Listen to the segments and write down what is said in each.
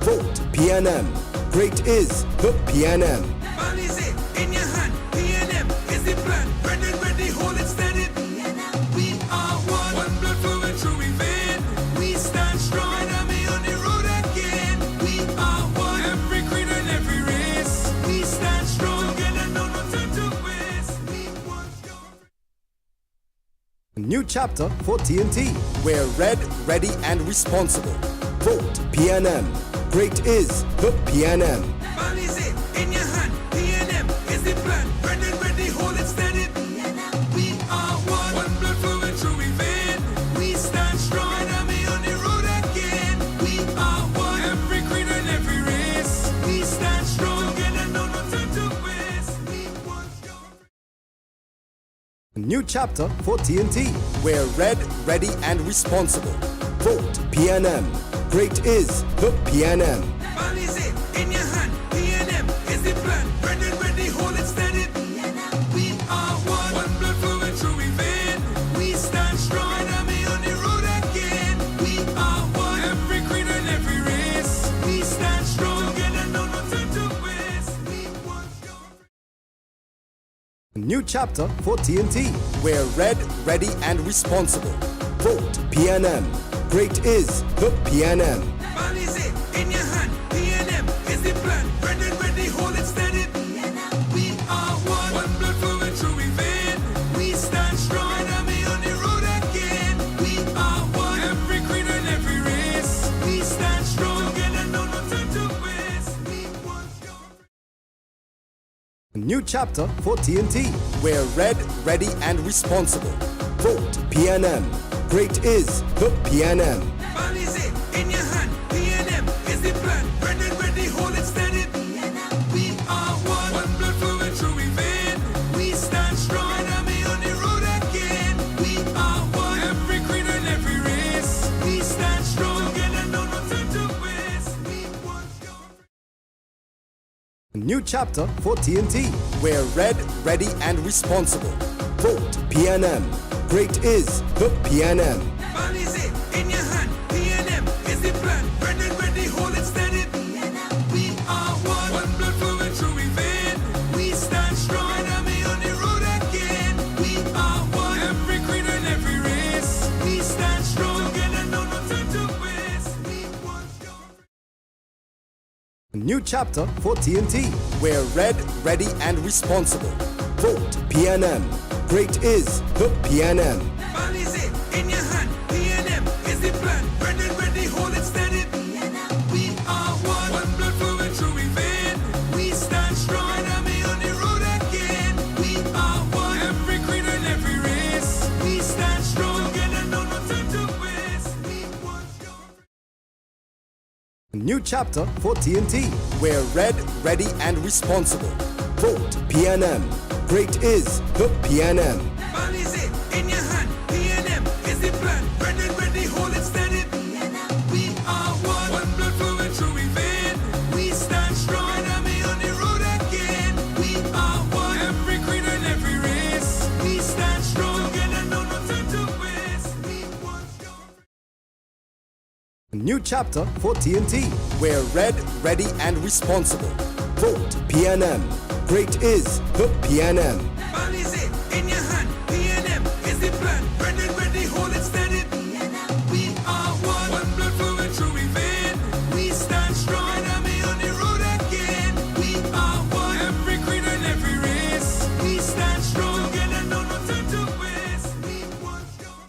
Vote PNM. Great is the PNM. Man is it in your hand? PNM is the plan. Ready, hold it steady. We are one. One blood flowing through we vein. We stand strong. Enemy on the road again. We are one. Every creed and every race. We stand strong. Together, no time to waste. We want your... New chapter for TNT. We're red, ready and responsible. Vote PNM. Great is the PNM. Man is it in your hand? PNM is the plan. Ready, hold it steady. We are one. One blood flowing through we vein. We stand strong. Enemy on the road again. We are one. Every creed and every race. We stand strong. Together, no time to waste. We want your... New chapter for TNT. We're red, ready and responsible. Vote PNM. Great is the PNM. Man is it in your hand? PNM is the plan. Ready, hold it steady. We are one. One blood flowing through we vein. We stand strong. Enemy on the road again. We are one. Every creed and every race. We stand strong. Together, no time to waste. We want your... New chapter for TNT. We're red, ready and responsible. Vote PNM. Great is the PNM. Man is it in your hand? PNM is the plan. Ready, hold it steady. We are one. One blood flowing through we vein. We stand strong. Enemy on the road again. We are one. Every creed and every race. We stand strong. Together, no time to waste. We want your... New chapter for TNT. We're red, ready and responsible. Vote PNM. Great is the PNM. Man is it in your hand? PNM is the plan. Ready, hold it steady. We are one. One blood flowing through we vein. We stand strong. Enemy on the road again. We are one. Every creed and every race. We stand strong. Together, no time to waste. We want your... New chapter for TNT. We're red, ready and responsible. Vote PNM. Great is the PNM. Man is it in your hand? PNM is the plan. Ready, hold it steady. We are one. One blood flowing through we vein. We stand strong. Enemy on the road again. We are one. Every creed and every race. We stand strong. Together, no time to waste. We want your... New chapter for TNT. We're red, ready and responsible. Vote PNM. Great is the PNM. Man is it in your hand? PNM is the plan. Ready, hold it steady. We are one. One blood flowing through we vein. We stand strong. Enemy on the road again. We are one. Every creed and every race. We stand strong. Together, no time to waste. We want your... New chapter for TNT. We're red, ready and responsible. Vote PNM. Great is the PNM. Man is it in your hand? PNM is the plan. Ready, hold it steady. We are one. One blood flowing through we vein. We stand strong. Enemy on the road again. We are one. Every creed and every race. We stand strong. Together, no time to waste. We want your... New chapter for TNT. We're red, ready and responsible. Vote PNM. Great is the PNM. Man is it in your hand? PNM is the plan. Ready, hold it steady. We are one. One blood flowing through we vein. We stand strong. Enemy on the road again. We are one. Every creed and every race. We stand strong. Together, no time to waste. We want your...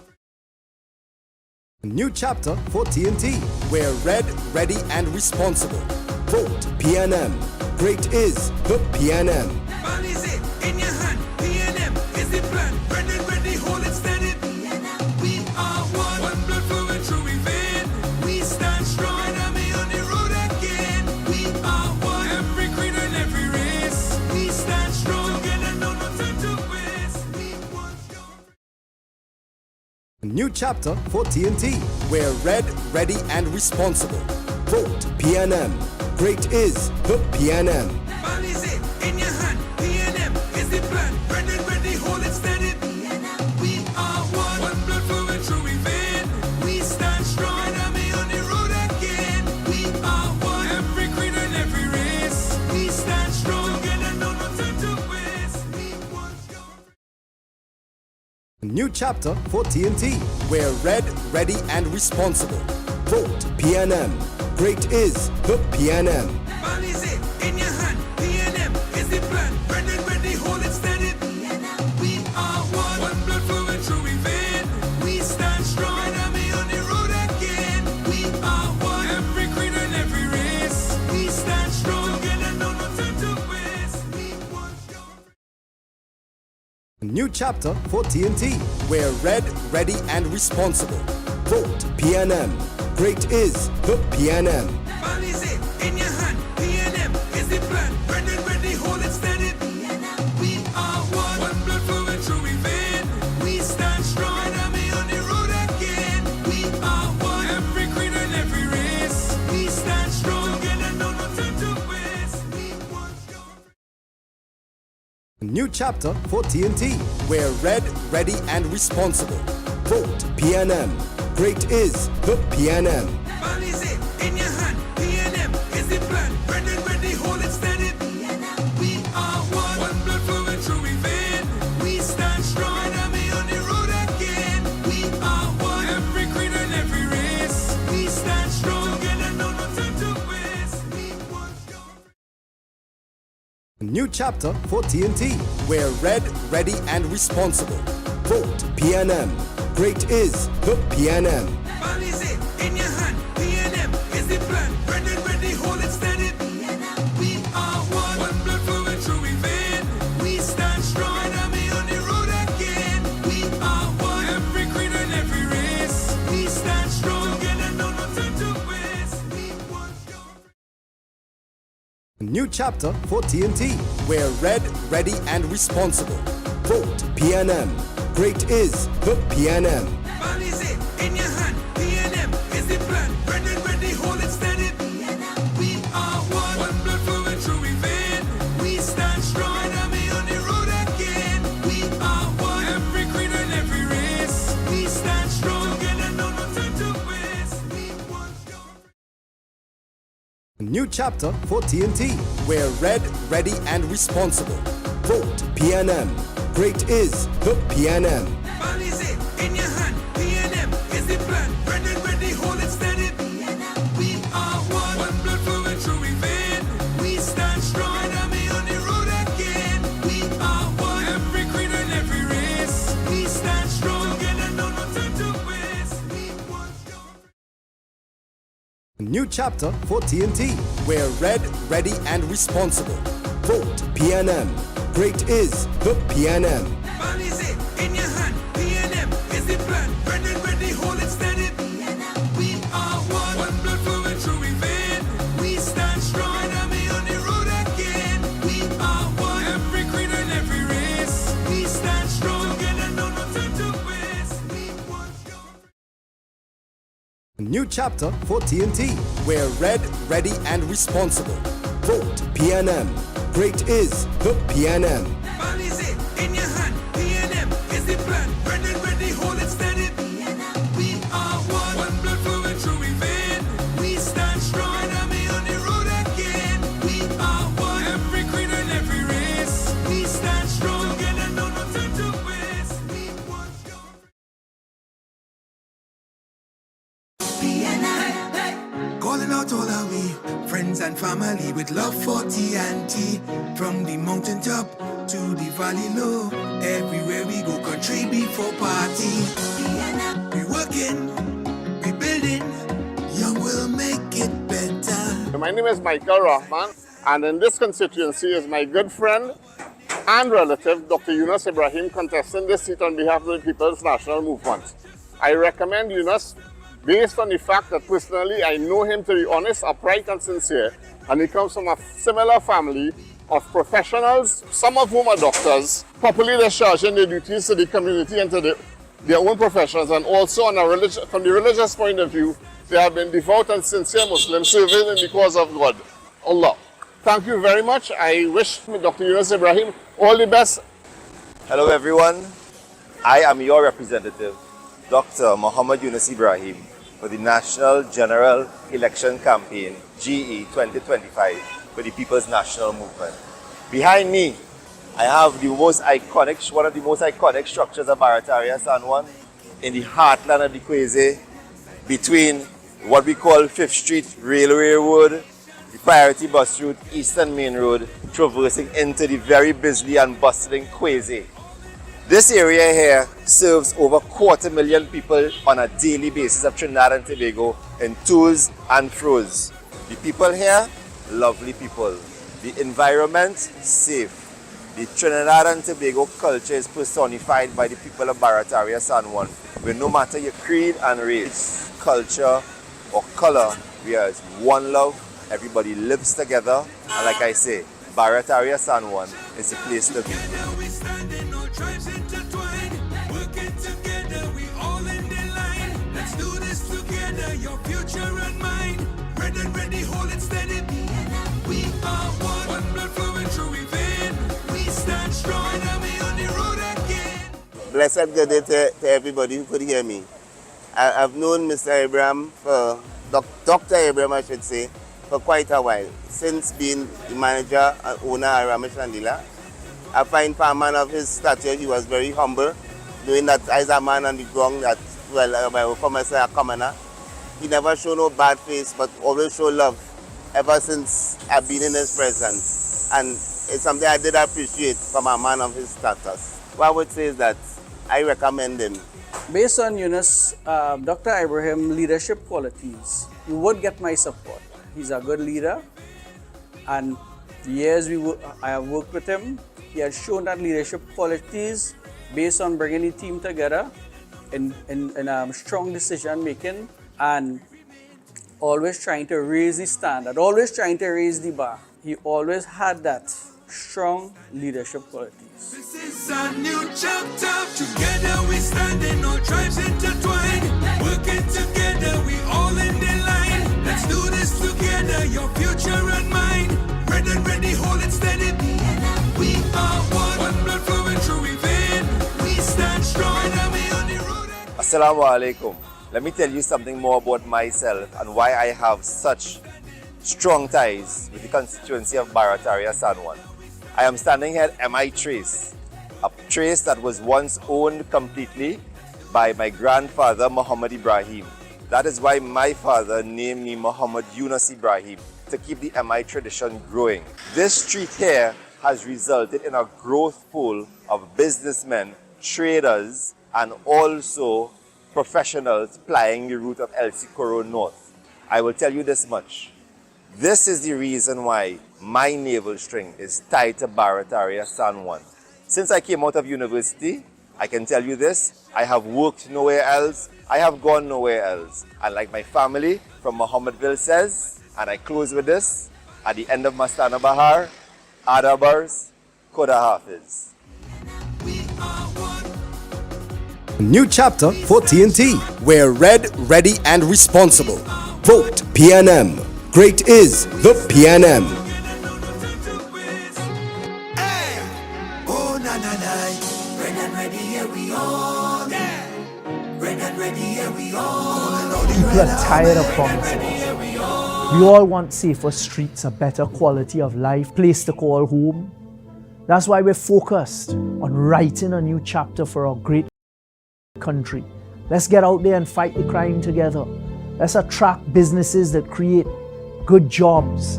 New chapter for TNT. We're red, ready and responsible. Vote PNM. Great is the PNM. Man is it in your hand? PNM is the plan. Ready, hold it steady. We are one. One blood flowing through we vein. We stand strong. Enemy on the road again. We are one. Every creed and every race. We stand strong. Together, no time to waste. We want your... New chapter for TNT. We're red, ready and responsible. Vote PNM. Great is the PNM. Man is it in your hand? PNM is the plan. Ready, hold it steady. We are one. One blood flowing through we vein. We stand strong. Enemy on the road again. We are one. new chapter for TNT, where red, ready and responsible. Vote PNM. Great is the PNM. Man is it in your hand. PNM is the plan. Red and ready, hold it steady. We are one. One blood flowing through we vein. We stand strong. Red army on the road again. We are one. Every creed and every race. We stand strong. Together, no time to waste. We want your... A new chapter for TNT, where red, ready and responsible. Vote PNM. Great is the PNM. Man is it in your hand. PNM is the plan. Red and ready, hold it steady. We are one. One blood flowing through we vein. We stand strong. Red army on the road again. We are one. Every creed and every race. We stand strong. Together, no time to waste. We want your... A new chapter for TNT, where red, ready and responsible. Vote PNM. Great is the PNM. Man is it in your hand. PNM is the plan. Red and ready, hold it steady. We are one. One blood flowing through we vein. We stand strong. Red army on the road again. We are one. Every creed and every race. We stand strong. Together, no time to waste. We want your... A new chapter for TNT, where red, ready and responsible. Vote PNM. Great is the PNM. Man is it in your hand. PNM is the plan. Red and ready, hold it steady. We are one. One blood flowing through we vein. We stand strong. Red army on the road again. We are one. Every creed and every race. We stand strong. Together, no time to waste. We want your... A new chapter for TNT, where red, ready and responsible. Vote PNM. Great is the PNM. Man is it in your hand. PNM is the plan. Red and ready, hold it steady. We are one. One blood flowing through we vein. We stand strong. Red army on the road again. We are one. Every creed and every race. We stand strong. Together, no time to waste. We want your... A new chapter for TNT, where red, ready and responsible. Vote PNM. Great is the PNM. Man is it in your hand. PNM is the plan. Red and ready, hold it steady. We are one. One blood flowing through we vein. We stand strong. Red army on the road again. We are one. Every creed and every race. We stand strong. Together, no time to waste. We want your... A new chapter for TNT, where red, ready and responsible. Vote PNM. Great is the PNM. Man is it in your hand. PNM is the plan. Red and ready, hold it steady. We are one. One blood flowing through we vein. We stand strong. Red army on the road again. We are one. Every creed and every race. We stand strong. Together, no time to waste. We want your... A new chapter for TNT, where red, ready and responsible. Vote PNM. Great is the PNM. Man is it in your hand. PNM is the plan. Red and ready, hold it steady. We are one. One blood flowing through we vein. We stand strong. Red army on the road again. We are one. Every creed and every race. We stand strong. Together, no time to waste. We want your... Calling out all our we friends and family with love for TNT. From the mountaintop to the valley low, everywhere we go, country before party. We working, we building, young will make it better. My name is Michael Rahman, and in this constituency is my good friend and relative, Dr. Yunus Ibrahim, contesting this seat on behalf of the People's National Movement. I recommend Yunus based on the fact that personally I know him to be honest, upright and sincere, and he comes from a similar family of professionals, some of whom are doctors, properly discharging their duties to the community and to their own professions, and also on from the religious point of view, they have been devout and sincere Muslims serving in the cause of God, Allah. Thank you very much. I wish Dr. Yunus Ibrahim all the best. Hello everyone, I am your representative, Dr. Muhammad Yunus Ibrahim, for the National General Election Campaign, GE 2025, for the People's National Movement. Behind me I have the most iconic, one of the most iconic structures of Barataria, San Juan, in the heartland of the Kwezi, between what we call 5th Street Railway Road, the Priority Bus Route, Eastern Main Road, traversing into the very busy and bustling Kwezi. This area here serves over 250,000 people on a daily basis of Trinidad and Tobago in tours and fros. The people here, lovely people. The environment, safe. The Trinidad and Tobago culture is personified by the people of Barataria, San Juan, where no matter your creed and race, culture or color, we are one love, everybody lives together, and like I say, Barataria, San Juan is the place to be. We standing, no tribes intertwined. Working together, we all in the line. Let's do this together, your future and mine. Red and ready, hold it steady. We are one blood flowing through we vein. We stand strong and we on the road again. Blessed good day to everybody who could hear me. I've known Mr. Abraham, Dr. Abraham I should say, for quite a while. Since being the manager and owner of Ramesh Landila, I find for a man of his stature, he was very humble, doing that as a man on the ground that, well, I will come and say a commoner. He never showed no bad face, but always showed love ever since I've been in his presence. And it's something I did appreciate from a man of his status. What I would say is that I recommend him. Based on Yunus, Dr. Abraham leadership qualities, you would get my support. He's a good leader, and the years I have worked with him, he has shown that leadership qualities based on bringing the team together in strong decision making and always trying to raise the standard, always trying to raise the bar. He always had that strong leadership qualities. This is a new chapter. Together we standing, no tribes intertwined. Working together, we all in the line. Let's do this together, your future and mine. Red and ready, hold it steady. We are one blood flowing through we vein. We stand strong and we on the road again. Assalamu alaikum. Let me tell you something more about myself and why I have such strong ties with the constituency of Barataria, San Juan. I am standing here at MI Trace, a trace that was once owned completely by my grandfather Muhammad Ibrahim. That is why my father named me Muhammad Yunus Ibrahim, to keep the MI tradition growing. This street here has resulted in a growth pool of businessmen, traders, and also professionals plying the route of El Socorro North. I will tell you this much. This is the reason why my navel string is tied to Barataria, San Juan. Since I came out of university, I can tell you this, I have worked nowhere else, I have gone nowhere else. And like my family from Mohammedville says, and I close with this, at the end of Mastana Bahar, Adabars, Koda Hafiz. New chapter for TNT. We're red, ready, and responsible. Vote PNM. Great is the PNM. Oh, na na na. Red and ready, here we all. Red and ready, here we all. People are tired of promises. We all want safer streets, a better quality of life, place to call home. That's why we're focused on writing a new chapter for our great country. Let's get out there and fight the crime together. Let's attract businesses that create good jobs.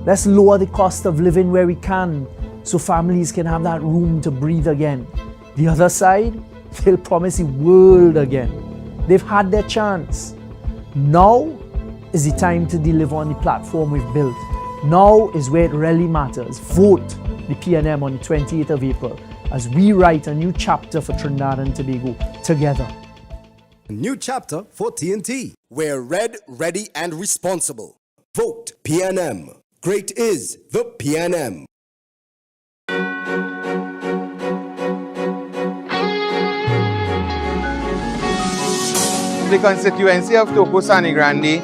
Let's lower the cost of living where we can so families can have that room to breathe again. The other side, they'll promise the world again. They've had their chance. Now is the time to deliver on the platform we've built. Now is where it really matters. Vote the PNM on the 28th of April as we write a new chapter for Trinidad and Tobago together. New chapter for TNT. We're red, ready, and responsible. Vote PNM. Great is the PNM. The constituency of Toko Sani Grande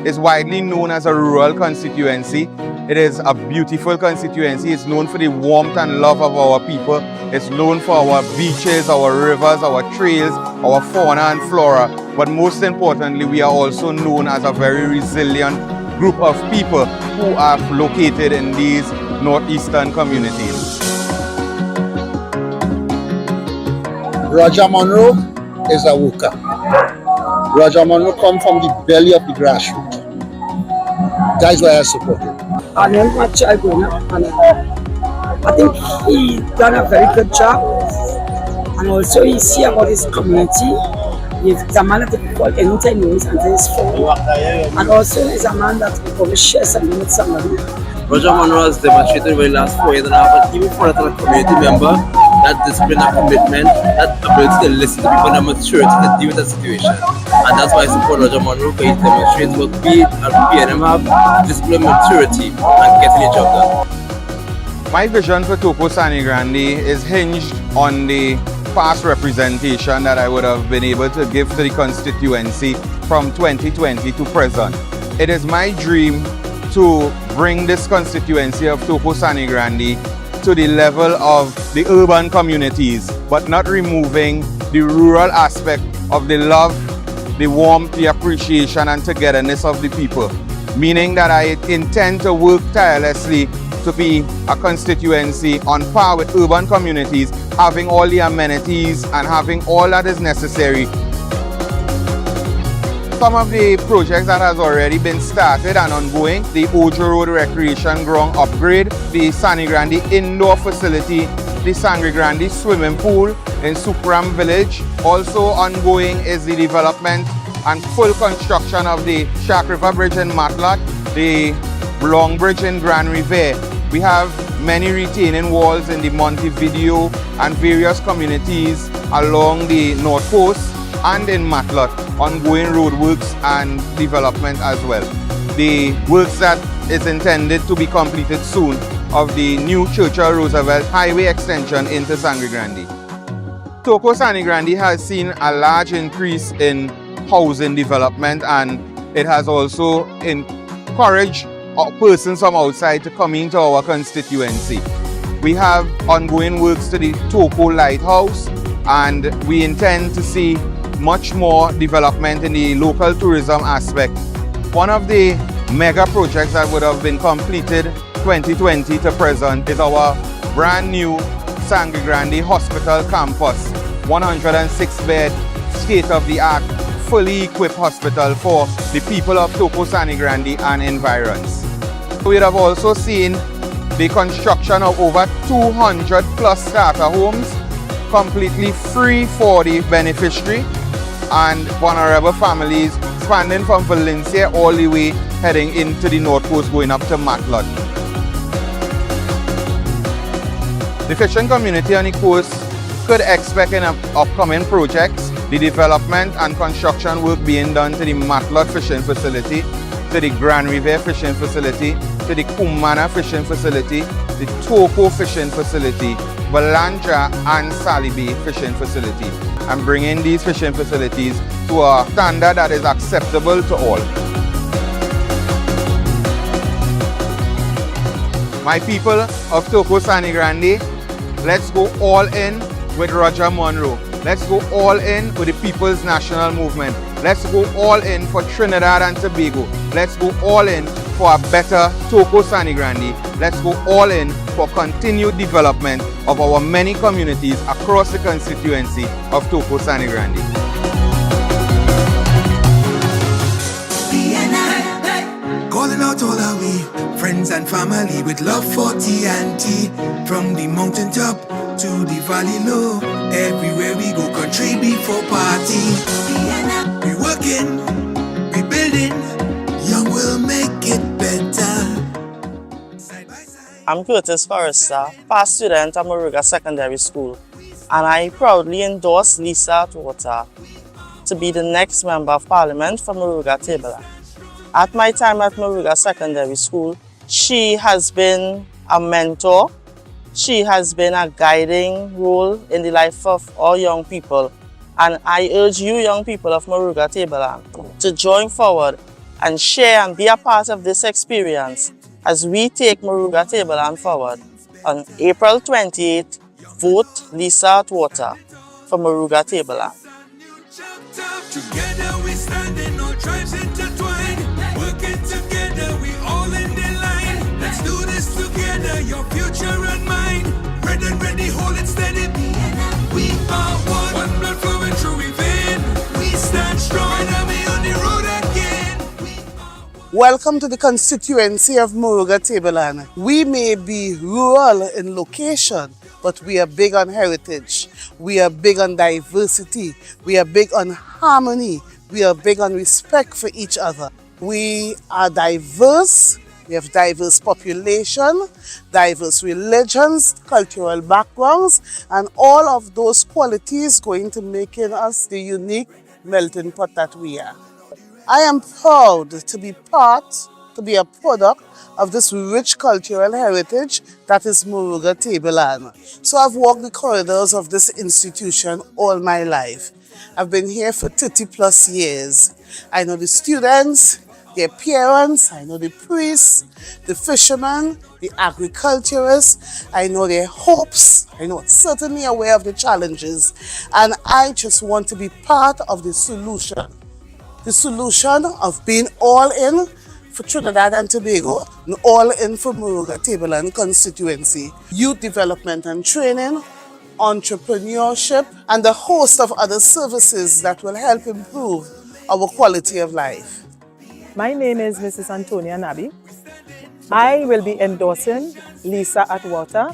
is widely known as a rural constituency. It is a beautiful constituency. It's known for the warmth and love of our people. It's known for our beaches, our rivers, our trails, our fauna and flora. But most importantly, we are also known as a very resilient group of people who are located in these northeastern communities. Roger Monroe is a worker. Roger Monroe come from the belly of the grassroots. That's why I support him. I remember my child growing up, and I think he done a very good job. And also he see about his community. He's a man that he call anytime he wants and his phone. And also he's a man that will probably share something with somebody. Roger Monroe has demonstrated over the last 4 years and a half, even for a community member, that discipline and commitment, that ability to listen to people and maturity to deal with that situation. And that's why I support Roger Monroe, because he demonstrates what we at PNM have, discipline, maturity, and getting the job done. My vision for Toco Sani Grande is hinged on the past representation that I would have been able to give to the constituency from 2020 to present. It is my dream to bring this constituency of Toco Sani Grande to the level of the urban communities, but not removing the rural aspect of the love, the warmth, the appreciation and togetherness of the people. Meaning that I intend to work tirelessly to be a constituency on par with urban communities, having all the amenities and having all that is necessary. Some of the projects that has already been started and ongoing, the Ojo Road Recreation Ground upgrade, the Sani Grande Indoor Facility, the Sangre Grande Swimming Pool in Supram Village. Also ongoing is the development and full construction of the Shark River Bridge in Matlot, the Long Bridge in Grand River. We have many retaining walls in the Montevideo and various communities along the North Coast and in Matlot, ongoing roadworks and development as well. The works that is intended to be completed soon of the new Churchill Roosevelt Highway extension into Sangre Grande. Toco Sani Grande has seen a large increase in housing development, and it has also encouraged persons from outside to come into our constituency. We have ongoing works to the Toco Lighthouse, and we intend to see much more development in the local tourism aspect. One of the mega projects that would have been completed 2020 to present is our brand new Sangre Grande Hospital Campus, 106-bed, state-of-the-art, fully equipped hospital for the people of Toco Sani Grande and environs. We have also seen the construction of over 200 plus starter homes, completely free for the beneficiary and vulnerable families, spanning from Valencia all the way heading into the North Coast, going up to Matlot. The fishing community on the coast could expect in upcoming projects the development and construction work being done to the Matlot fishing facility, to the Grand River fishing facility, to the Kumana fishing facility, the Toco fishing facility, Balanja and Salibi fishing facility, and bringing these fishing facilities to a standard that is acceptable to all. My people of Toco Sani Grande, let's go all in with Roger Monroe. Let's go all in with the People's National Movement. Let's go all in for Trinidad and Tobago. Let's go all in for a better Toco Sani Grande. Let's go all in for continued development of our many communities across the constituency of Toco Sani Grande. Calling out all our way, friends and family with love for TNT. From the mountaintop to the valley low, everywhere we go, country before party. We working, we building, young will make it better. I'm Curtis Forrester, past student at Moruga Secondary School, and I proudly endorse Lisa Atwater to be the next Member of Parliament for Moruga Tableland. At my time at Moruga Secondary School, she has been a mentor, she has been a guiding role in the life of all young people, and I urge you young people of Moruga Tableland to join forward and share and be a part of this experience as we take Moruga Tableland forward. On April 28th, vote Lisa Atwater for Moruga Tableland. Together we standing, all tribes intertwined. Working together, we all in the line. Let's do this together, your future and mine. Red and ready, hold it steady. We are one. Welcome to the constituency of Moruga Tableland. We may be rural in location, but we are big on heritage. We are big on diversity. We are big on harmony. We are big on respect for each other. We are diverse. We have diverse population, diverse religions, cultural backgrounds, and all of those qualities going to making us the unique melting pot that we are. I am proud to be a product of this rich cultural heritage that is Moruga Tableland. So I've walked the corridors of this institution all my life. I've been here for 30 plus years. I know the students, their parents, I know the priests, the fishermen, the agriculturists, I know their hopes, I know certainly aware of the challenges, and I just want to be part of the solution. The solution of being all in for Trinidad and Tobago and all in for Moruga Tableland constituency, youth development and training, entrepreneurship, and a host of other services that will help improve our quality of life. My name is Mrs. Antonia Nabi. I will be endorsing Lisa Atwater,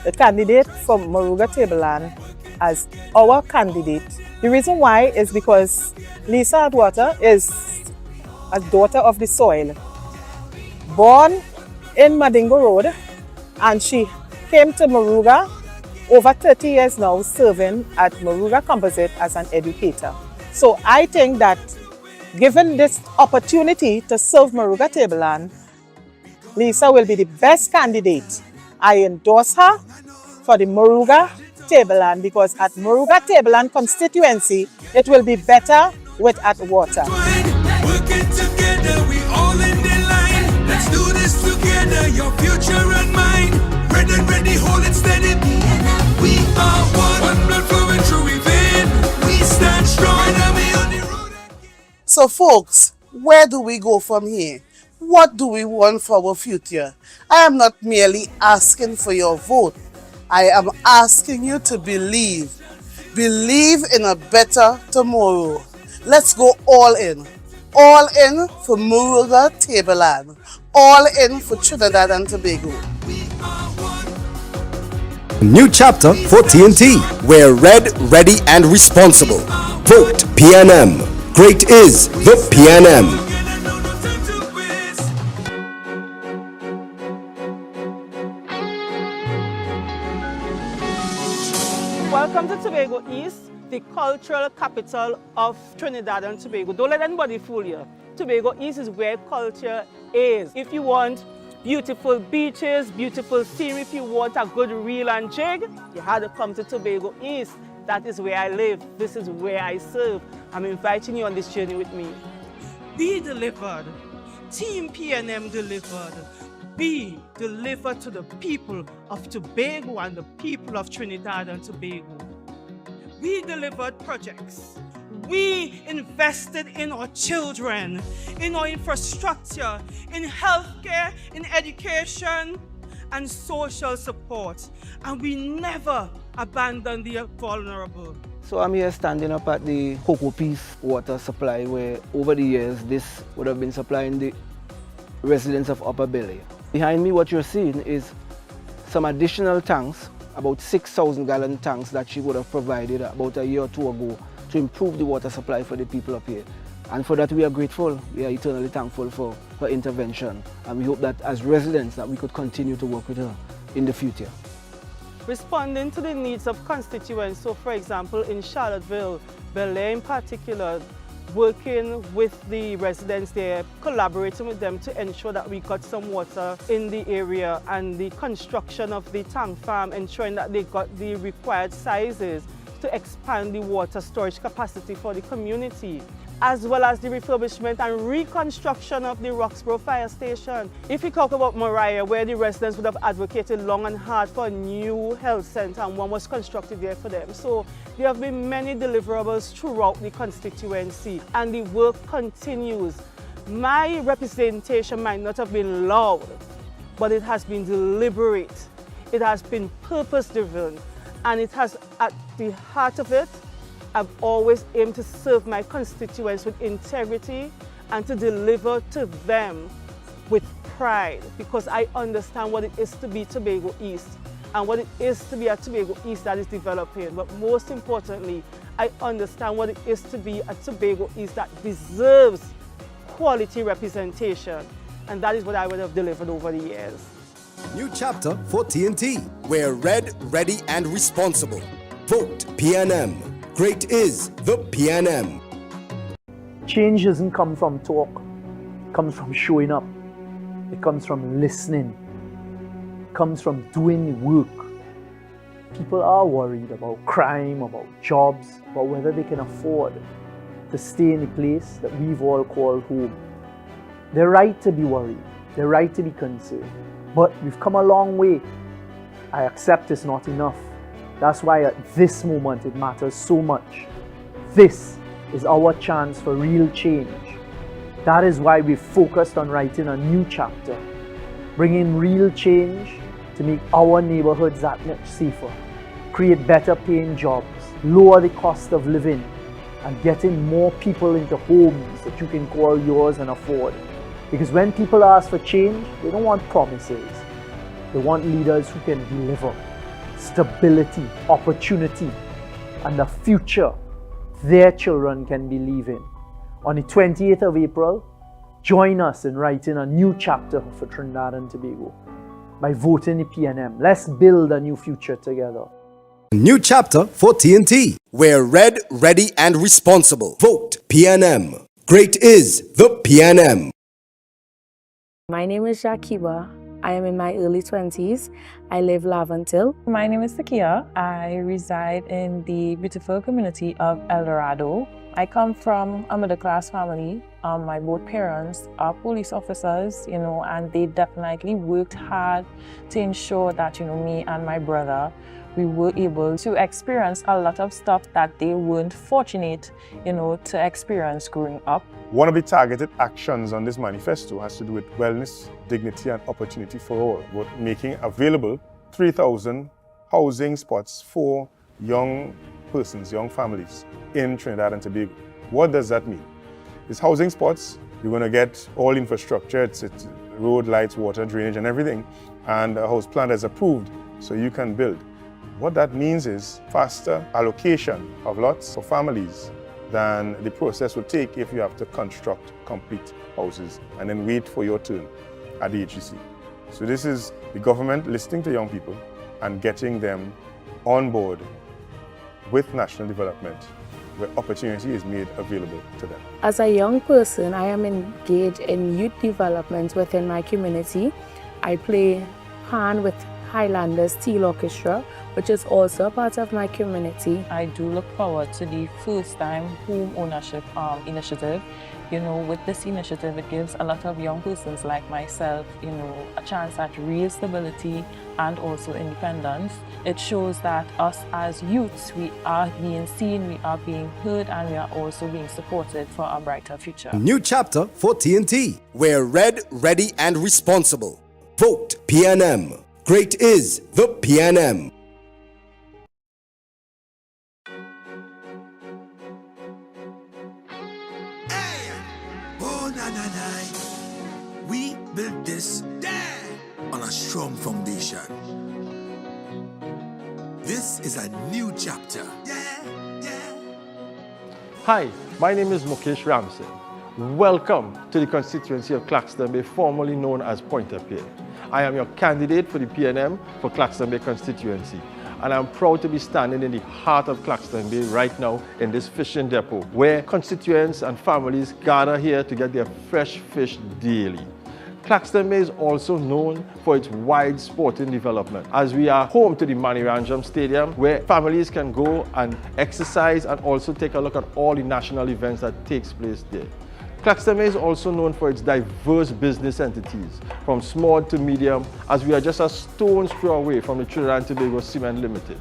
the candidate from Moruga Tableland, as our candidate. The reason why is because Lisa Atwater is a daughter of the soil, born in Madingo Road, and she came to Moruga over 30 years now, serving at Moruga Composite as an educator. So I think that given this opportunity to serve Moruga Tableland, Lisa will be the best candidate. I endorse her for the Moruga Tableland because at Moruga Tableland constituency, it will be better with Atwater. Working together, we all in the line. Let's do this together, your future and mine. Red and ready, hold it steady. We are one blood flowing through we vein. We stand strong and we on the road. So folks, where do we go from here? What do we want for our future? I am not merely asking for your vote. I am asking you to believe. Believe in a better tomorrow. Let's go all in. All in for Moruga Tableland. All in for Trinidad and Tobago. New chapter for TNT. We're red, ready, and responsible. Vote PNM. Great is the PNM. Welcome to Tobago East, the cultural capital of Trinidad and Tobago. Don't let anybody fool you. Tobago East is where culture is. If you want beautiful beaches, beautiful scenery, if you want a good reel and jig, you had to come to Tobago East. That is where I live. This is where I serve. I'm inviting you on this journey with me. Be delivered. Team PNM delivered. Be delivered to the people of Tobago and the people of Trinidad and Tobago. We delivered projects. We invested in our children, in our infrastructure, in healthcare, in education, and social support. And we never abandoned the vulnerable. So I'm here standing up at the Cocoa Peace water supply where over the years this would have been supplying the residents of Upper Belly. Behind me what you're seeing is some additional tanks, about 6,000 gallon tanks that she would have provided about a year or two ago to improve the water supply for the people up here. And for that we are grateful, we are eternally thankful for her intervention, and we hope that as residents that we could continue to work with her in the future. Responding to the needs of constituents, so for example in Charlottesville, Bel Air in particular, working with the residents there, collaborating with them to ensure that we got some water in the area, and the construction of the tank farm, ensuring that they got the required sizes to expand the water storage capacity for the community, as well as the refurbishment and reconstruction of the Roxborough Fire Station. If you talk about Mariah, where the residents would have advocated long and hard for a new health centre, and one was constructed there for them. So there have been many deliverables throughout the constituency, and the work continues. My representation might not have been loud, but it has been deliberate. It has been purpose-driven, and it has, at the heart of it, I've always aimed to serve my constituents with integrity and to deliver to them with pride, because I understand what it is to be Tobago East and what it is to be a Tobago East that is developing. But most importantly, I understand what it is to be a Tobago East that deserves quality representation. And that is what I would have delivered over the years. New chapter for TNT. We're red, ready, and responsible. Vote PNM. Great is the PNM. Change doesn't come from talk. It comes from showing up. It comes from listening. It comes from doing the work. People are worried about crime, about jobs, about whether they can afford to stay in the place that we've all called home. They're right to be worried. They're right to be concerned. But we've come a long way. I accept it's not enough. That's why at this moment it matters so much. This is our chance for real change. That is why we've focused on writing a new chapter, bringing real change to make our neighborhoods that much safer, create better paying jobs, lower the cost of living, and getting more people into homes that you can call yours and afford. Because when people ask for change, they don't want promises. They want leaders who can deliver stability, opportunity, and the future their children can believe in. On the 28th of April, join us in writing a new chapter for Trinidad and Tobago by voting the PNM. Let's build a new future together. New chapter for TNT. We're red, ready, and responsible. Vote PNM. Great is the PNM. My name is Jakiba. I am in my early 20s. I live Laventille. My name is Sakia. I reside in the beautiful community of El Dorado. I come from a middle-class family. My both parents are police officers, and they definitely worked hard to ensure that, me and my brother, we were able to experience a lot of stuff that they weren't fortunate, to experience growing up. One of the targeted actions on this manifesto has to do with wellness, dignity, and opportunity for all. We're making available 3,000 housing spots for young persons, young families in Trinidad and Tobago. What does that mean? These housing spots, you're going to get all infrastructure, it's road, lights, water, drainage, and everything, and a house plan is approved so you can build. What that means is faster allocation of lots for families than the process would take if you have to construct complete houses and then wait for your turn at the HEC. So this is the government listening to young people and getting them on board with national development where opportunity is made available to them. As a young person, I am engaged in youth development within my community. I play pan with Highlanders Steel Orchestra, which is also a part of my community. I do look forward to the first time home ownership initiative. With this initiative, it gives a lot of young persons like myself, a chance at real stability and also independence. It shows that us as youths, we are being seen, we are being heard, and we are also being supported for a brighter future. New chapter for TNT. We're red, ready, and responsible. Vote PNM. Great is the PNM. Oh, na na na. We built this on a strong foundation. This is a new chapter. Hi, my name is Mukesh Ramsey. Welcome to the constituency of Claxton Bay, formerly known as Pointe-a-Pierre. I am your candidate for the PNM for Claxton Bay constituency, and I'm proud to be standing in the heart of Claxton Bay right now in this fishing depot where constituents and families gather here to get their fresh fish daily. Claxton Bay is also known for its wide sporting development, as we are home to the Maniranjam Stadium where families can go and exercise and also take a look at all the national events that takes place there. Claxton Bay is also known for its diverse business entities, from small to medium, as we are just a stone's throw away from the Trinidad and Tobago Cement Limited.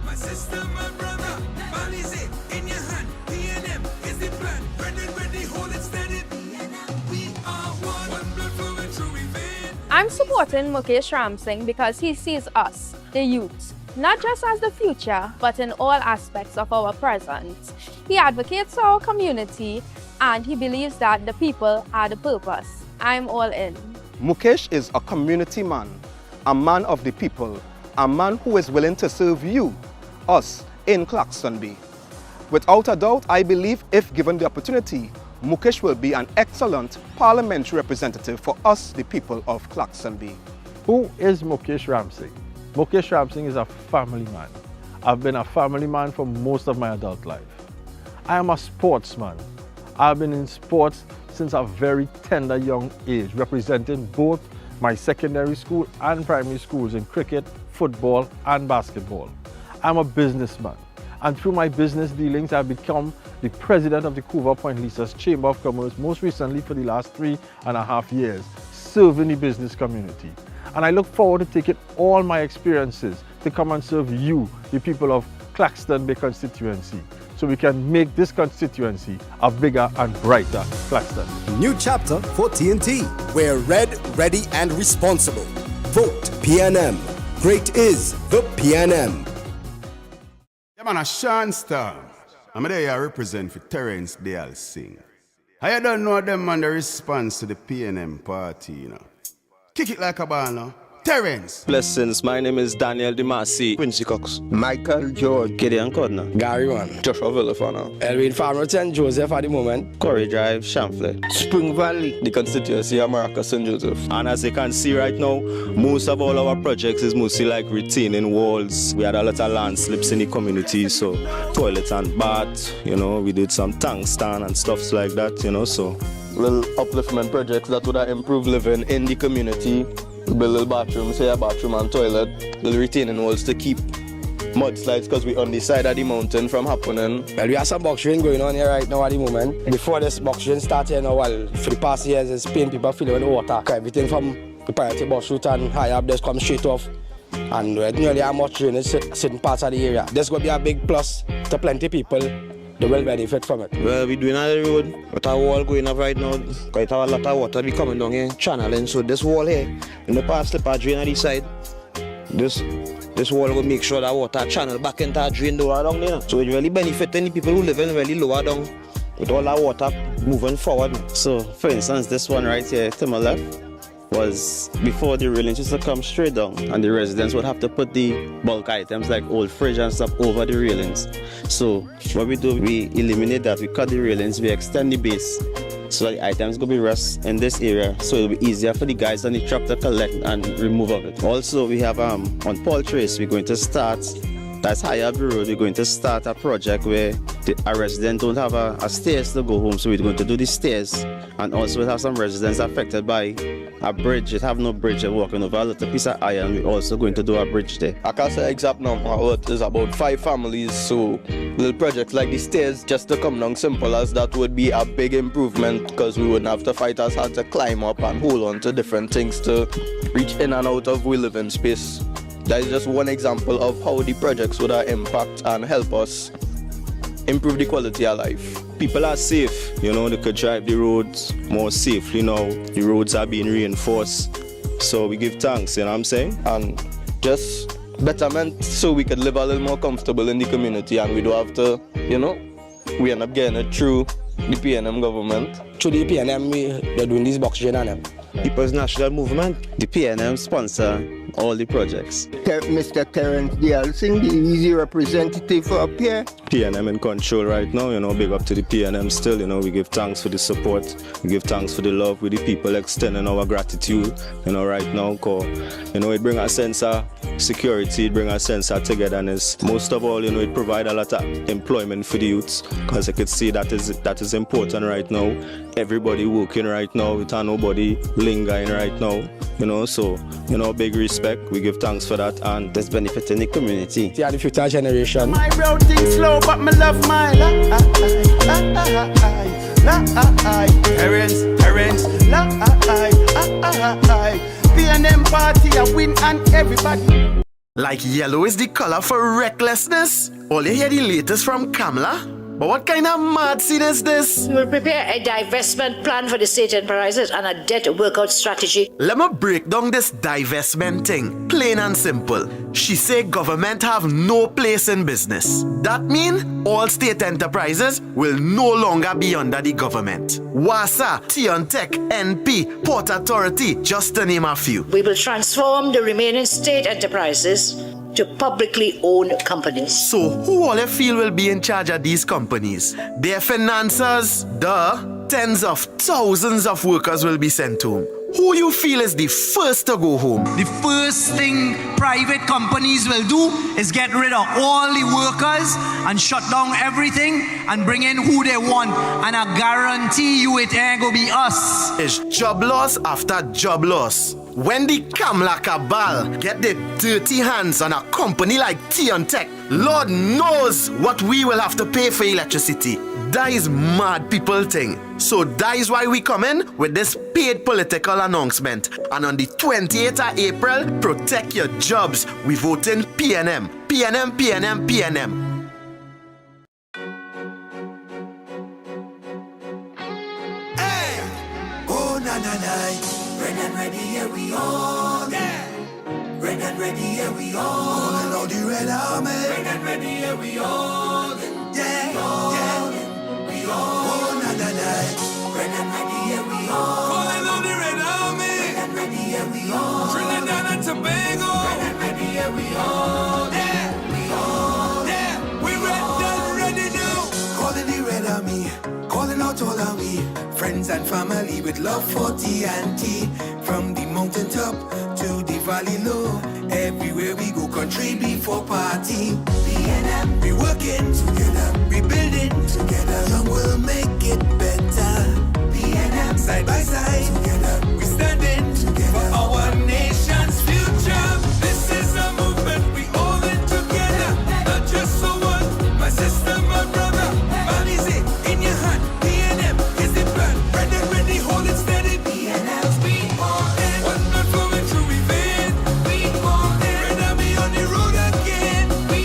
My sister, my brother, Bali's it in your hand. PNM is the plan. Ready, hold it steady. We are one blood flowing through we vein. I'm supporting Mukesh Ramsing because he sees us, the youth, not just as the future, but in all aspects of our present. He advocates for our community and he believes that the people are the purpose. I'm all in. Mukesh is a community man, a man of the people, a man who is willing to serve you, us, in Claxtonby. Without a doubt, I believe if given the opportunity, Mukesh will be an excellent parliamentary representative for us, the people of Claxtonby. Who is Mukesh Ramsingh? Mukesh Ramsingh is a family man. I've been a family man for most of my adult life. I am a sportsman. I've been in sports since a very tender young age, representing both my secondary school and primary schools in cricket, football, and basketball. I'm a businessman, and through my business dealings, I've become the president of the Couva Point Lisa's Chamber of Commerce, most recently for the last 3.5 years, serving the business community. And I look forward to taking all my experiences to come and serve you, the people of Claxtonby constituency, so we can make this constituency a bigger and brighter Claxton. New chapter for TNT. We're red, ready, and responsible. Vote PNM. Great is the PNM. Yeah, man, a Sean Star. I'm there to represent for Terence Dale Singh. I don't know them man the response to the PNM party, you know. Kick it like a ball now. Terence. Blessings, my name is Daniel Dimasi, Quincy Cox, Michael George, Gideon Codner, Gary One, Joshua Villafana, Elwin Farmerton, Joseph at the moment, Corey Drive, Chamfley, Spring Valley, the constituency of Maracas, St. Joseph. And as you can see right now, most of all our projects is mostly like retaining walls. We had a lot of landslips in the community, so toilet and bath, you know, we did some tank stand and stuff like that, you know, so. Little upliftment projects that would have improved living in the community. Build little bathrooms, say a bathroom and toilet, little retaining walls to keep mudslides because we're on the side of the mountain from happening. Well, we have some box train going on here right now at the moment. Before this box train started, you know, well, for the past years, it's pain people filling with water. Everything from the priority bus route and high up just come straight off. And nearly how much drainage certain parts of the area. This going to be a big plus to plenty people. They will benefit from it. Well, we're doing on the road with our wall going up right now. Quite a lot of water be coming down here, channeling. So this wall here, in the past slip a drain on the side. This wall will make sure that water channel back into a drain lower down there. So it really benefiting the people who live in really lower down with all that water moving forward. So for instance, this one right here to my left was before the railings used to come straight down and the residents would have to put the bulk items like old fridge and stuff over the railings. So what we do, we eliminate that, we cut the railings, we extend the base so that the items will be rest in this area so it'll be easier for the guys on the truck to collect and remove of it. Also we have on Paul Trace, we're going to start, that's high up the road, we're going to start a project where a resident don't have a stairs to go home, so we're going to do the stairs. And also we have some residents affected by a bridge. It have no bridge, they're walking over a little piece of iron. We're also going to do a bridge there. I can't say exact number, but it's about 5 families, so little projects like the stairs, just to come down simple as that would be a big improvement because we wouldn't have to fight as hard to climb up and hold on to different things to reach in and out of we living space. That is just one example of how the projects would impact and help us improve the quality of life. People are safe, you know, they could drive the roads more safely now. The roads are being reinforced. So we give thanks, you know what I'm saying? And just betterment so we could live a little more comfortable in the community and we don't have to, you know, we end up getting it through the PNM government. Through the PNM, they're doing these box drain on them. People's National Movement, the PNM sponsor all the projects. Mr. Terence Dale Singh, the easy representative up here. PNM in control right now, you know, big up to the PNM still, you know, we give thanks for the support, we give thanks for the love with the people, extending our gratitude, you know, right now, cause, you know, it brings a sense of security, it brings a sense of togetherness. Most of all, you know, it provides a lot of employment for the youths, because I could see that is important right now. Everybody working right now, without nobody lingering right now, you know, so, you know, big respect, we give thanks for that, and that's benefiting the community. Yeah, the future generation. My road things slow, but me love my life. Parents, PNM party, I win and everybody. Like yellow is the color for recklessness. All you hear the latest from Kamala. But what kind of mad scene is this? We will prepare a divestment plan for the state enterprises and a debt workout strategy. Let me break down this divestment thing, plain and simple. She say government have no place in business. That mean all state enterprises will no longer be under the government. WASA, Tiontech, NP, Port Authority, just to name a few. We will transform the remaining state enterprises to publicly owned companies. So who all you feel will be in charge of these companies? Their financiers? Duh. Tens of thousands of workers will be sent home. Who you feel is the first to go home? The first thing private companies will do is get rid of all the workers and shut down everything and bring in who they want. And I guarantee you it ain't gonna be us. It's job loss after job loss. When the Kamla cabal get their dirty hands on a company like Tiontech, Lord knows what we will have to pay for electricity. That is mad people thing. So that is why we come in with this paid political announcement. And on the 28th of April, protect your jobs. We vote in PNM. PNM, PNM, PNM. Oh, na na na. Red and ready, here we all. Yeah. Red and ready, here we all. Calling all the Red Army. Red and ready, here we all. Yeah, yeah. We all. Oh, na na na. Red and ready, here we all. Calling all the Red Army. Red and ready, here we all. Trinidad and Tobago. Red and ready, here we all. Yeah, we all. Yeah, we red and ready now. Calling the Red Army. Calling out all our we friends and family with love for TNT. From the mountaintop to the valley low, everywhere we go, country before party. PNM, we working together, we building together. Young will make it better. PNM, side by side together, we standing together for our nation's future. This is a movement we all in together, not just for one. My sister, my brother, man is it in your hand. PNM is the plan, ready, ready, hold it steady. PNM, we all in. One blood flowing through we vein. We all in. Red Army on the road again. We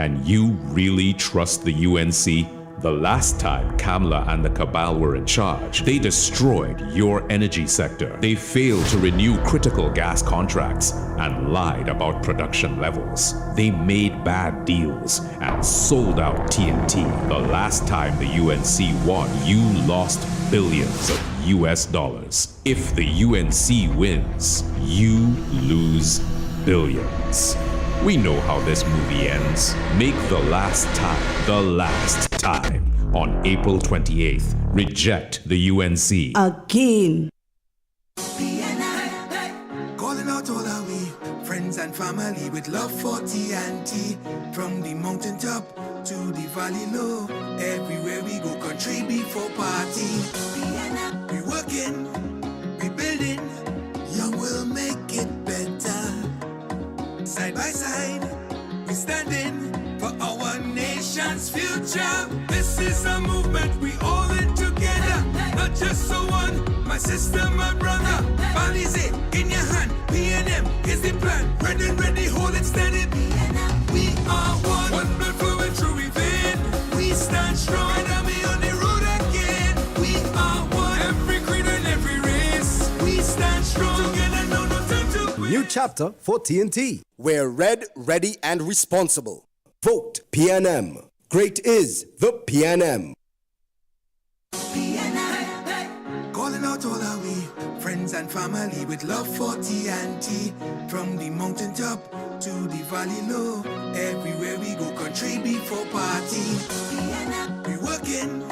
And you really trust the UNC? The last time Kamla and the Cabal were in charge, they destroyed your energy sector. They failed to renew critical gas contracts and lied about production levels. They made bad deals and sold out TNT. The last time the UNC won, you lost billions of US dollars. If the UNC wins, you lose billions. We know how this movie ends. Make the last time on April 28th. Reject the UNC. Again. Calling out all our way, friends and family with love for TNT. From the mountaintop to the valley low, everywhere we go, country before party. We working, we building, young will make it better. Side by side, we standing for our nation's future. This is a movement we all in together, not just so one. My sister, my brother, Balize in your hand. PNM is the plan. Ready, hold it steady. We are one blood flowing through we vein. We stand strong, and we on the road again. We are one, every creed and every race. We stand strong together, no time to quit. New chapter for TNT. We're red, ready, and responsible. Vote PNM. Great is the PNM. Calling out all our way, friends and family with love for TNT. From the mountaintop to the valley low, everywhere we go, country before party. We working,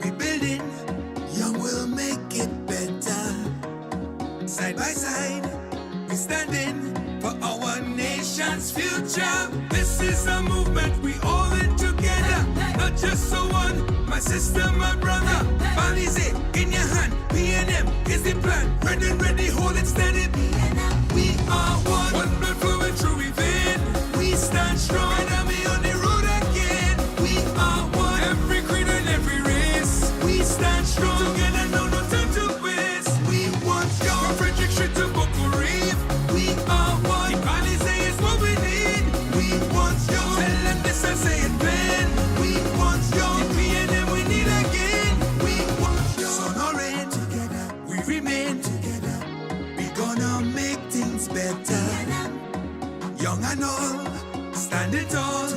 we building, young will make it better. Side by side, we standing for our nation's future. This is a movement we all in together, not just so one. My sister, my brother, Balize in your hand. PNM is the plan. Ready, hold it steady. We are one blood flowing through we vein. We stand strong, and we on the road again. We are one, every creed and every race. We stand strong together, no time to waste. We want you from Frederick Street to Boko Reef. We are one. Balize is what we need. We want you. Tell them this and say it plain. We want you. PNM we need again. We want you. Sun or rain, together we remain together. We gonna make things better. Young and old, standing tall.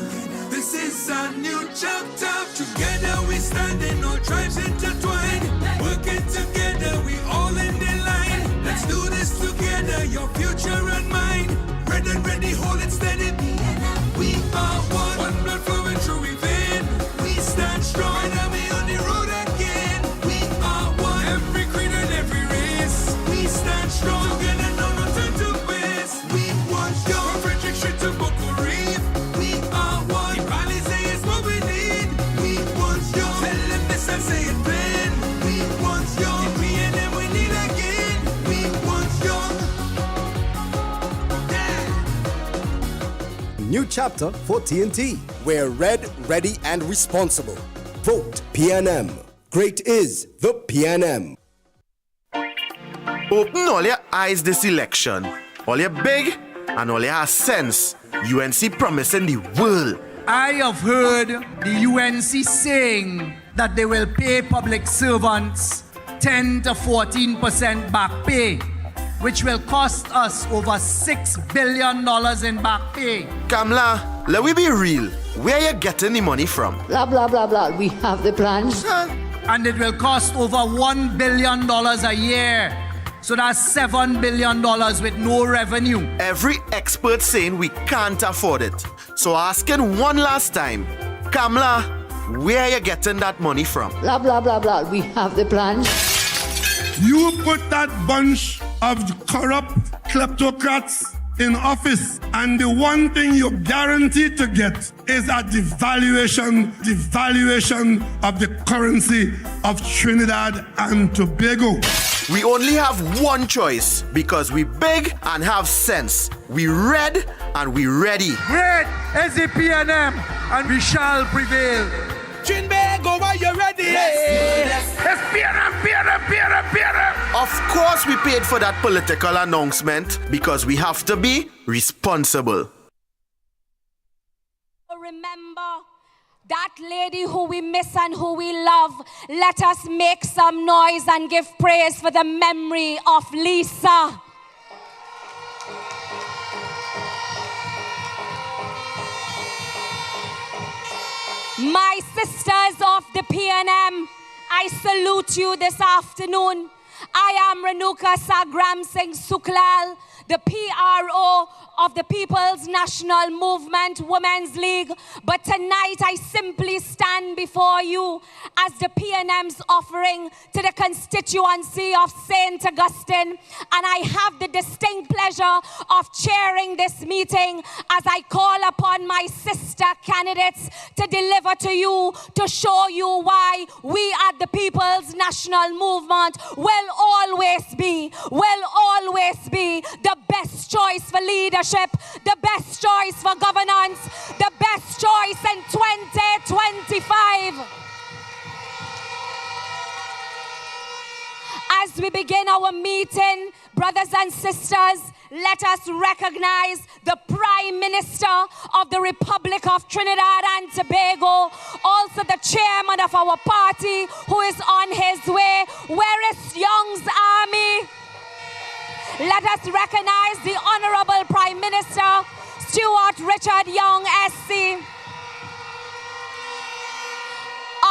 This is a new chapter. Together we standing, all tribes intertwined. Working together, we all in the line. Let's do this together, your future and mine. Ready, hold it steady. We are one blood flowing through we vein. We stand strong, and we on the road again. We are one, every creed and every race. We stand strong together, no time to waste. We want you from Frederick Street to Boko Reef. We are one. Balize is what we need. We want you. Tell them this and say it plain. We want you. PNM we need again. We want you. New chapter for TNT. We're red, ready, and responsible. Vote PNM. Great is the PNM. Open all your eyes this election. All your big and all your sense. UNC promising the world. I have heard the UNC saying that they will pay public servants 10 to 14% back pay, which will cost us over $6 billion in back pay. Kamla, let we be real. Where you getting the money from? Blah, blah, blah, blah. We have the plans. And it will cost over $1 billion a year. So that's $7 billion with no revenue. Every expert saying we can't afford it. So asking one last time, Kamla, where you getting that money from? Blah, blah, blah, blah. We have the plans. You put that bunch of corrupt kleptocrats in office, and the one thing you're guaranteed to get is a devaluation of the currency of Trinidad and Tobago. We only have one choice because we big and have sense. We red and we ready. Great is the PNM and we shall prevail. Trinbago, are you ready? Yes. Of course we paid for that political announcement because we have to be responsible. Remember that lady who we miss and who we love. Let us make some noise and give praise for the memory of Lisa. My sisters of the PNM, I salute you this afternoon. I am Renuka Sagram Singh Suklal, the PRO of the People's National Movement Women's League. But tonight I simply stand before you as the PNM's offering to the constituency of St. Augustine. And I have the distinct pleasure of chairing this meeting as I call upon my sister candidates to deliver to you, to show you why we at the People's National Movement will always be the best choice for leadership, the best choice for governance, the best choice in 2025. As we begin our meeting, brothers and sisters, let us recognize the Prime Minister of the Republic of Trinidad and Tobago, also the chairman of our party who is on his way. Where is Young's army? Let us recognize the Honorable Prime Minister, Stuart Richard Young, SC.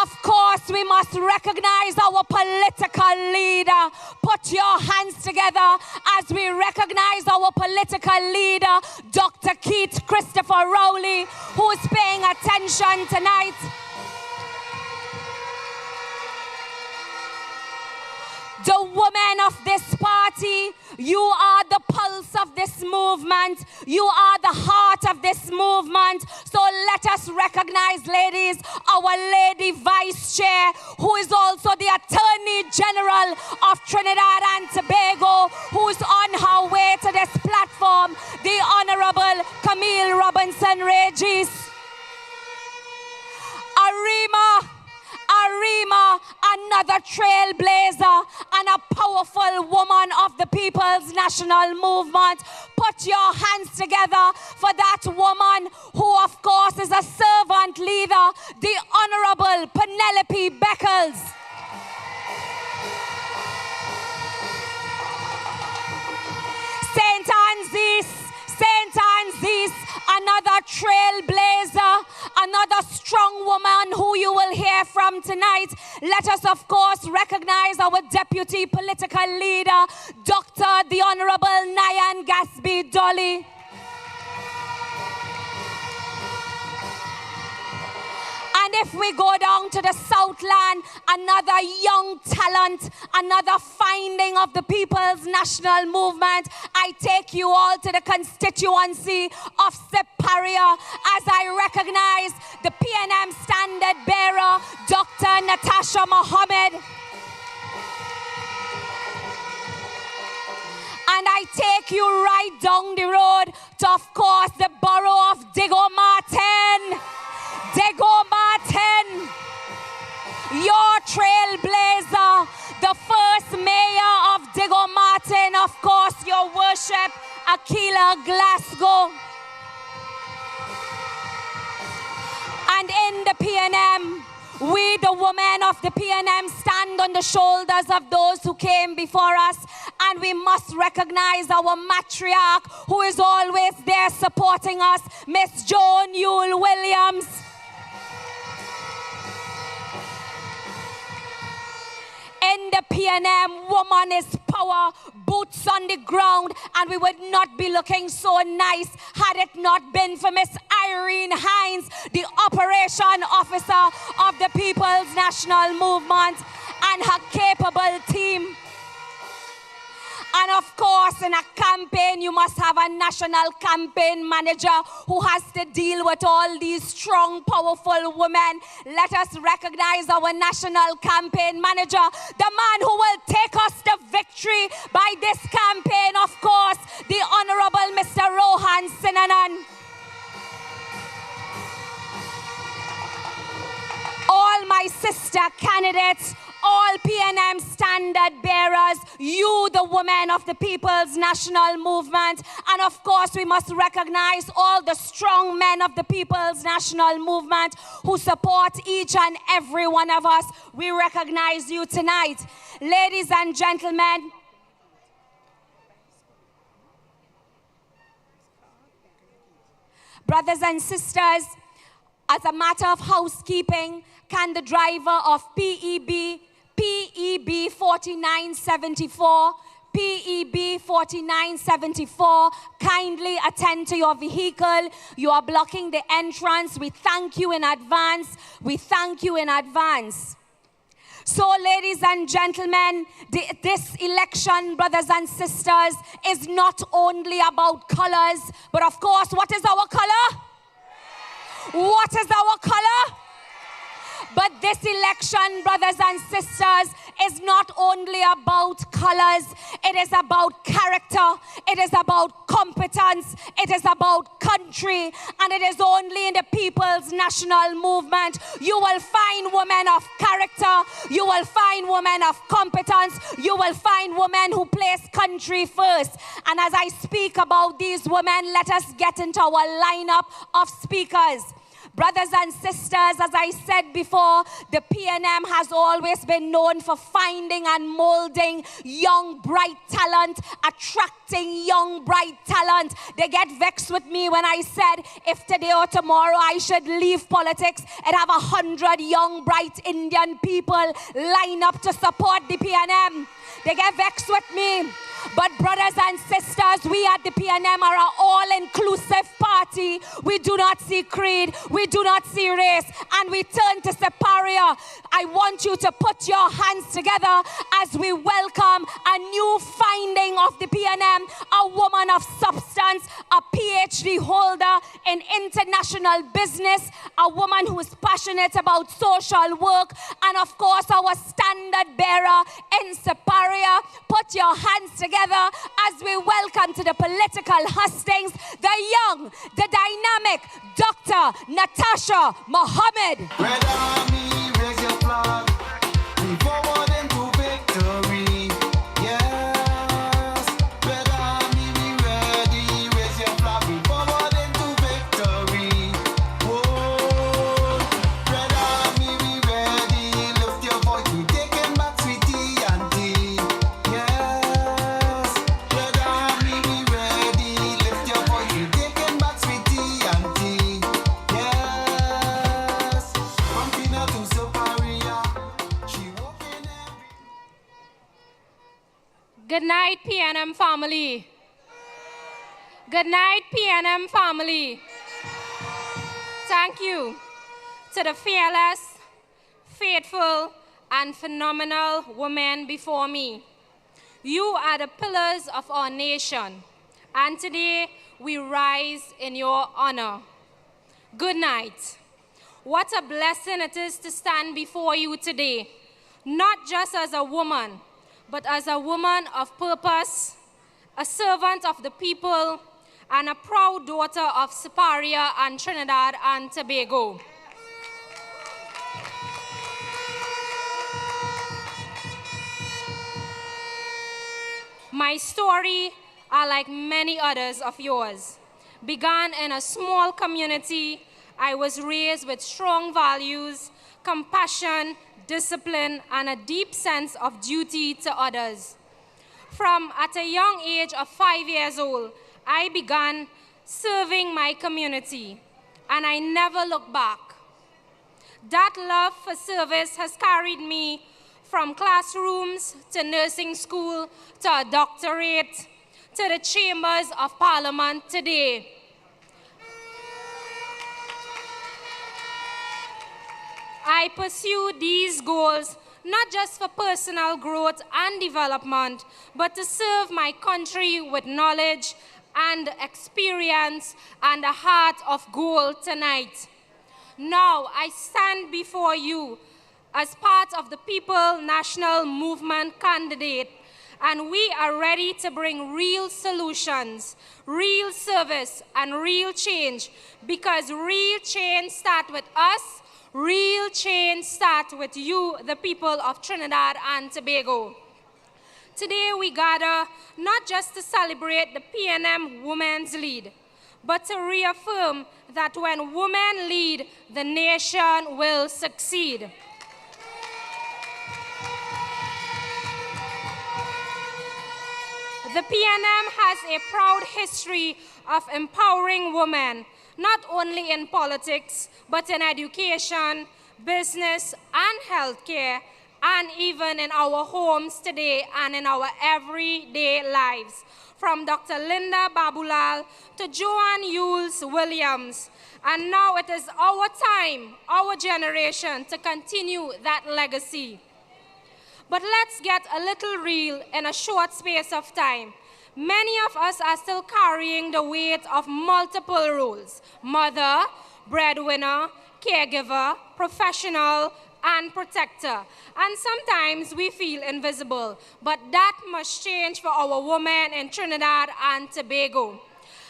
Of course, we must recognize our political leader. Put your hands together as we recognize our political leader, Dr. Keith Christopher Rowley, who is paying attention tonight. The women of this party, you are the pulse of this movement. You are the heart of this movement. So let us recognize, ladies, our Lady Vice Chair, who is also the Attorney General of Trinidad and Tobago, who is on her way to this platform, the Honorable Camille Robinson Regis. Arima, another trailblazer and a powerful woman of the People's National Movement. Put your hands together for that woman who, of course, is a servant leader, the Honorable Penelope Beckles. St. Anne's, another trailblazer, another strong woman who you will hear from tonight. Let us, of course, recognize our deputy political leader, Dr. the Honorable Nyan Gatsby Dolly. And if we go down to the Southland, another young talent, another finding of the People's National Movement, I take you all to the constituency of Separia as I recognize the PNM standard bearer, Dr. Natasha Mohammed. And I take you right down the road to, of course, the borough of Diego Martin. Diego Martin, your trailblazer, the first mayor of Diego Martin, of course, your worship, Aquila Glasgow. And in the PNM, we, the women of the PNM, stand on the shoulders of those who came before us, and we must recognize our matriarch who is always there supporting us, Miss Joan Yule Williams. In the PNM, woman is power, boots on the ground, and we would not be looking so nice had it not been for Miss Irene Hines, the operation officer of the People's National Movement, and her capable team. And of course, in a campaign, you must have a national campaign manager who has to deal with all these strong, powerful women. Let us recognize our national campaign manager, the man who will take us to victory by this campaign, of course, the Honorable Mr. Rohan Sinanan. All my sister candidates, all PNM standard bearers, you, the women of the People's National Movement, and of course we must recognize all the strong men of the People's National Movement who support each and every one of us. We recognize you tonight. Ladies and gentlemen, brothers and sisters, as a matter of housekeeping, can the driver of PEB 4974, PEB 4974, kindly attend to your vehicle? You are blocking the entrance. We thank you in advance. We thank you in advance. So, ladies and gentlemen, this election, brothers and sisters, is not only about colors, but of course, what is our color? What is our color? But this election, brothers and sisters, is not only about colors. It is about character. It is about competence. It is about country. And it is only in the People's National Movement you will find women of character. You will find women of competence. You will find women who place country first. And as I speak about these women, let us get into our lineup of speakers. Brothers and sisters, as I said before, the PNM has always been known for finding and molding young, bright talent, attracting young, bright talent. They get vexed with me when I said, if today or tomorrow I should leave politics and have 100 young, bright Indian people line up to support the PNM. They get vexed with me. But brothers and sisters, we at the PNM are an all-inclusive party. We do not see creed, we do not see race, and we turn to superior. I want you to put your hands together as we welcome a new finding of the PNM, a woman of substance, a PhD holder in international business, a woman who is passionate about social work, and of course our standard bearer in superior. Put your hands together as we welcome to the political hustings the young, the dynamic Dr. Natasha Mohammed. Red Army, raise your flag. We forward into victory. Yes. Red Army, we ready. Raise your flag. We forward into victory. Whoa. Red Army, we ready. Lift your voice. We taking back sweetie and tea. Yes. Red Army, we ready. Lift your voice. We taking back sweetie and tea. Yes. From Pina to Superior. She walking every. Good night, PNM family. Good night, PNM family. Thank you to the fearless, faithful, and phenomenal women before me. You are the pillars of our nation, and today we rise in your honor. Good night. What a blessing it is to stand before you today, not just as a woman, but as a woman of purpose, a servant of the people, and a proud daughter of Superior and Trinidad and Tobago. My story are like many others of yours. Began in a small community, I was raised with strong values, compassion, discipline, and a deep sense of duty to others. From at a young age of 5 years old, I began serving my community, and I never looked back. That love for service has carried me from classrooms to nursing school to a doctorate to the chambers of parliament today. I pursue these goals not just for personal growth and development, but to serve my country with knowledge and experience and a heart of gold tonight. Now I stand before you as part of the People National Movement candidate, and we are ready to bring real solutions, real service, and real change, because real change starts with us, Real change starts with you, the people of Trinidad and Tobago. Today we gather not just to celebrate the PNM Women's Lead, but to reaffirm that when women lead, the nation will succeed. The PNM has a proud history of empowering women, not only in politics, but in education, business, and healthcare, and even in our homes today and in our everyday lives. From Dr. Linda Babulal to Joanne Yules Williams. And now it is our time, our generation, to continue that legacy. But let's get a little real in a short space of time. Many of us are still carrying the weight of multiple roles: mother, breadwinner, caregiver, professional, and protector. And sometimes we feel invisible, but that must change for our women in Trinidad and Tobago.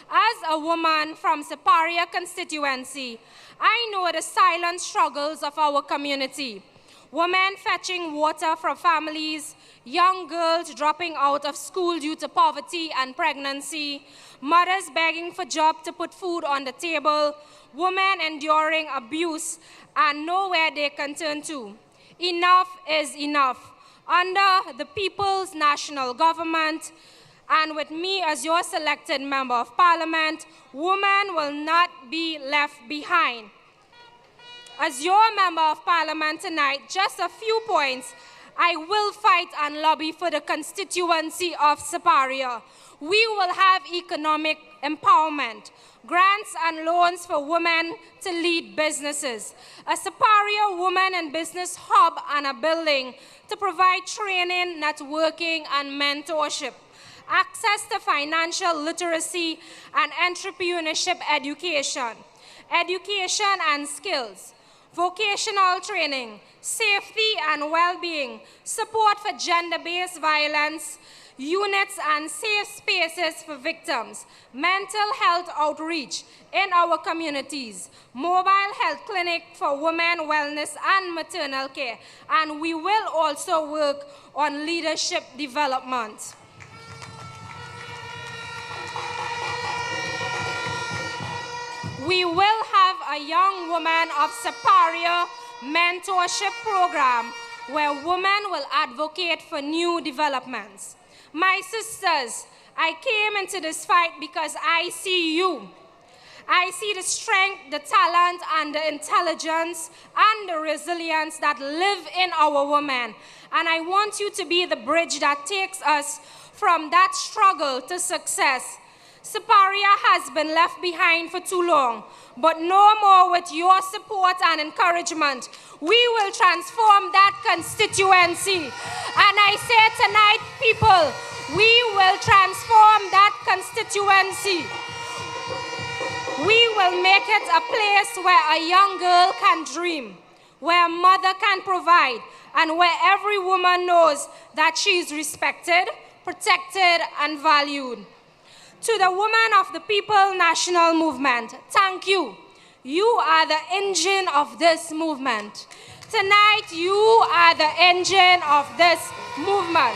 As a woman from Superior constituency, I know the silent struggles of our community. Women fetching water from families, young girls dropping out of school due to poverty and pregnancy, mothers begging for jobs to put food on the table, women enduring abuse and nowhere they can turn to. Enough is enough. Under the People's National Government, and with me as your selected Member of Parliament, women will not be left behind. As your Member of Parliament tonight, just a few points. I will fight and lobby for the constituency of Superior. We will have economic empowerment, grants and loans for women to lead businesses, a Superior Women in Business hub and a building to provide training, networking, and mentorship, access to financial literacy and entrepreneurship education, education and skills, vocational training, safety and well-being, support for gender-based violence, units and safe spaces for victims, mental health outreach in our communities, mobile health clinic for women wellness and maternal care, and we will also work on leadership development. We will have a young woman of Superior mentorship program where women will advocate for new developments. My sisters, I came into this fight because I see you. I see the strength, the talent, and the intelligence, and the resilience that live in our women. And I want you to be the bridge that takes us from that struggle to success. Superior has been left behind for too long, but no more. With your support and encouragement, we will transform that constituency. And I say tonight, people, we will transform that constituency. We will make it a place where a young girl can dream, where a mother can provide, and where every woman knows that she is respected, protected, and valued. To the women of the People National Movement, thank you. You are the engine of this movement. Tonight, you are the engine of this movement.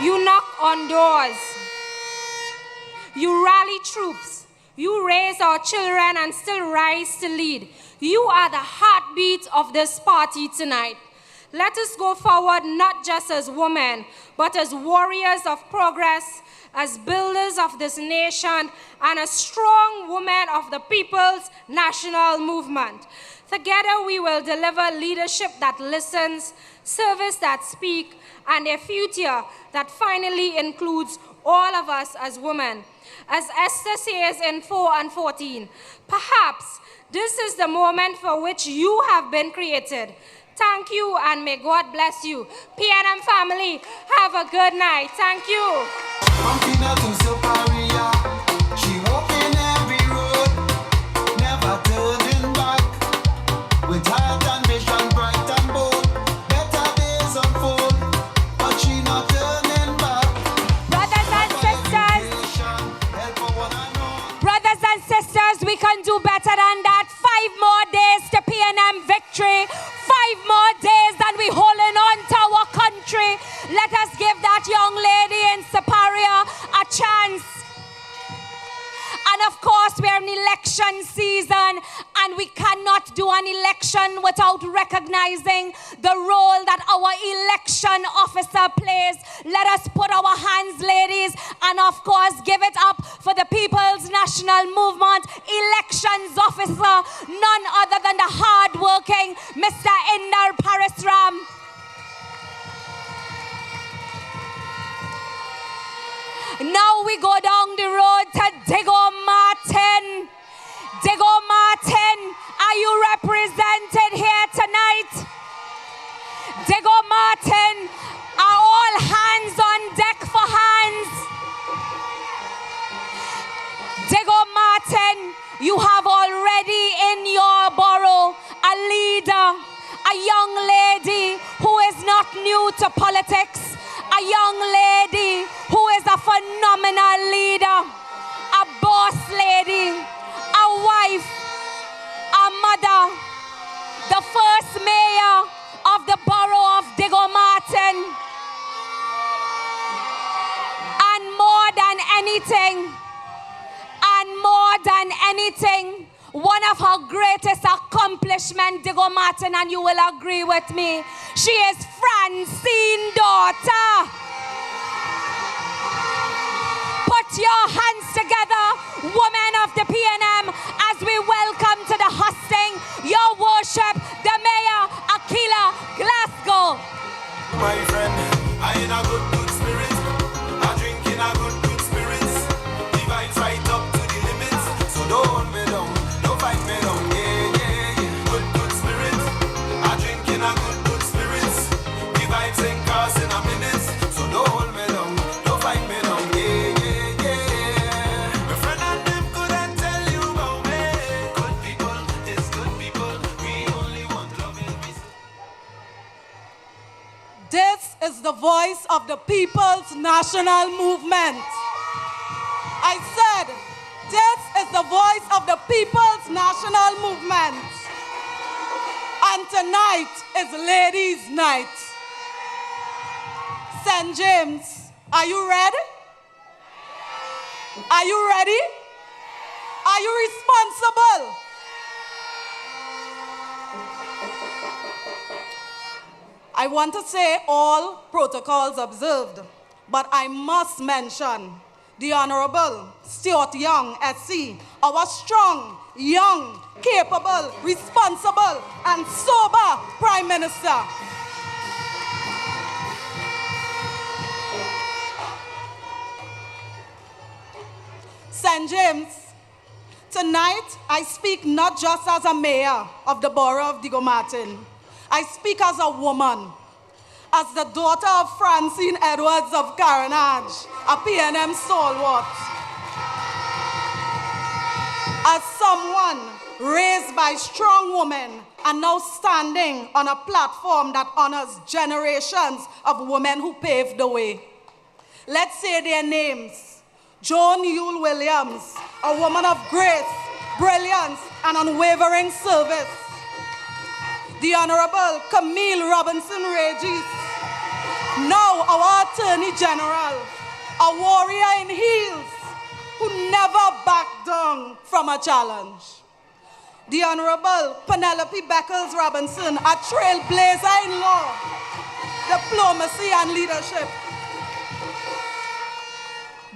You knock on doors. You rally troops. You raise our children and still rise to lead. You are the heartbeat of this party tonight. Let us go forward not just as women, but as warriors of progress, as builders of this nation, and as strong women of the People's National Movement. Together we will deliver leadership that listens, service that speaks, and a future that finally includes all of us as women. As Esther says in 4 and 14, perhaps this is the moment for which you have been created. Thank you, and may God bless you. PNM family, have a good night. Thank you. She walking every road, never turning back. With heart and vision bright and bold, better days unfold, but she not turning back. Brothers and sisters, we can do better than that. 5 more days recognizing the role that our election officer plays. Let us put our hands, ladies, and of course give it up for the People's National Movement elections officer, none other than the hard-working Mr. Indar Parisram. Now we go down the road to Digo Martin. Digo Martin, are you represented here tonight? Digo Martin, are all hands on deck for hands? Digo Martin, you have already in your borough a leader, a young lady who is not new to politics, a young lady who is a phenomenal leader, a boss lady, a wife, a mother, the first mayor of the borough of Digo Martin. And more than anything, one of her greatest accomplishments, Digo Martin, and you will agree with me, she is Francine's daughter. Put your hands together, women of the PNM, as we welcome to the hosting, your worship, the Mayor, Akila Glasgow. My friend, I in a good spirit. I drink in a good spirits. The vibes right up to the limits. So don't hold me down, don't fight me down. Yeah. Good spirit. I drink in a good spirits. The vibes ain't cars in a minute. So don't hold me down, don't fight me down. Yeah. My friend and them couldn't tell you about me. Good people is good people. We only want love and peace. This is the voice of the People's National Movement. I said, this is the voice of the People's National Movement. And tonight is Ladies' Night. St. James, are you ready? Are you ready? Are you responsible? I want to say all protocols observed, but I must mention the Honorable Stuart Young, SC, our strong, young, capable, responsible, and sober Prime Minister. St. James, tonight I speak not just as a mayor of the borough of Digo Martin. I speak as a woman, as the daughter of Francine Edwards of Carenage, a PNM stalwart. As someone raised by strong women and now standing on a platform that honors generations of women who paved the way. Let's say their names. Joan Yule Williams, a woman of grace, brilliance, and unwavering service. The Honorable Camille Robinson Regis, now our Attorney General, a warrior in heels who never backed down from a challenge. The Honorable Penelope Beckles Robinson, a trailblazer in law, diplomacy and leadership.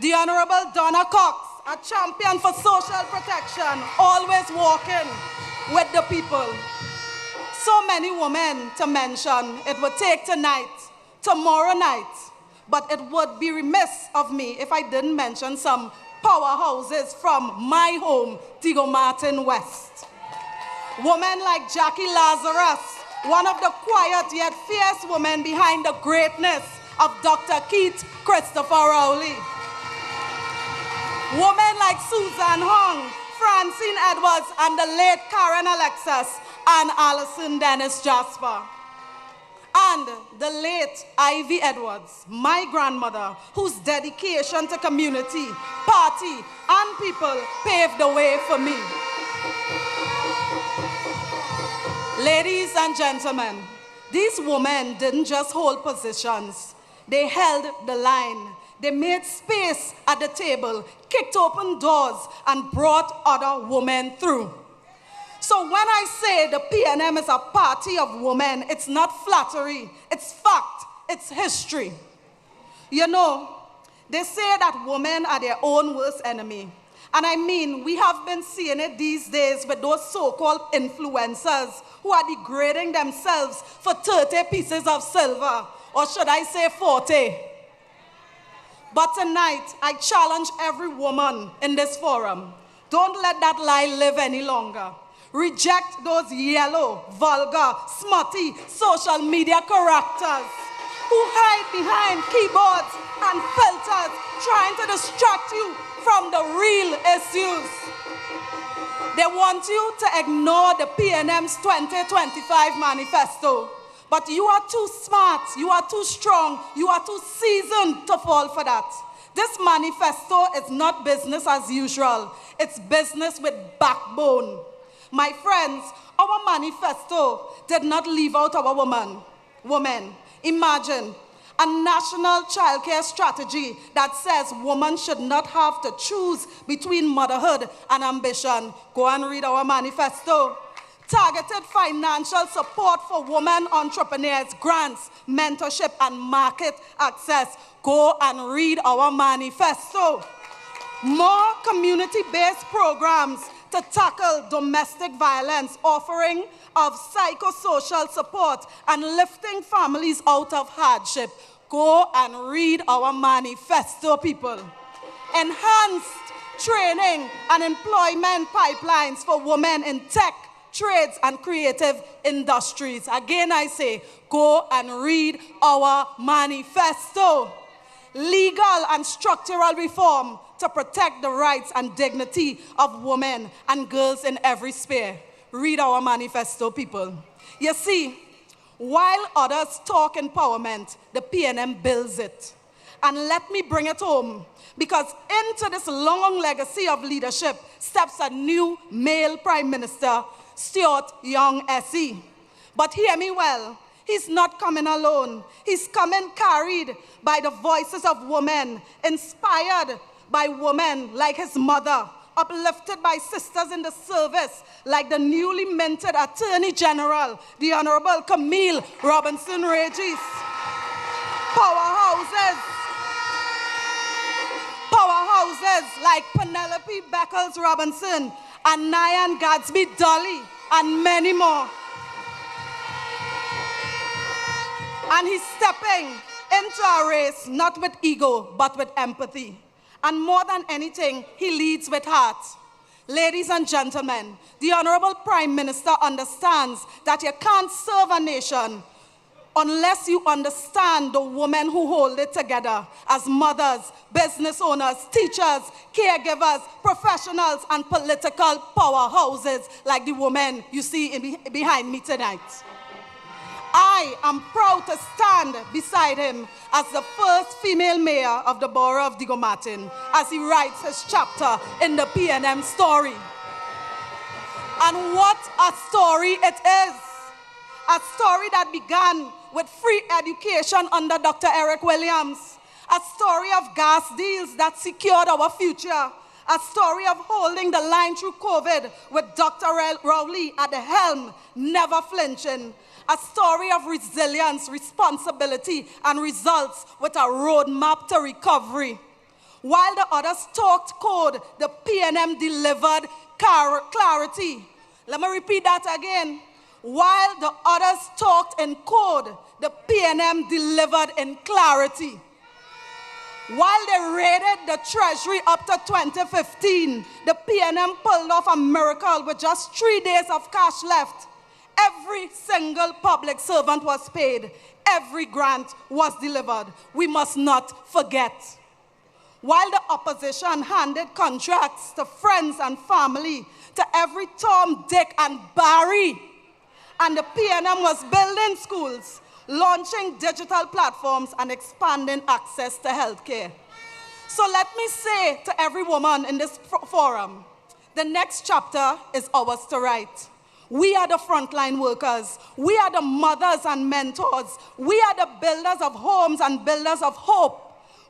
The Honorable Donna Cox, a champion for social protection, always walking with the people. So many women to mention. It would take tonight, tomorrow night, but it would be remiss of me if I didn't mention some powerhouses from my home, Digo Martin West. Women like Jackie Lazarus, one of the quiet yet fierce women behind the greatness of Dr. Keith Christopher Rowley. Women like Susan Hong, Francine Edwards, and the late Karen Alexis, and Alison Dennis Jasper. And the late Ivy Edwards, my grandmother, whose dedication to community, party, and people paved the way for me. Ladies and gentlemen, these women didn't just hold positions. They held the line. They made space at the table, kicked open doors, and brought other women through. So when I say the PNM is a party of women, it's not flattery, it's fact, it's history. You know, they say that women are their own worst enemy. And I mean, we have been seeing it these days with those so-called influencers who are degrading themselves for 30 pieces of silver, or should I say 40. But tonight, I challenge every woman in this forum. Don't let that lie live any longer. Reject those yellow, vulgar, smutty social media characters who hide behind keyboards and filters trying to distract you from the real issues. They want you to ignore the PNM's 2025 manifesto. But you are too smart, you are too strong, you are too seasoned to fall for that. This manifesto is not business as usual. It's business with backbone. My friends, our manifesto did not leave out our women. Imagine a national childcare strategy that says women should not have to choose between motherhood and ambition. Go and read our manifesto. Targeted financial support for women entrepreneurs, grants, mentorship, and market access. Go and read our manifesto. More community-based programs to tackle domestic violence, offering of psychosocial support and lifting families out of hardship. Go and read our manifesto, people. Enhanced training and employment pipelines for women in tech, trades, and creative industries. Again, I say, go and read our manifesto. Legal and structural reform to protect the rights and dignity of women and girls in every sphere. Read our manifesto, people. You see, while others talk empowerment, the PNM builds it. And let me bring it home, because into this long legacy of leadership steps a new male Prime Minister, Stuart Young SE. But hear me well, he's not coming alone. He's coming carried by the voices of women, inspired by women like his mother, uplifted by sisters in the service like the newly minted Attorney General, the Honorable Camille Robinson Regis. Powerhouses like Penelope Beckles Robinson and Nyan Gadsby Dolly and many more. And he's stepping into a race not with ego but with empathy. And more than anything, he leads with heart. Ladies and gentlemen, the Honorable Prime Minister understands that you can't serve a nation unless you understand the women who hold it together as mothers, business owners, teachers, caregivers, professionals, and political powerhouses like the women you see behind me tonight. I am proud to stand beside him as the first female mayor of the borough of Diego Martin as he writes his chapter in the PNM story. And what a story it is. A story that began with free education under Dr. Eric Williams. A story of gas deals that secured our future. A story of holding the line through COVID with Dr. Rowley at the helm, never flinching. A story of resilience, responsibility, and results with a roadmap to recovery. While the others talked code, the PNM delivered clarity. Let me repeat that again. While the others talked in code, the PNM delivered in clarity. While they raided the Treasury up to 2015, the PNM pulled off a miracle with just 3 days of cash left. Every single public servant was paid. Every grant was delivered. We must not forget. While the opposition handed contracts to friends and family, to every Tom, Dick, and Barry, and the PNM was building schools, launching digital platforms, and expanding access to healthcare. So let me say to every woman in this forum, the next chapter is ours to write. We are the frontline workers. We are the mothers and mentors. We are the builders of homes and builders of hope.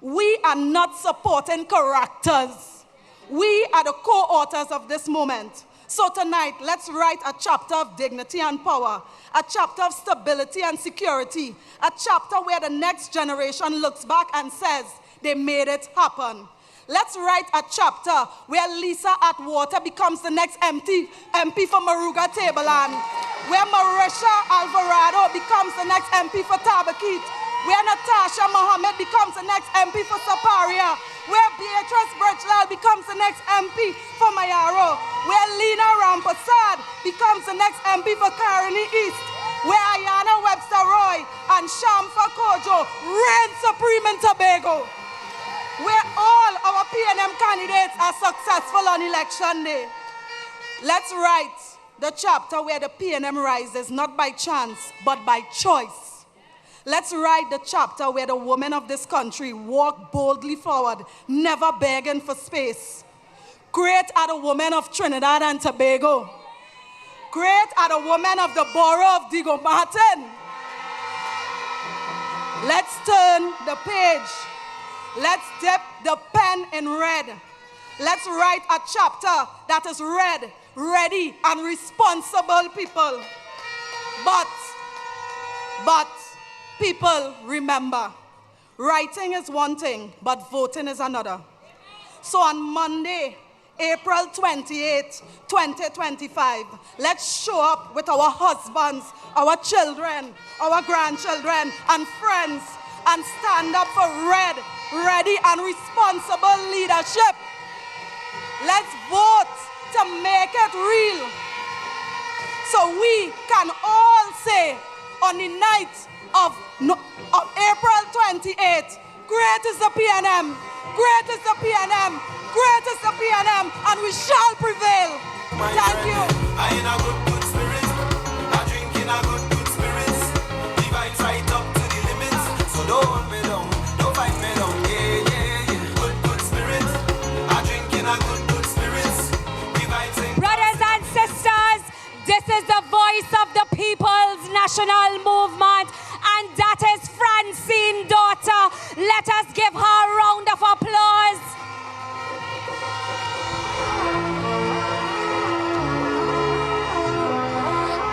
We are not supporting characters. We are the co-authors of this moment. So tonight, let's write a chapter of dignity and power, a chapter of stability and security, a chapter where the next generation looks back and says, they made it happen. Let's write a chapter where Lisa Atwater becomes the next MP for Maruga Tableland, where Marisha Alvarado becomes the next MP for Tabaquite, where Natasha Mohammed becomes the next MP for Saparia, where Beatrice Birchlal becomes the next MP for Mayaro, where Lena Rampasad becomes the next MP for Caroni East, where Ayana Webster Roy and Shamfa Kojo reign supreme in Tobago, where all our PNM candidates are successful on election day. Let's write the chapter where the PNM rises not by chance, but by choice. Let's write the chapter where the women of this country walk boldly forward, never begging for space. Great are the women of Trinidad and Tobago. Great are the women of the borough of Diego Martin. Let's turn the page. Let's dip the pen in red. Let's write a chapter that is red, ready, and responsible people. But people, remember, writing is one thing, but voting is another. So on Monday, April 28, 2025, let's show up with our husbands, our children, our grandchildren, and friends, and stand up for red, ready, and responsible leadership. Let's vote to make it real, so we can all say on the night of April 28, great is the PNM, great is the PNM, great is the PNM, and we shall prevail. Thank you. I in a good spirit, I drink in a good spirits, the vibes right up to the limits, so don't hold me down, don't fight me down, yeah. Good spirit, I drink in a good spirits, the vibes ain't... Brothers and sisters, this is the voice of the People's National Movement, and that is Francine Daughter. Let us give her a round of applause.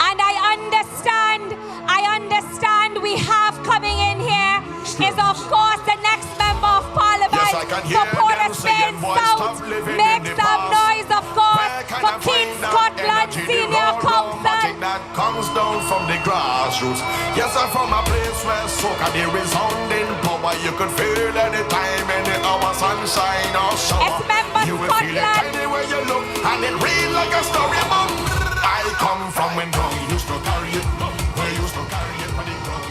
And I understand we have coming in here is of course the next member of Parliament. Support us, Spain South. Make some noise, of course, for King Scotland Senior Council. That comes down from the grassroots. Yes, I'm from a place where soca there is resounding power. You could feel any time, any hour, sunshine or shower. You will feel it anywhere you look, and it real like a storybook. I come from when Rung used to carry it. We used to carry it for the ground.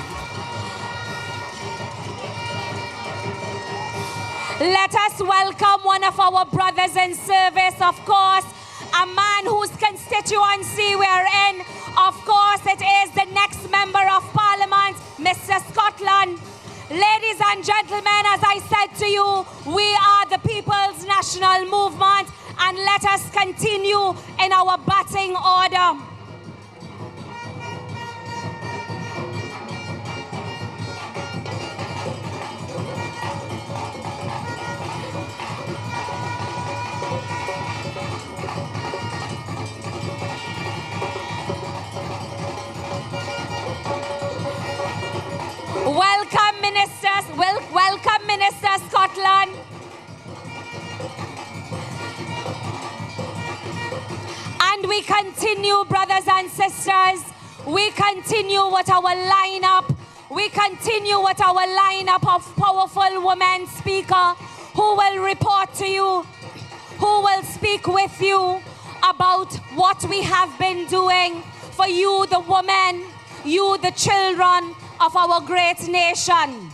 Let us welcome one of our brothers in service, of course, a man whose constituency we're in. Of course, it is the next member of Parliament, Mr. Scotland. Ladies and gentlemen, as I said to you, we are the People's National Movement, and let us continue in our batting order. Welcome, ministers. Welcome, Minister Scotland. And we continue, brothers and sisters. We continue with our lineup. We continue with our lineup of powerful women speakers who will report to you, who will speak with you about what we have been doing for you, the women, you, the children of our great nation.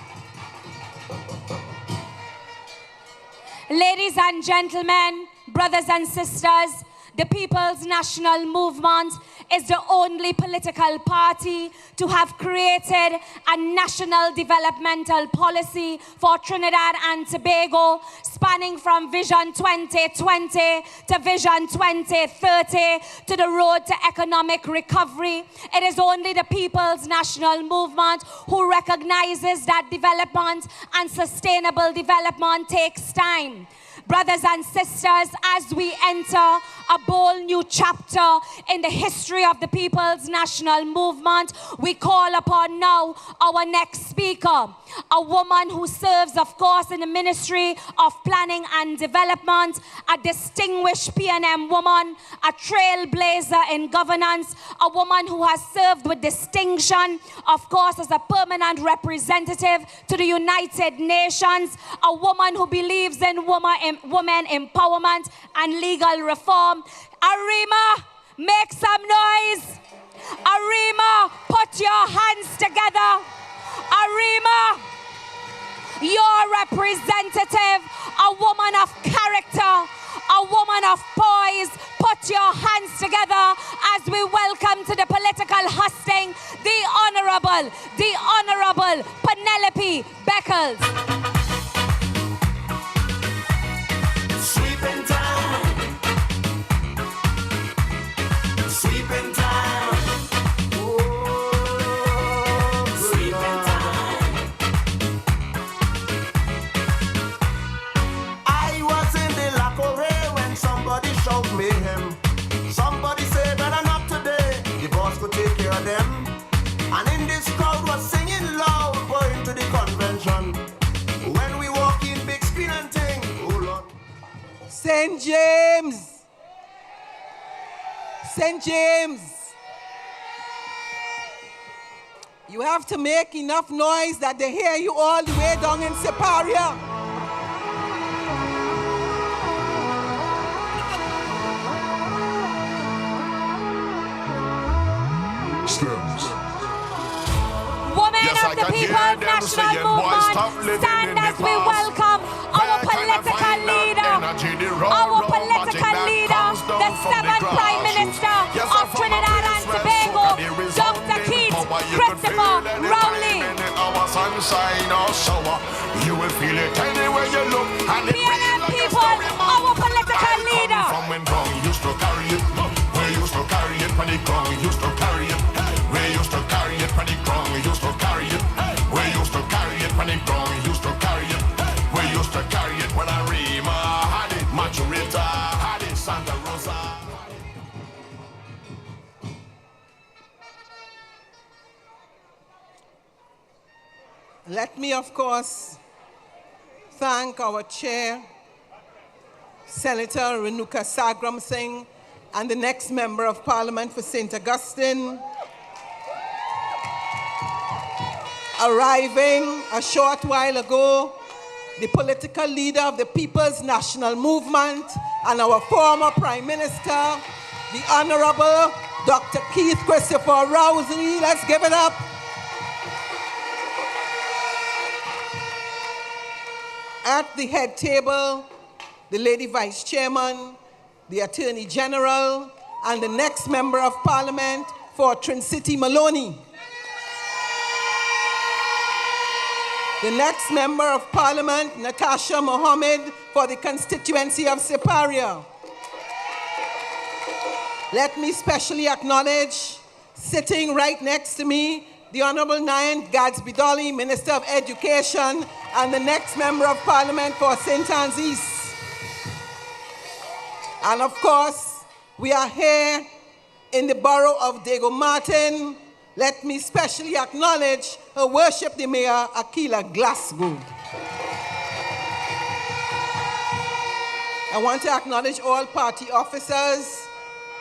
Ladies and gentlemen, brothers and sisters, the People's National Movement is the only political party to have created a national developmental policy for Trinidad and Tobago, spanning from Vision 2020 to Vision 2030 to the road to economic recovery. It is only the People's National Movement who recognizes that development and sustainable development takes time. Brothers and sisters, as we enter a bold new chapter in the history of the People's National Movement, we call upon now our next speaker, a woman who serves, of course, in the Ministry of Planning and Development, a distinguished PNM woman, a trailblazer in governance, a woman who has served with distinction, of course, as a permanent representative to the United Nations, a woman who believes in woman empowerment and legal reform. Arima, make some noise. Arima, put your hands together. Arima, your representative, a woman of character, a woman of poise. Put your hands together as we welcome to the political hustling the Honorable Penelope Beckles. Sweeping time. Sweeping time. Oh, sweeping time. I was in the Lacqueray when somebody showed me him. Somebody said better not today. The boss could take care of them. And in this crowd was singing loud, going to the convention. When we walk in big screen and thing, oh Lord. St. James. St. James. You have to make enough noise that they hear you all the way down in Separia. Women of the People's National Movement, stand as we welcome our political leader, the 7th Prime Minister of Trinidad and Tobago, Dr. Keith Christopher Rowley. You will feel it anywhere you look. And PNM people, our political leader. From when Gong used to carry it, we used to carry it when the Gong used to carry it. We used to carry it when the Gong used to carry it. We used to carry it when the Gong used to carry it. We used to carry it when Arima had it, Maturita had it, Santa Rosa. Let me, of course, thank our chair, Senator Renuka Sagram Singh, and the next Member of Parliament for St. Augustine, arriving a short while ago, the political leader of the People's National Movement and our former Prime Minister, the Honorable Dr. Keith Christopher Rowley. Let's give it up. At the head table, the Lady Vice Chairman, the Attorney General, and the next Member of Parliament for Trincity Maloney. The next Member of Parliament, Natasha Mohammed, for the constituency of Separia. Let me specially acknowledge, sitting right next to me, the Honorable Nyan Gadsby Dolly, Minister of Education, and the next Member of Parliament for St. Anne's East. And of course, we are here in the borough of Diego Martin. Let me specially acknowledge Her Worship the Mayor, Aquila Glasgow. I want to acknowledge all party officers,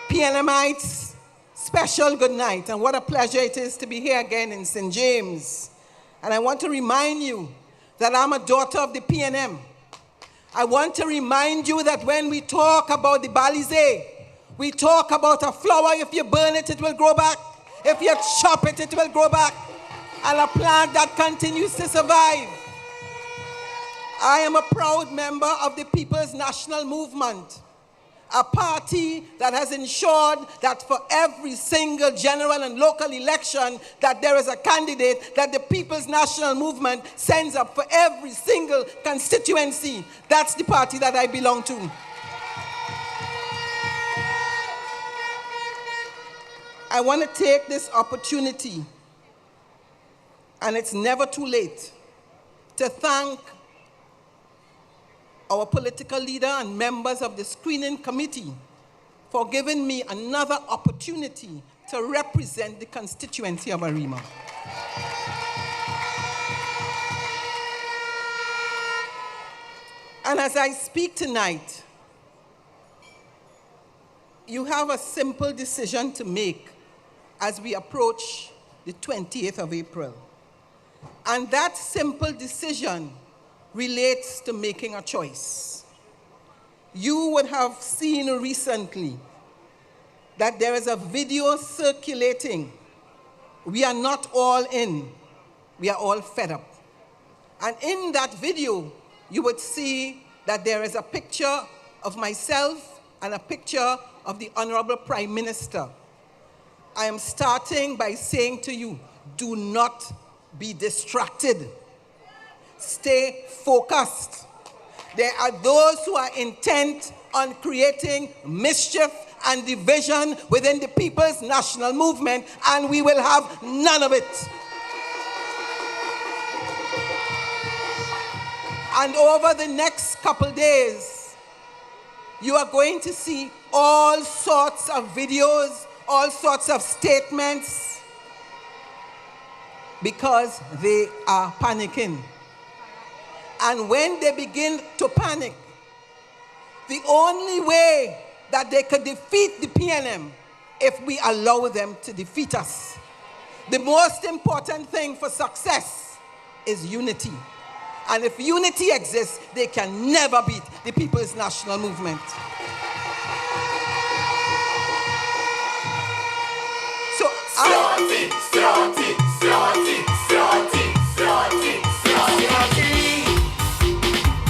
PNMites, special good night, and what a pleasure it is to be here again in St. James. And I want to remind you that I'm a daughter of the PNM. I want to remind you that when we talk about the Balize, we talk about a flower. If you burn it, it will grow back. If you chop it, it will grow back. And a plant that continues to survive. I am a proud member of the People's National Movement, a party that has ensured that for every single general and local election that there is a candidate that the People's National Movement sends up for every single constituency. That's the party that I belong to. I want to take this opportunity, and it's never too late, to thank our political leader and members of the screening committee for giving me another opportunity to represent the constituency of Arima. And as I speak tonight, you have a simple decision to make as we approach the 28th of April. And that simple decision relates to making a choice. You would have seen recently that there is a video circulating. We are not all in, we are all fed up. And in that video, you would see that there is a picture of myself and a picture of the Honorable Prime Minister. I am starting by saying to you, do not be distracted. Stay focused. There are those who are intent on creating mischief and division within the People's National Movement, and we will have none of it. And over the next couple days, you are going to see all sorts of videos, all sorts of statements, because they are panicking. And when they begin to panic, the only way that they could defeat the PNM if we allow them to defeat us. The most important thing for success is unity. And if unity exists, they can never beat the People's National Movement. So start it.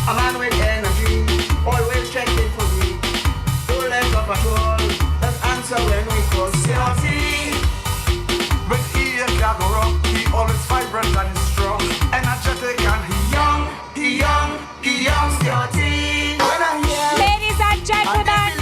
A man with energy, always checking for me. Full length of patrol, let's answer when we call. But he a gatherer, he always vibrant and he's strong, energetic and he young, Ladies and gentlemen,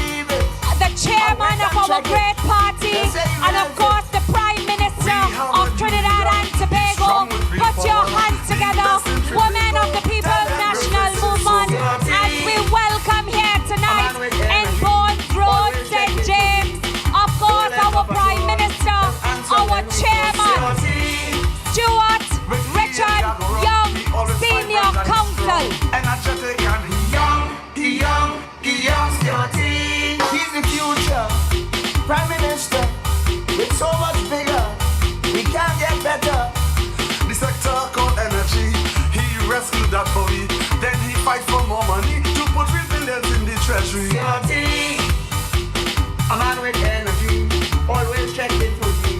the chairman of our great party, and of course the Prime Minister of Trinidad and Tobago, put your hands together, women of the People's National Movement, as we welcome here tonight in Bournes Road, St. James, of course our Prime Minister, our chairman, Stuart Richard Young, Senior Counsel. energetic and he young, He's the future Prime Minister. It's so much bigger, we can't get better. The sector called energy, he rescued that body, then he fight for more money to put $3 billion in the treasury. A man with energy, always checking for me.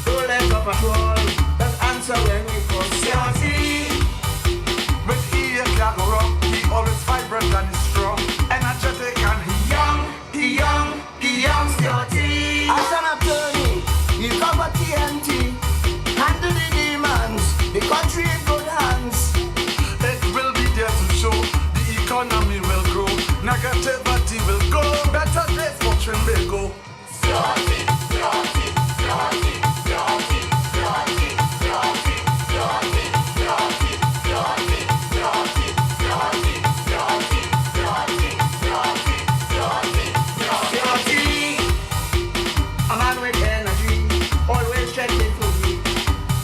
Full length of patrol, let's answer when we call. But he a gatherer, he always vibrant and he's strong, energetic and he young, As an attorney, you cover TNT, handle the demands, the country in good hands. It will be there to show the economy will grow, negativity will go, better days for Trinbago. A man with energy, always checking for me.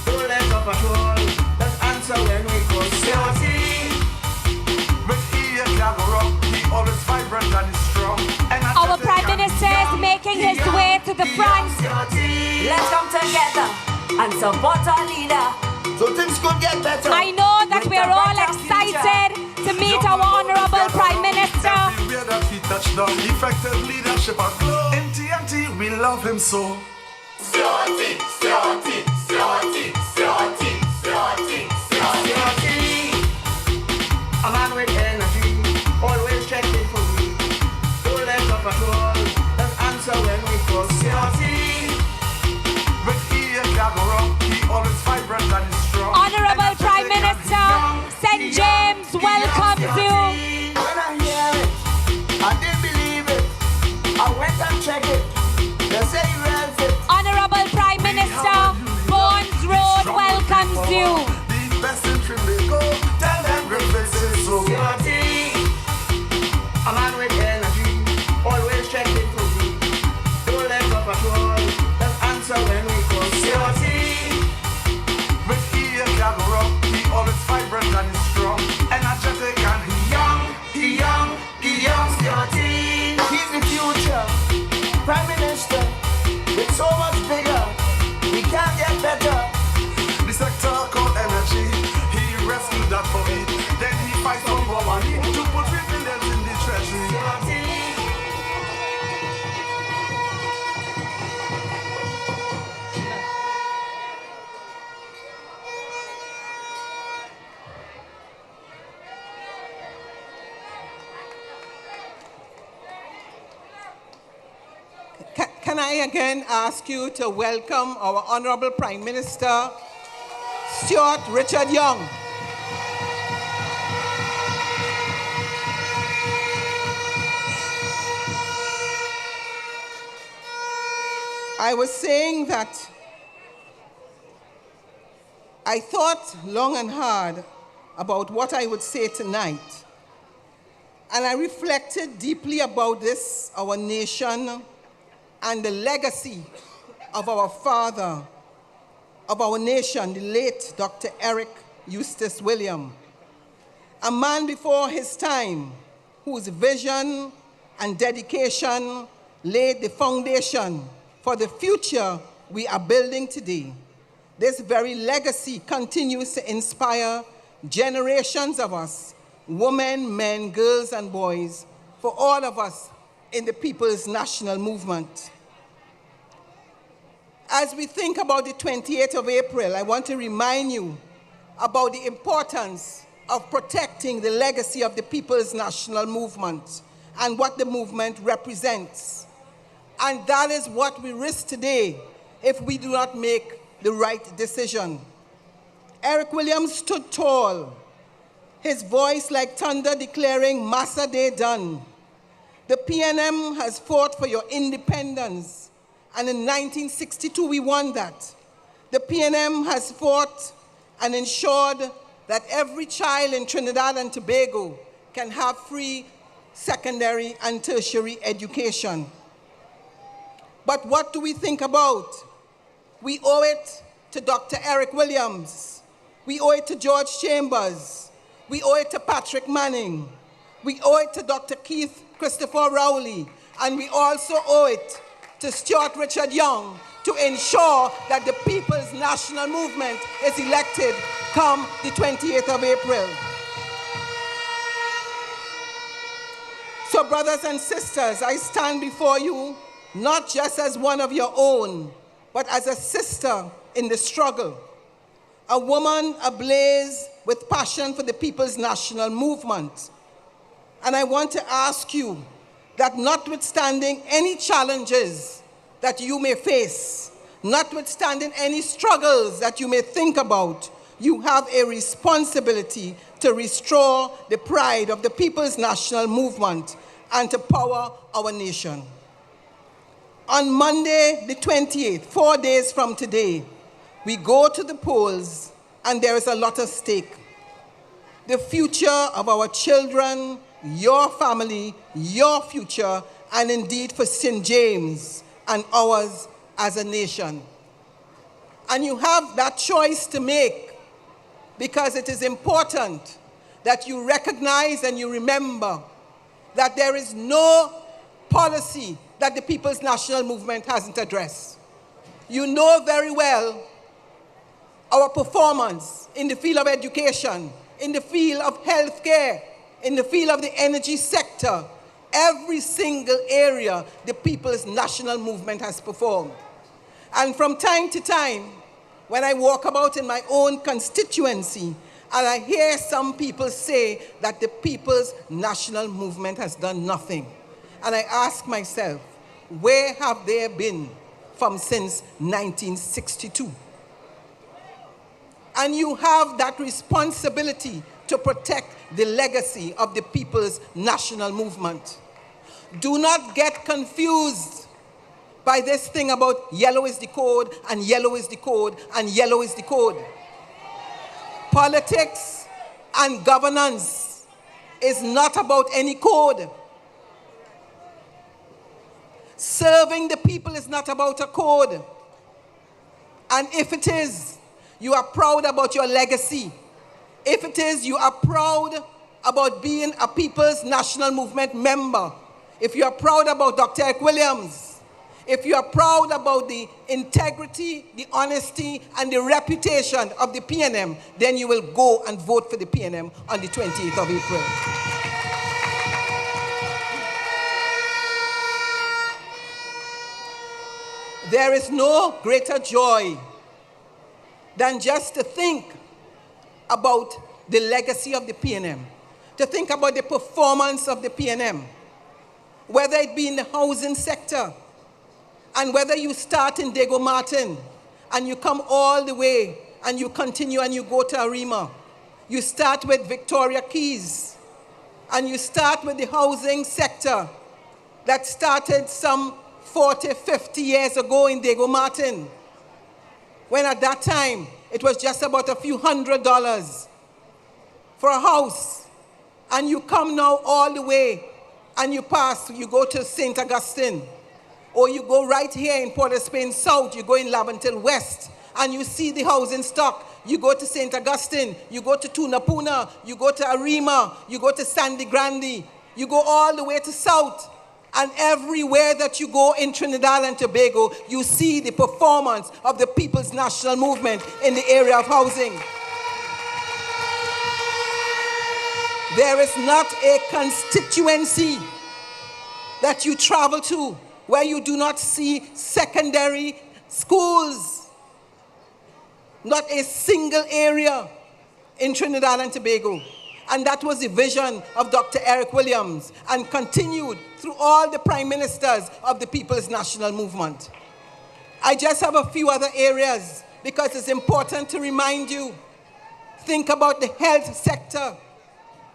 Full length of patrol, let's answer when we call. But he a gatherer, he always vibrant and he's strong. Our Prime Minister is making his way to the front. Let's come together and support our leader, so things could get better. I know that we're all excited to meet our Honorable Prime Minister. Everywhere that he touched down, effective leadership and glow. In TNT, we love him so. A man with energy, always checking for me. Full length of patrol, let's answer when we call. But he a gatherer, he always vibrant and he's strong. Honorable Prime Minister, St. James welcomes you. When I hear it, I didn't believe it. I went and checked it. They say it real fit. Honorable Prime Minister, Bournes Road welcomes can I again ask you to welcome our Honorable Prime Minister, Stuart Richard Young. I was saying that I thought long and hard about what I would say tonight. And I reflected deeply about this, our nation, and the legacy of our father, of our nation, the late Dr. Eric Eustace William, a man before his time whose vision and dedication laid the foundation for the future we are building today. This very legacy continues to inspire generations of us, women, men, girls, and boys, for all of us in the People's National Movement. As we think about the 28th of April, I want to remind you about the importance of protecting the legacy of the People's National Movement and what the movement represents. And that is what we risk today if we do not make the right decision. Eric Williams stood tall, his voice like thunder declaring, "Massa Day done." The PNM has fought for your independence, and in 1962 we won that. The PNM has fought and ensured that every child in Trinidad and Tobago can have free secondary and tertiary education. But what do we think about? We owe it to Dr. Eric Williams. We owe it to George Chambers. We owe it to Patrick Manning. We owe it to Dr. Keith Christopher Rowley. And we also owe it to Stuart Richard Young to ensure that the People's National Movement is elected come the 28th of April. So brothers and sisters, I stand before you not just as one of your own, but as a sister in the struggle, a woman ablaze with passion for the People's National Movement. And I want to ask you that notwithstanding any challenges that you may face, notwithstanding any struggles that you may think about, you have a responsibility to restore the pride of the People's National Movement and to power our nation. On Monday, the 28th, 4 days from today, we go to the polls, and there is a lot at stake. The future of our children, your family, your future, and indeed for St. James and ours as a nation. And you have that choice to make because it is important that you recognize and you remember that there is no policy that the People's National Movement hasn't addressed. You know very well our performance in the field of education, in the field of healthcare, in the field of the energy sector. Every single area the People's National Movement has performed. And from time to time, when I walk about in my own constituency, and I hear some people say that the People's National Movement has done nothing. And I ask myself, where have they been from since 1962? And you have that responsibility to protect the legacy of the People's National Movement. Do not get confused by this thing about yellow is the code, and yellow is the code, and yellow is the code. Politics and governance is not about any code. Serving the people is not about a code. And if it is, you are proud about your legacy. If it is, you are proud about being a People's National Movement member. If you are proud about Dr. Eric Williams, if you are proud about the integrity, the honesty, and the reputation of the PNM, then you will go and vote for the PNM on the 28th of April. There is no greater joy than just to think about the legacy of the PNM, to think about the performance of the PNM, whether it be in the housing sector, And whether you start in Diego Martin and you come all the way and you continue and you go to Arima, you start with Victoria Keys, and you start with the housing sector that started some 40, 50 years ago in Diego Martin, when at that time it was just about a few $100s for a house. And you come now all the way and you pass, you go to St. Augustine, or you go right here in Port of Spain South, you go in Laventille West, and you see the housing stock. You go to St. Augustine, you go to Tunapuna, you go to Arima, you go to Sandy Grande, you go all the way to South, and everywhere that you go in Trinidad and Tobago, you see the performance of the People's National Movement in the area of housing. There is not a constituency that you travel to where you do not see secondary schools. Not a single area in Trinidad and Tobago. And that was the vision of Dr. Eric Williams, and continued through all the prime ministers of the People's National Movement. I just have a few other areas because it's important to remind you. Think about the health sector.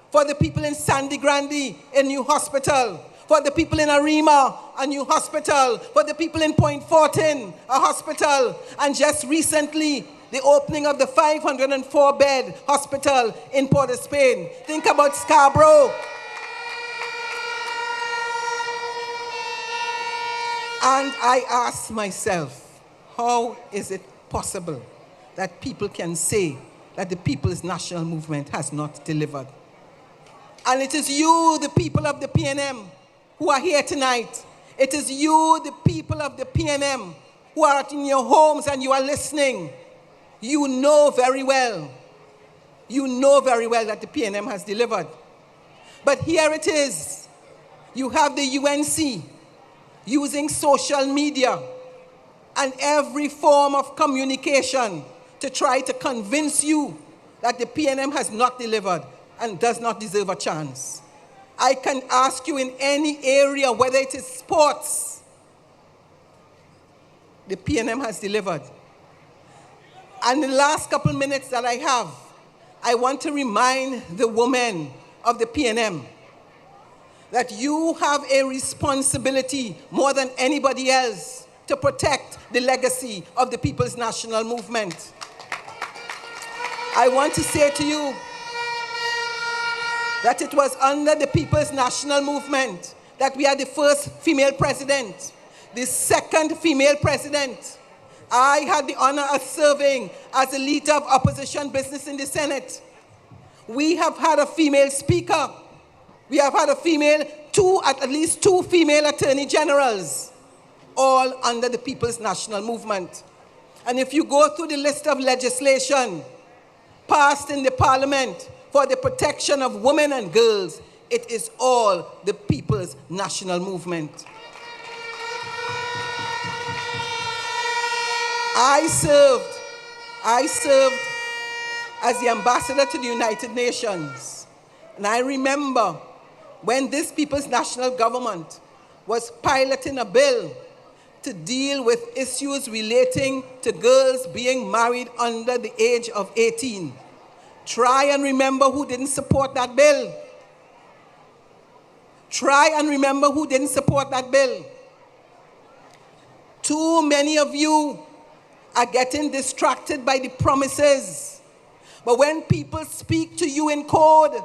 For the people in Sandy Grande, a new hospital. For the people in Arima, a new hospital. For the people in Point Fortin, a hospital. And just recently, the opening of the 504-bed hospital in Port of Spain. Think about Scarborough. And I ask myself, how is it possible that people can say that the People's National Movement has not delivered? And it is you, the people of the PNM, who are here tonight. It is you, the people of the PNM, who are in your homes and you are listening. You know very well that the PNM has delivered. But here it is. You have the UNC using social media and every form of communication to try to convince you that the PNM has not delivered and does not deserve a chance. I can ask you in any area, whether it is sports, the PNM has delivered. And the last couple minutes that I have, I want to remind the women of the PNM that you have a responsibility more than anybody else to protect the legacy of the People's National Movement. I want to say to you that it was under the People's National Movement that we had the first female president, the second female president. I had the honor of serving as a leader of opposition business in the Senate. We have had a female speaker. We have had at least two female attorney generals, all under the People's National Movement. And if you go through the list of legislation passed in the Parliament for the protection of women and girls, it is all the People's National Movement. I served as the ambassador to the United Nations. And I remember when this People's National Government was piloting a bill to deal with issues relating to girls being married under the age of 18. Try and remember who didn't support that bill. Try and remember who didn't support that bill. Too many of you are getting distracted by the promises. But when people speak to you in code,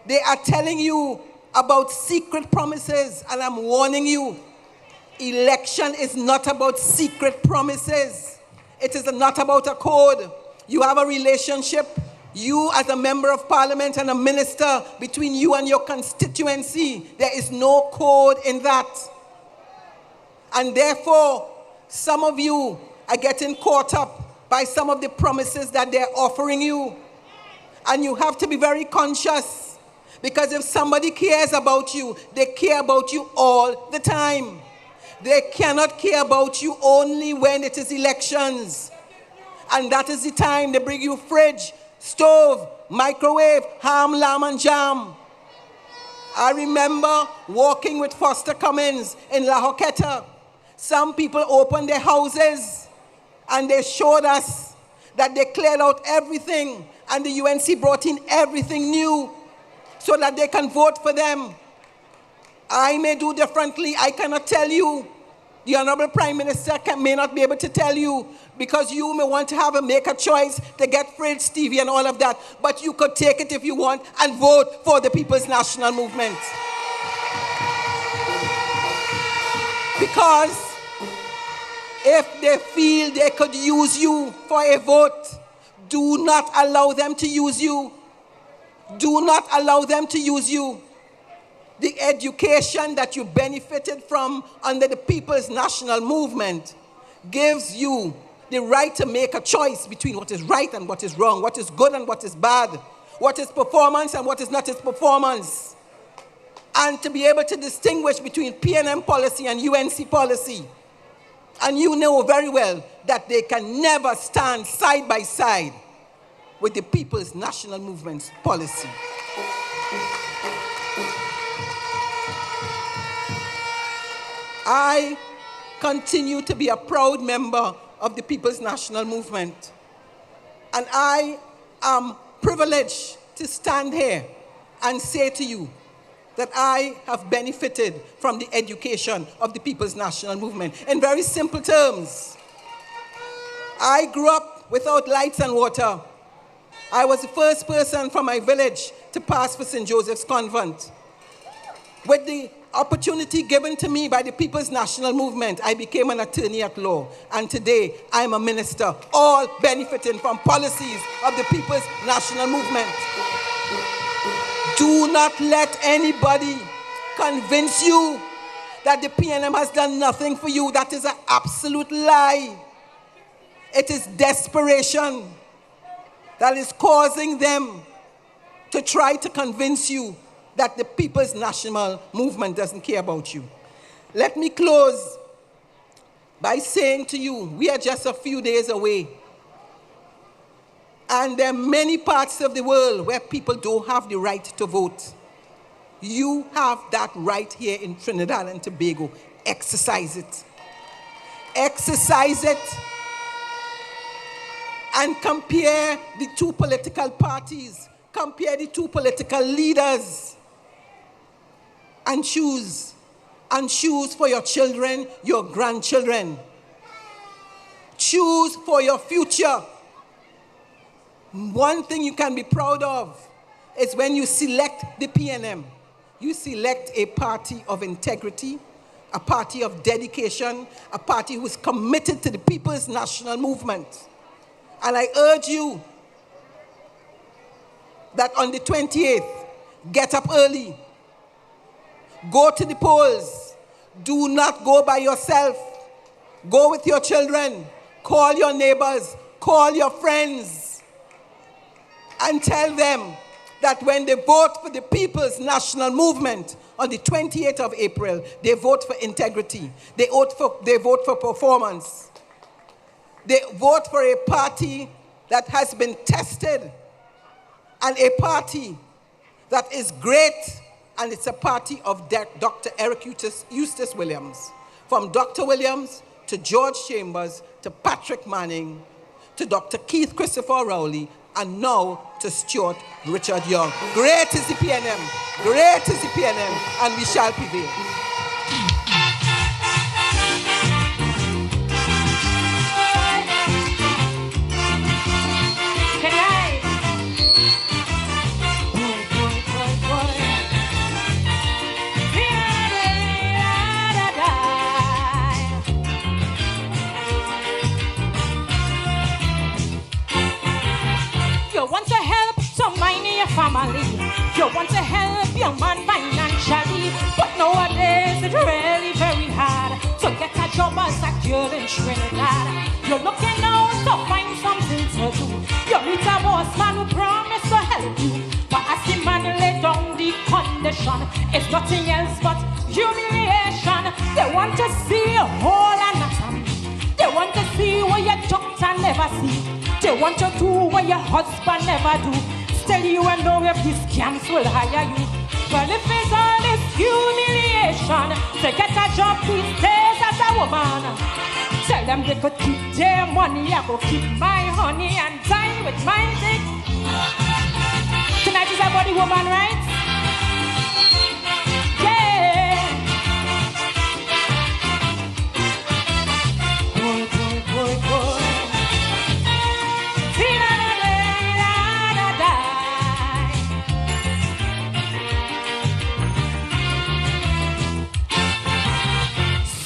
they are telling you about secret promises, and I'm warning you, election is not about secret promises. It is not about a code. You have a relationship, you as a member of parliament and a minister, between you and your constituency. There is no code in that. And therefore, some of you are getting caught up by some of the promises that they're offering you. And you have to be very conscious, because if somebody cares about you, they care about you all the time. They cannot care about you only when it is elections. And that is the time they bring you fridge, stove, microwave, ham, lamb, and jam. I remember walking with Foster Cummins in La Joqueta, Some people opened their houses and they showed us that they cleared out everything and the UNC brought in everything new so that they can vote for them. I may do differently. I cannot tell you. The Honorable Prime Minister may not be able to tell you because you may want to make a choice to get Fred, Stevie and all of that. But you could take it if you want and vote for the People's National Movement. Because if they feel they could use you for a vote, do not allow them to use you. Do not allow them to use you. The education that you benefited from under the People's National Movement gives you the right to make a choice between what is right and what is wrong, what is good and what is bad, what is performance and what is not its performance, and to be able to distinguish between PNM policy and UNC policy. And you know very well that they can never stand side by side with the People's National Movement's policy. I continue to be a proud member of the People's National Movement. And I am privileged to stand here and say to you that I have benefited from the education of the People's National Movement. In very simple terms, I grew up without lights and water. I was the first person from my village to pass for St. Joseph's Convent. With the opportunity given to me by the People's National Movement, I became an attorney at law. And today, I'm a minister, all benefiting from policies of the People's National Movement. Do not let anybody convince you that the PNM has done nothing for you. That is an absolute lie. It is desperation that is causing them to try to convince you that the People's National Movement doesn't care about you. Let me close by saying to you, we are just a few days away. And there are many parts of the world where people don't have the right to vote. You have that right here in Trinidad and Tobago. Exercise it. Exercise it. And compare the two political parties. Compare the two political leaders. And choose. And choose for your children, your grandchildren. Choose for your future. One thing you can be proud of is when you select the PNM. You select a party of integrity, a party of dedication, a party who is committed to the People's National Movement. And I urge you that on the 28th, get up early. Go to the polls. Do not go by yourself. Go with your children. Call your neighbors. Call your friends. And tell them that when they vote for the People's National Movement on the 28th of April, they vote for integrity. They vote for performance. They vote for a party that has been tested and a party that is great, and it's a party of Dr. Eric Eustace Williams. From Dr. Williams to George Chambers to Patrick Manning to Dr. Keith Christopher Rowley and now to Stuart Richard Young. Great is the PNM. Great is the PNM, and we shall prevail. You want to help someone in your family. You want to help your man financially. But nowadays it's really very hard to get a job as a girl in Trinidad. You're looking out to find something to do. You meet a boss man who promised to help you. But as the man lay down the condition, it's nothing else but humiliation. They want to see a whole anatomy. They want to see what your doctor never see. They want to do what your husband never do. Still you and know if these scams will hire you. Well, if it's all this humiliation, generation to get a job these days as a woman. Tell them they could keep their money, I go keep my honey and die with my dick. Tonight is about the woman rights. Yeah. Boy, boy, boy, boy.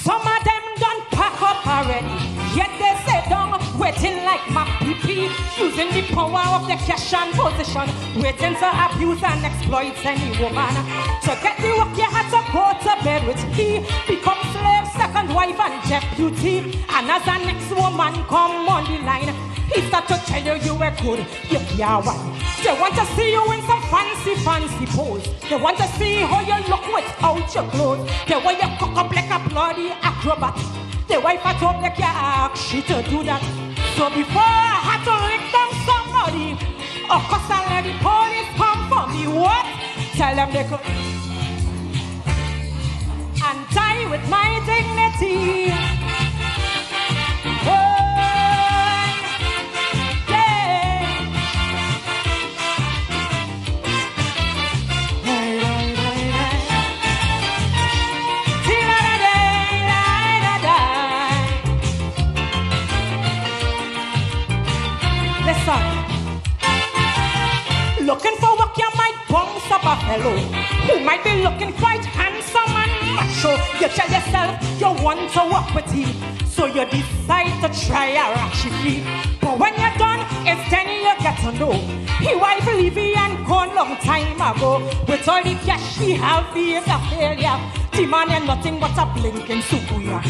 Some of them done pack up already, yet they say down, waiting like my PP, using the power of the cash and position, waiting to abuse and exploit any woman. To get the work you had to go to bed with me, become slave, second wife and deputy. And as the next woman come on the line, he start to tell you you were good, you can't wine. They want to see you in some fancy, fancy pose. They want to see how you look without your clothes. They want you cock up like a bloody acrobat. The wife at home, they can't ask she to do that. So before I had to lick them somebody, of course I let the police come for me. What? Tell them they could and die with my dignity. Oh. Looking for work, you might bounce up a fellow who might be looking quite handsome and macho. You tell yourself you want to work with him, so you decide to try a ratchet fee. But when you're done, it's then you get to know he wife Levy and gone long time ago. With all the cash he have, he is a failure. The man ain't nothing but a blinking superior.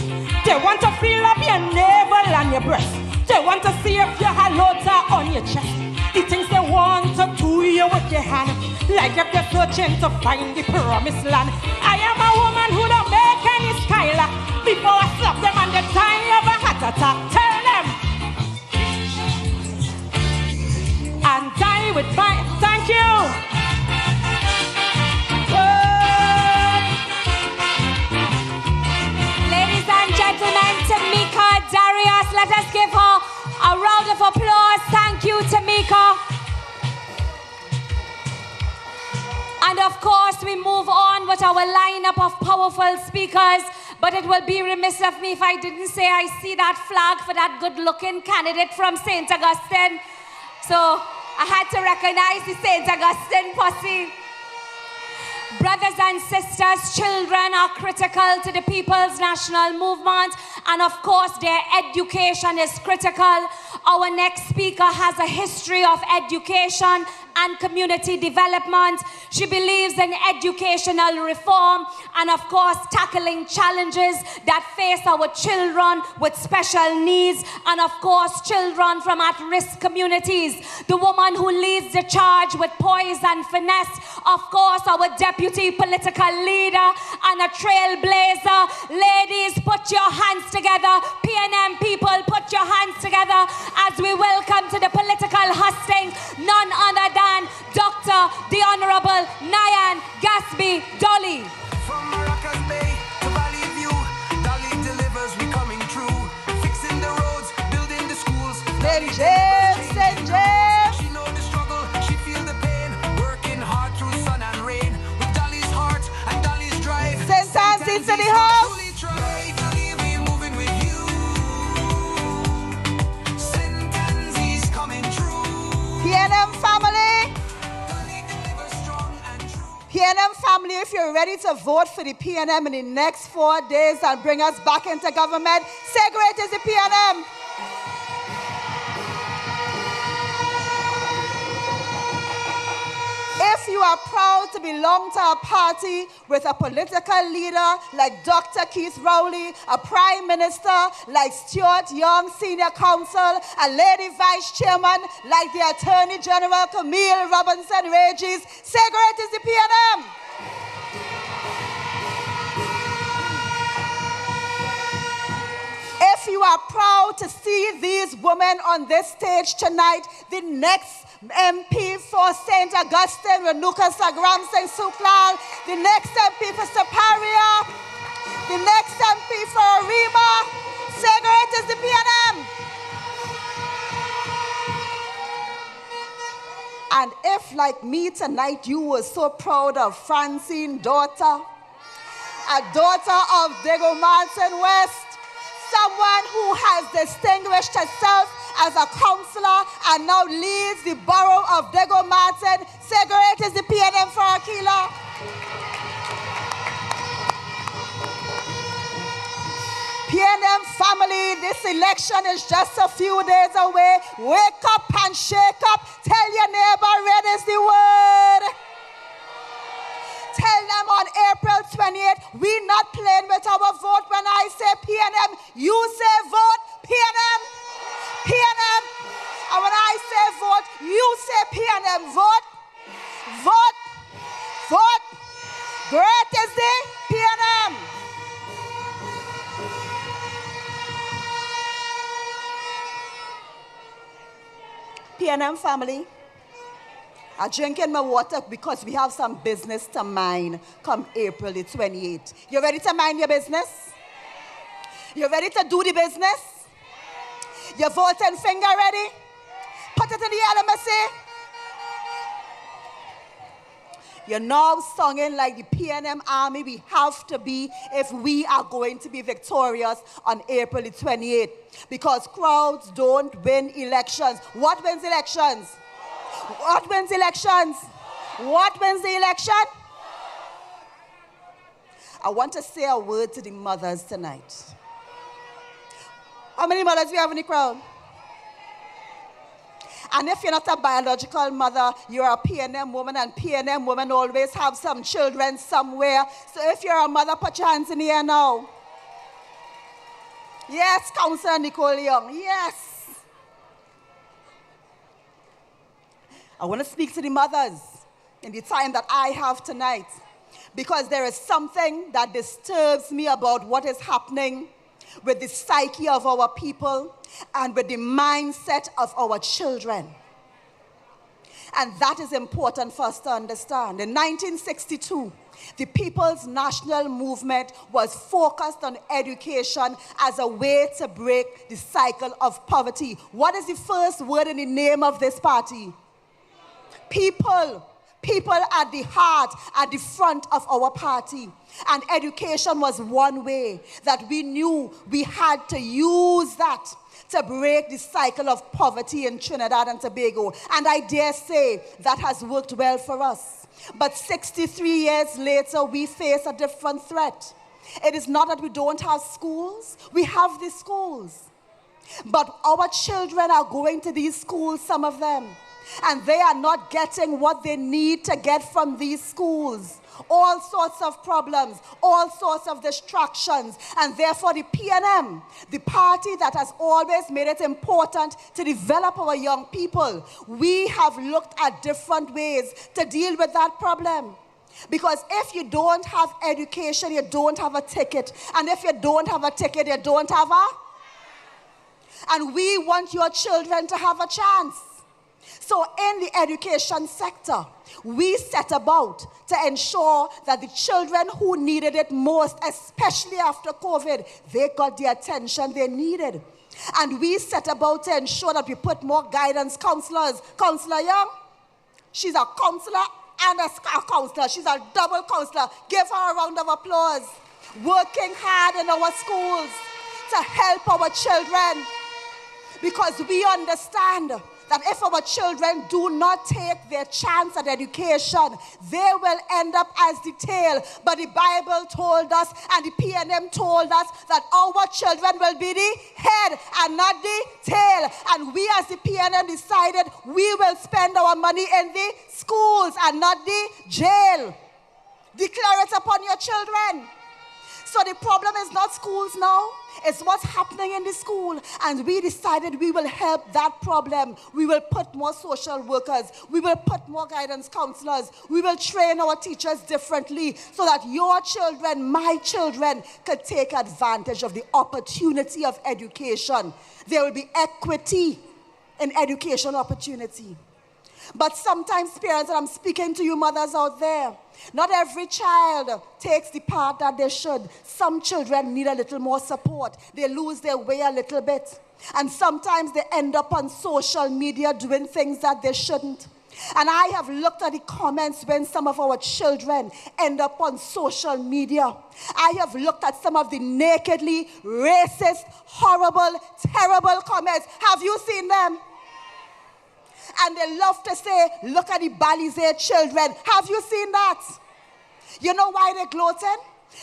They want to feel up your navel and your breast. They want to see if your halota on your chest. The things they want to do you with your hand, like if they're searching to find the promised land. I am a woman who don't make any skylar. Before I slap them and they die of a heart attack, tell them and die with my thank you. Ladies and gentlemen, Tamika Darius, let us give her a round of applause. Thank you, Tamika. And of course, we move on with our lineup of powerful speakers. But it will be remiss of me if I didn't say I see that flag for that good-looking candidate from St. Augustine. So I had to recognize the St. Augustine posse. Brothers and sisters, children are critical to the People's National Movement, and of course their education is critical. Our next speaker has a history of education and community development. She believes in educational reform and of course tackling challenges that face our children with special needs and of course children from at-risk communities. The woman who leads the charge with poise and finesse, of course our deputy political leader and a trailblazer. Ladies, put your hands together. PNM people, put your hands together as we welcome to the political hustings none other than Dr. the Honorable Nyan Gatsby Dolly. From Maracas Bay to Valley View, Dolly delivers, we coming through. Fixing the roads, building the schools. St. James, St. James. She know the struggle, she feel the pain. Working hard through sun and rain. With Dolly's heart and Dolly's drive. St. Anne's City House. PNM family, PNM family, if you're ready to vote for the PNM in the next 4 days and bring us back into government, say great is the PNM. If you are proud to belong to a party with a political leader like Dr. Keith Rowley, a prime minister like Stuart Young, senior counsel, a lady vice chairman like the Attorney General Camille Robinson Regis, say great is the PNM. If you are proud to see these women on this stage tonight, the next MP for St. Augustine, Renuka Sagram Singh Suklal. The next MP for Saparia. The next MP for Ariba. Say great is the PNM. And if, like me tonight, you were so proud of Francine daughter, a daughter of Diego Martin West, someone who has distinguished herself as a councillor and now leads the borough of Diego Martin, say great is the PNM for Aquila. PNM family, this election is just a few days away. Wake up and shake up. Tell your neighbor, red is the word. Tell them on April 28th, we're not playing with our vote. When I say PNM, you say vote, PNM, PNM. And when I say vote, you say PNM, vote, vote, vote. Great is the PNM. PNM family, I'm drinking my water because we have some business to mind come April the 28th. You ready to mind your business? You ready to do the business? Your voting finger ready? Put it in the LMSA. You're now singing like the PNM army we have to be if we are going to be victorious on April the 28th. Because crowds don't win elections. What wins elections? What wins elections? What wins the election? I want to say a word to the mothers tonight. How many mothers do we have in the crowd? And if you're not a biological mother, you're a PNM woman, and PNM women always have some children somewhere. So if you're a mother, put your hands in the air now. Yes, Councillor Nicole Young, yes. I want to speak to the mothers in the time that I have tonight, because there is something that disturbs me about what is happening with the psyche of our people and with the mindset of our children. And that is important for us to understand. In 1962, the People's National Movement was focused on education as a way to break the cycle of poverty. What is the first word in the name of this party? People. People at the heart, at the front of our party. And education was one way that we knew we had to use that to break the cycle of poverty in Trinidad and Tobago. And I dare say that has worked well for us. But 63 years later, we face a different threat. It is not that we don't have schools. We have these schools. But our children are going to these schools, some of them, and they are not getting what they need to get from these schools. All sorts of problems, all sorts of distractions. And therefore the PNM, the party that has always made it important to develop our young people, we have looked at different ways to deal with that problem. Because if you don't have education, you don't have a ticket. And if you don't have a ticket, you don't have a... And we want your children to have a chance. So in the education sector, we set about to ensure that the children who needed it most, especially after COVID, they got the attention they needed. And we set about to ensure that we put more guidance counselors. Councillor Young, she's a counselor and a counselor. She's a double counselor. Give her a round of applause. Working hard in our schools to help our children. Because we understand that if our children do not take their chance at education, they will end up as the tail. But the Bible told us and the PNM told us that our children will be the head and not the tail. And we as the PNM decided we will spend our money in the schools and not the jail. Declare it upon your children. So the problem is not schools now. It's what's happening in the school. And we decided we will help that problem. We will put more social workers. We will put more guidance counselors. We will train our teachers differently so that your children, my children, could take advantage of the opportunity of education. There will be equity in education opportunity. But sometimes, parents, and I'm speaking to you mothers out there, not every child takes the part that they should. Some children need a little more support. They lose their way a little bit. And sometimes they end up on social media doing things that they shouldn't. And I have looked at the comments when some of our children end up on social media. I have looked at some of the nakedly racist, horrible, terrible comments. Have you seen them? And they love to say, look at the Balizé children. Have you seen that? You know why they're gloating?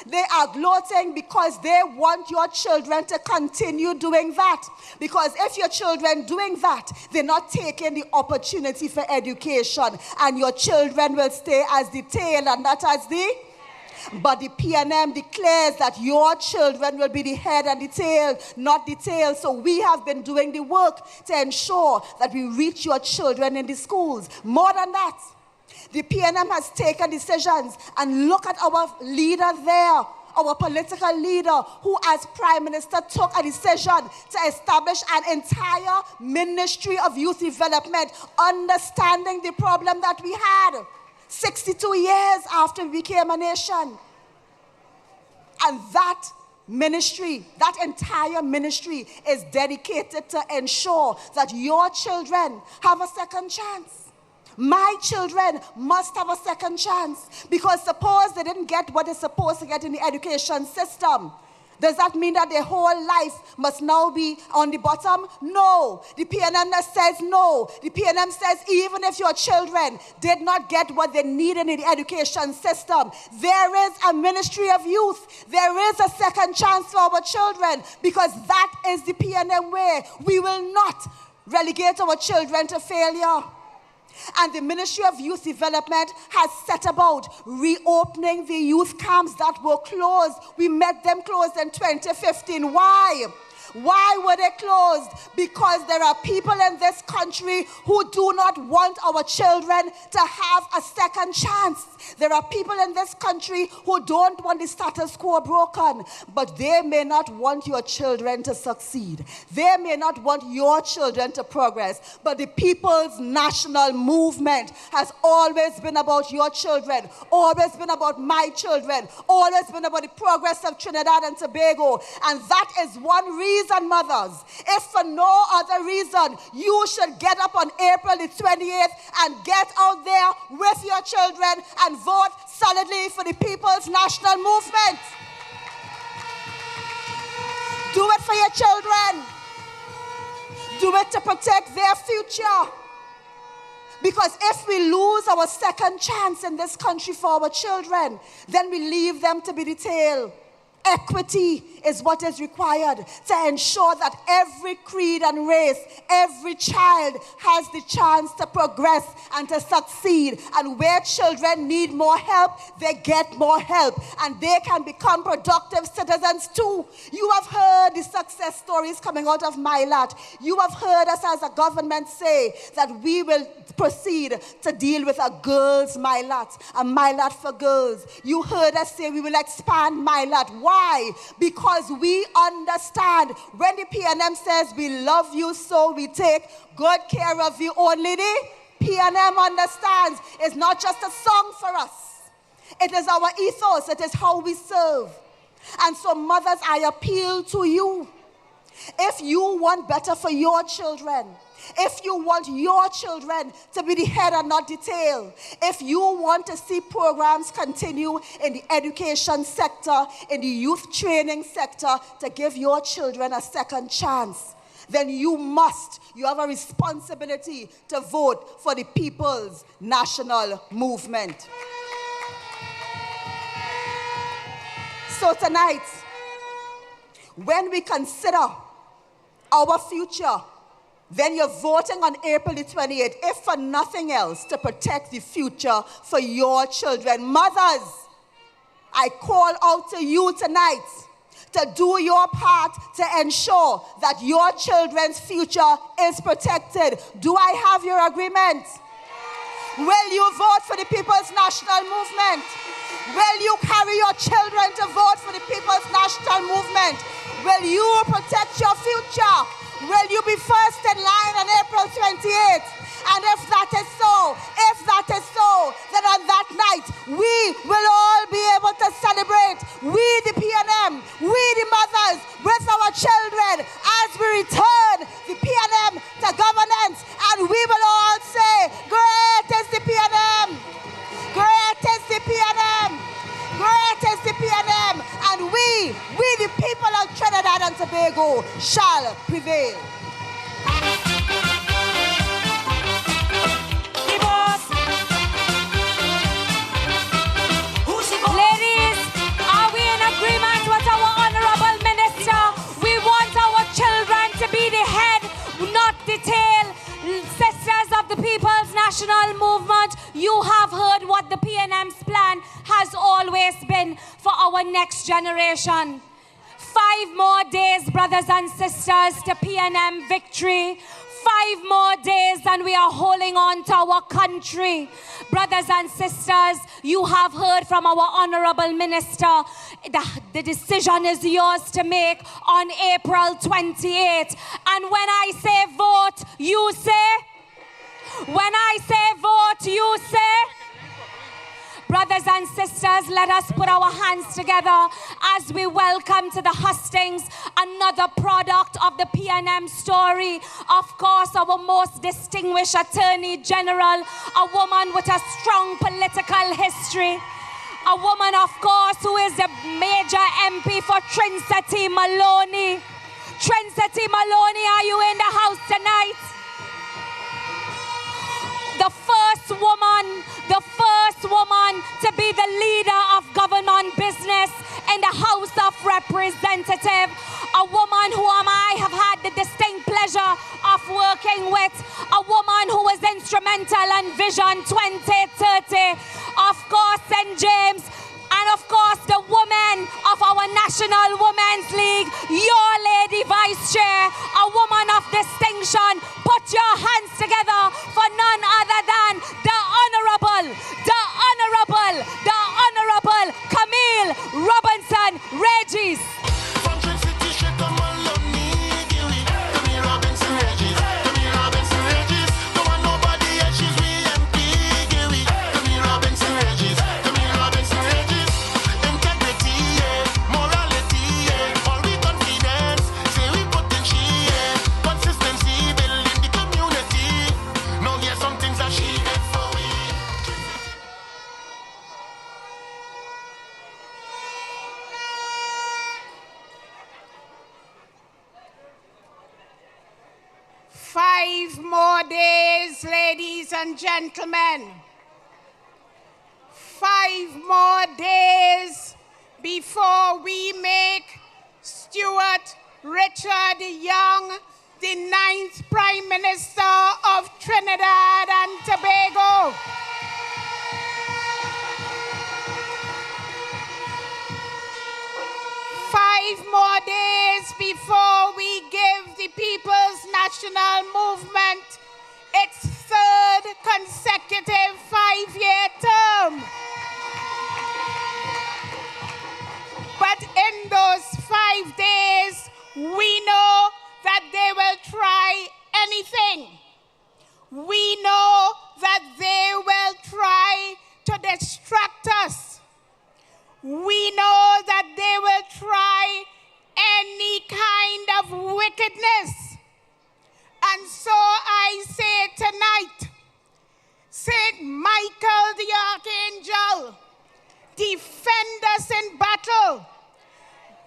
They are gloating because they want your children to continue doing that. Because if your children doing that, they're not taking the opportunity for education. And your children will stay as the tail and not as the... But the PNM declares that your children will be the head and the tail, not the tail. So we have been doing the work to ensure that we reach your children in the schools. More than that, the PNM has taken decisions, and look at our leader there, our political leader, who as Prime Minister took a decision to establish an entire Ministry of Youth Development, understanding the problem that we had 62 years after we became a nation. And that ministry, that entire ministry is dedicated to ensure that your children have a second chance. My children must have a second chance, because suppose they didn't get what they're supposed to get in the education system. Does that mean that their whole life must now be on the bottom? No. The PNM says no. The PNM says even if your children did not get what they needed in the education system, there is a Ministry of Youth. There is a second chance for our children, because that is the PNM way. We will not relegate our children to failure. And the Ministry of Youth Development has set about reopening the youth camps that were closed. We met them closed in 2015. Why? Why were they closed? Because there are people in this country who do not want our children to have a second chance. There are people in this country who don't want the status quo broken, but they may not want your children to succeed. They may not want your children to progress, but the People's National Movement has always been about your children, always been about my children, always been about the progress of Trinidad and Tobago. And that is one reason, mothers, if for no other reason, you should get up on April the 28th and get out there with your children and vote solidly for the People's National Movement. Do it for your children. Do it to protect their future. Because if we lose our second chance in this country for our children, then we leave them to be the tail. Equity is what is required to ensure that every creed and race, every child has the chance to progress and to succeed. And where children need more help, they get more help. And they can become productive citizens too. You have heard the success stories coming out of Milat. You have heard us as a government say that we will proceed to deal with a girls' Milat, a Milat for girls. You heard us say we will expand Milat. Why? Because we understand when the PNM says we love you, so we take good care of you. Only the PNM understands it's not just a song for us. It is our ethos. It is how we serve. And so, mothers, I appeal to you. If you want better for your children, if you want your children to be the head and not the tail, if you want to see programs continue in the education sector, in the youth training sector, to give your children a second chance, then you have a responsibility to vote for the People's National Movement. So tonight, when we consider our future, then you're voting on April the 28th, if for nothing else, to protect the future for your children. Mothers, I call out to you tonight to do your part to ensure that your children's future is protected. Do I have your agreement? Will you vote for the People's National Movement? Will you carry your children to vote for the People's National Movement? Will you protect your future? Will you be first in line on April 28th? And if that is so, then on that night, we will all be able to celebrate, we the PNM, we the mothers, with our children, as we return the PNM to governance, and we will all say, great is the PNM, great is the PNM, great is the PNM, and we the people of Trinidad and Tobago shall prevail. Ladies, are we in agreement with our honorable minister? We want our children to be the head, not the tail. Sisters of the People's National Movement, you have heard what the PNM's plan has always been for our next generation. 5 more days, brothers and sisters, to PNM victory. 5 more days and we are holding on to our country. Brothers and sisters, you have heard from our honorable minister. The decision is yours to make on April 28th. And when I say vote, you say? When I say vote, you say? Brothers and sisters, let us put our hands together as we welcome to the hustings another product of the PNM story. Of course, our most distinguished Attorney General, a woman with a strong political history. A woman, of course, who is a major MP for Trinity Maloney. Trinity Maloney, are you in the house tonight? The first woman to be the leader of government business in the House of Representatives. A woman who I have had the distinct pleasure of working with. A woman who was instrumental in Vision 2030. Of course, St. James. And of course, the woman of our National Women's League, your lady vice chair, a woman of distinction. Put your hands together for none other than the Honorable Camille Robinson Regis. More days, ladies and gentlemen. 5 more days before we make Stuart Richard Young the 9th Prime Minister of Trinidad and Tobago. Five more days before we give the People's National Movement its 3rd consecutive 5-year term. But in those 5 days, we know that they will try anything. We know that they will try to distract us. We know that they will try any kind of wickedness. And so I say tonight, Saint Michael the Archangel, defend us in battle.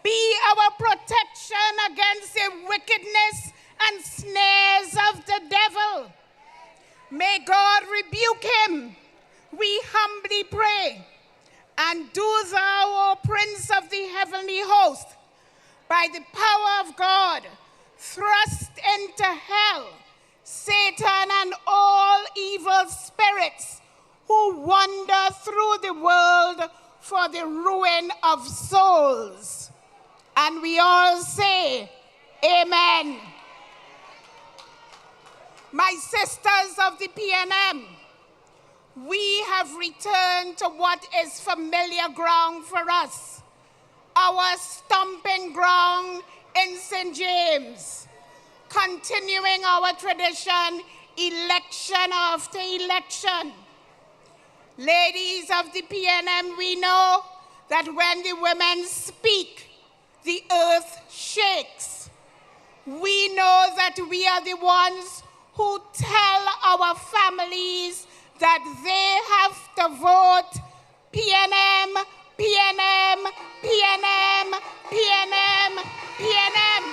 Be our protection against the wickedness and snares of the devil. May God rebuke him, we humbly pray. And do thou, O Prince of the heavenly host, by the power of God, thrust into hell Satan and all evil spirits who wander through the world for the ruin of souls. And we all say, Amen. My sisters of the PNM, we have returned to what is familiar ground for us, our stomping ground in St. James. continuing our tradition, election after election. Ladies of the PNM, we know that when the women speak, the earth shakes. We know that we are the ones who tell our families that they have to vote PNM, PNM, PNM, PNM, PNM.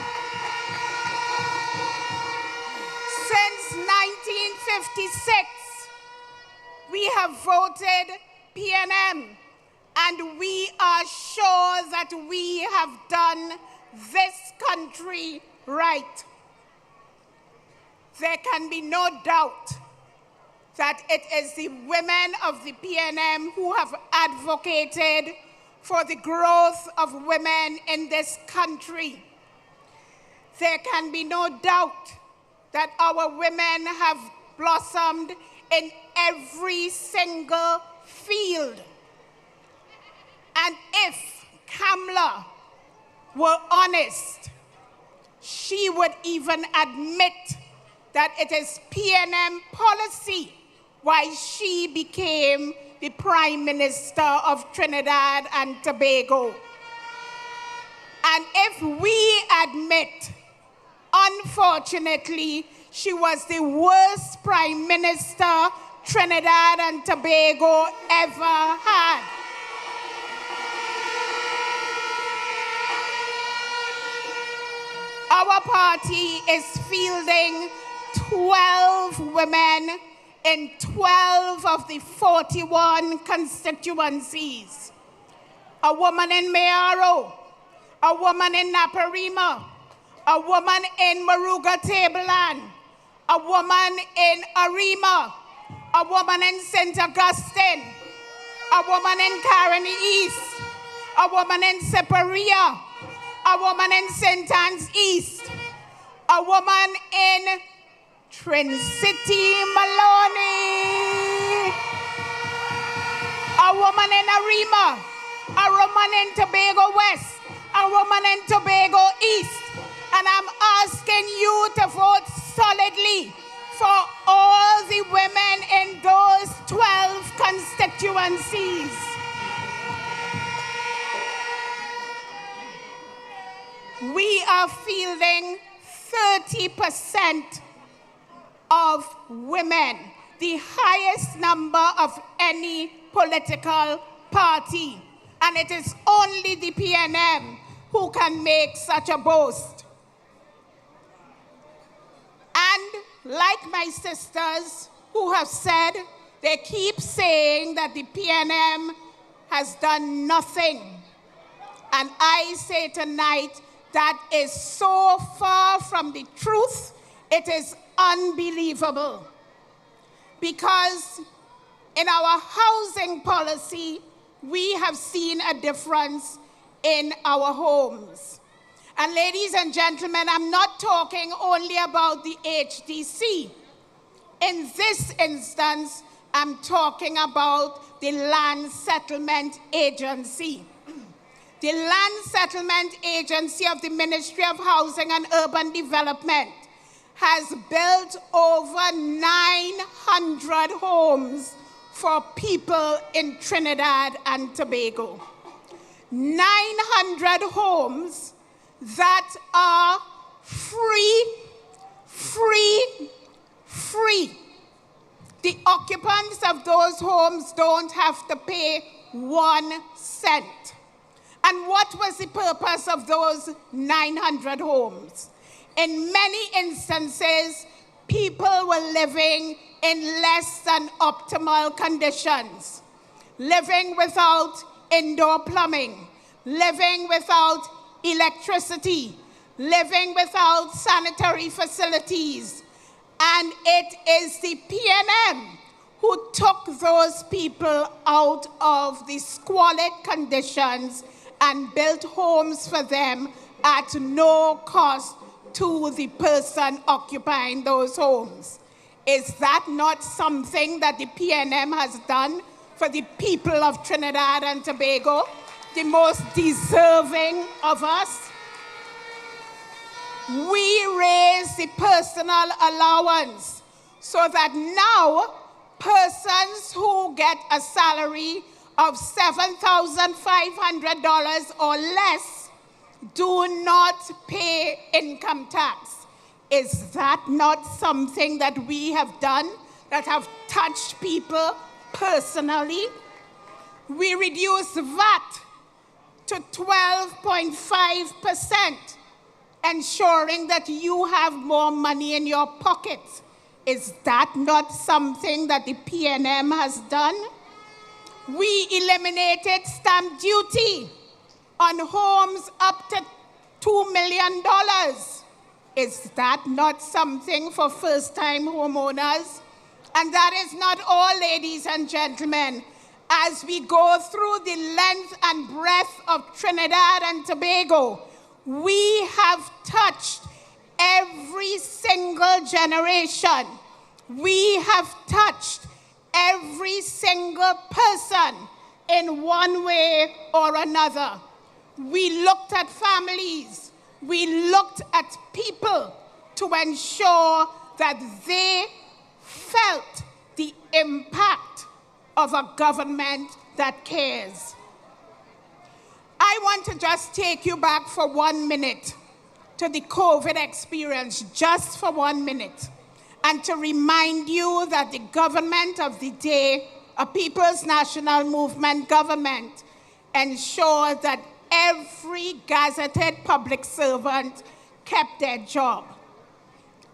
Since 1956, we have voted PNM, and we are sure that we have done this country right. There can be no doubt that it is the women of the PNM who have advocated for the growth of women in this country. There can be no doubt that our women have blossomed in every single field. And if Kamla were honest, she would even admit that it is PNM policy why she became the Prime Minister of Trinidad and Tobago. And if we admit, unfortunately, she was the worst Prime Minister Trinidad and Tobago ever had. Our party is fielding 12 women in 12 of the 41 constituencies. A woman in Mayaro, a woman in Naparima, a woman in Maruga Tableland, a woman in Arima, a woman in St. Augustine, a woman in Caroni East, a woman in Separia, a woman in St. Anne's East, a woman in Trin City, Maloney, a woman in Arima, a woman in Tobago West, a woman in Tobago East, and I'm asking you to vote solidly for all the women in those 12 constituencies. We are fielding 30% of women, the highest number of any political party. And it is only the PNM who can make such a boast. And like my sisters who have said, they keep saying that the PNM has done nothing. And I say tonight, that is so far from the truth, it is unbelievable. Because in our housing policy, we have seen a difference in our homes. And ladies and gentlemen, I'm not talking only about the HDC. In this instance, I'm talking about the Land Settlement Agency. The Land Settlement Agency of the Ministry of Housing and Urban Development has built over 900 homes for people in Trinidad and Tobago. 900 homes that are free. The occupants of those homes don't have to pay 1 cent. And what was the purpose of those 900 homes? In many instances, people were living in less than optimal conditions, living without indoor plumbing, living without electricity, living without sanitary facilities. And it is the PNM who took those people out of the squalid conditions and built homes for them at no cost to the person occupying those homes. Is that not something that the PNM has done for the people of Trinidad and Tobago, the most deserving of us? we raised the personal allowance so that now persons who get a salary of $7,500 or less do not pay income tax. Is that not something that we have done that have touched people personally? We reduced VAT to 12.5%, ensuring that you have more money in your pockets. Is that not something that the PNM has done? We eliminated stamp duty on homes up to $2 million. Is that not something for first-time homeowners? And that is not all, ladies and gentlemen. As we go through the length and breadth of Trinidad and Tobago, we have touched every single generation. We have touched every single person in one way or another. We looked at families. We looked at people to ensure that they felt the impact of a government that cares. I want to just take you back for 1 minute to the COVID experience, just for 1 minute, and to remind you that the government of the day, a People's National Movement government, ensured that every gazetted public servant kept their job.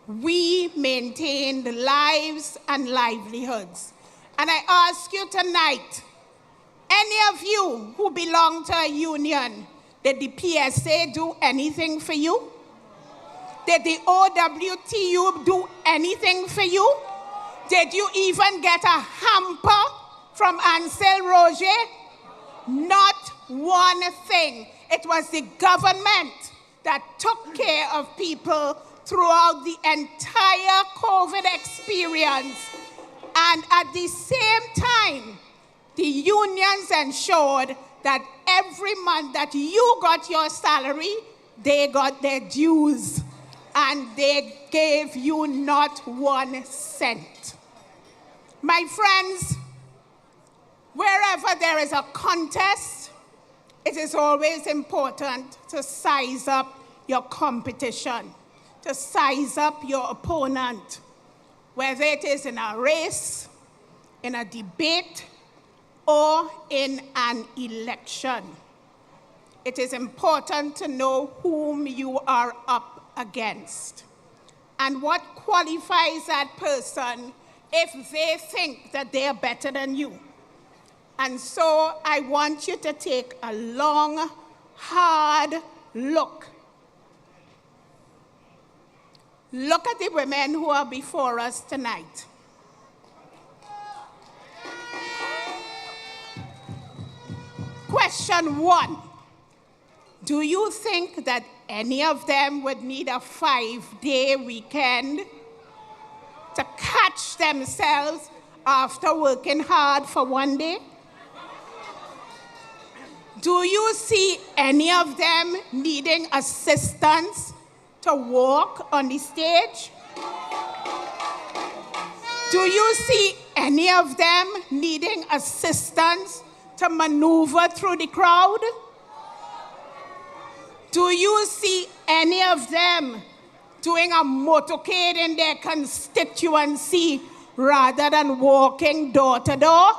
We maintained lives and livelihoods. And I ask you tonight, any of you who belong to a union, did the PSA do anything for you? Did the OWTU do anything for you? Did you even get a hamper from Ansel Roger? Not one thing. It was the government that took care of people throughout the entire COVID experience. And at the same time, the unions ensured that every month that you got your salary, they got their dues. And they gave you not 1 cent. My friends, wherever there is a contest, it is always important to size up your competition, to size up your opponent, whether it is in a race, in a debate, or in an election. It is important to know whom you are up against and what qualifies that person if they think that they are better than you. And so I want you to take a long, hard look. Look at the women who are before us tonight. Question 1. Do you think that any of them would need a 5-day weekend to catch themselves after working hard for 1 day? Do you see any of them needing assistance to walk on the stage? Do you see any of them needing assistance to maneuver through the crowd? Do you see any of them doing a motorcade in their constituency rather than walking door to door?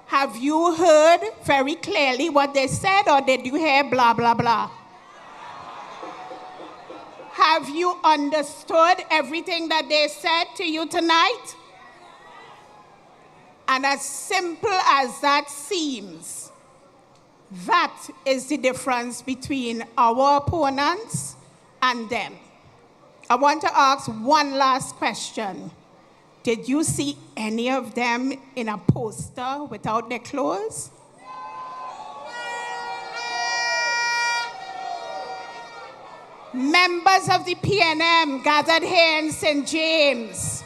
Have you heard very clearly what they said, or did you hear blah, blah, blah? Have you understood everything that they said to you tonight? And as simple as that seems, that is the difference between our opponents and them. I want to ask one last question. Did you see any of them in a poster without their clothes? Members of the PNM gathered here in St. James.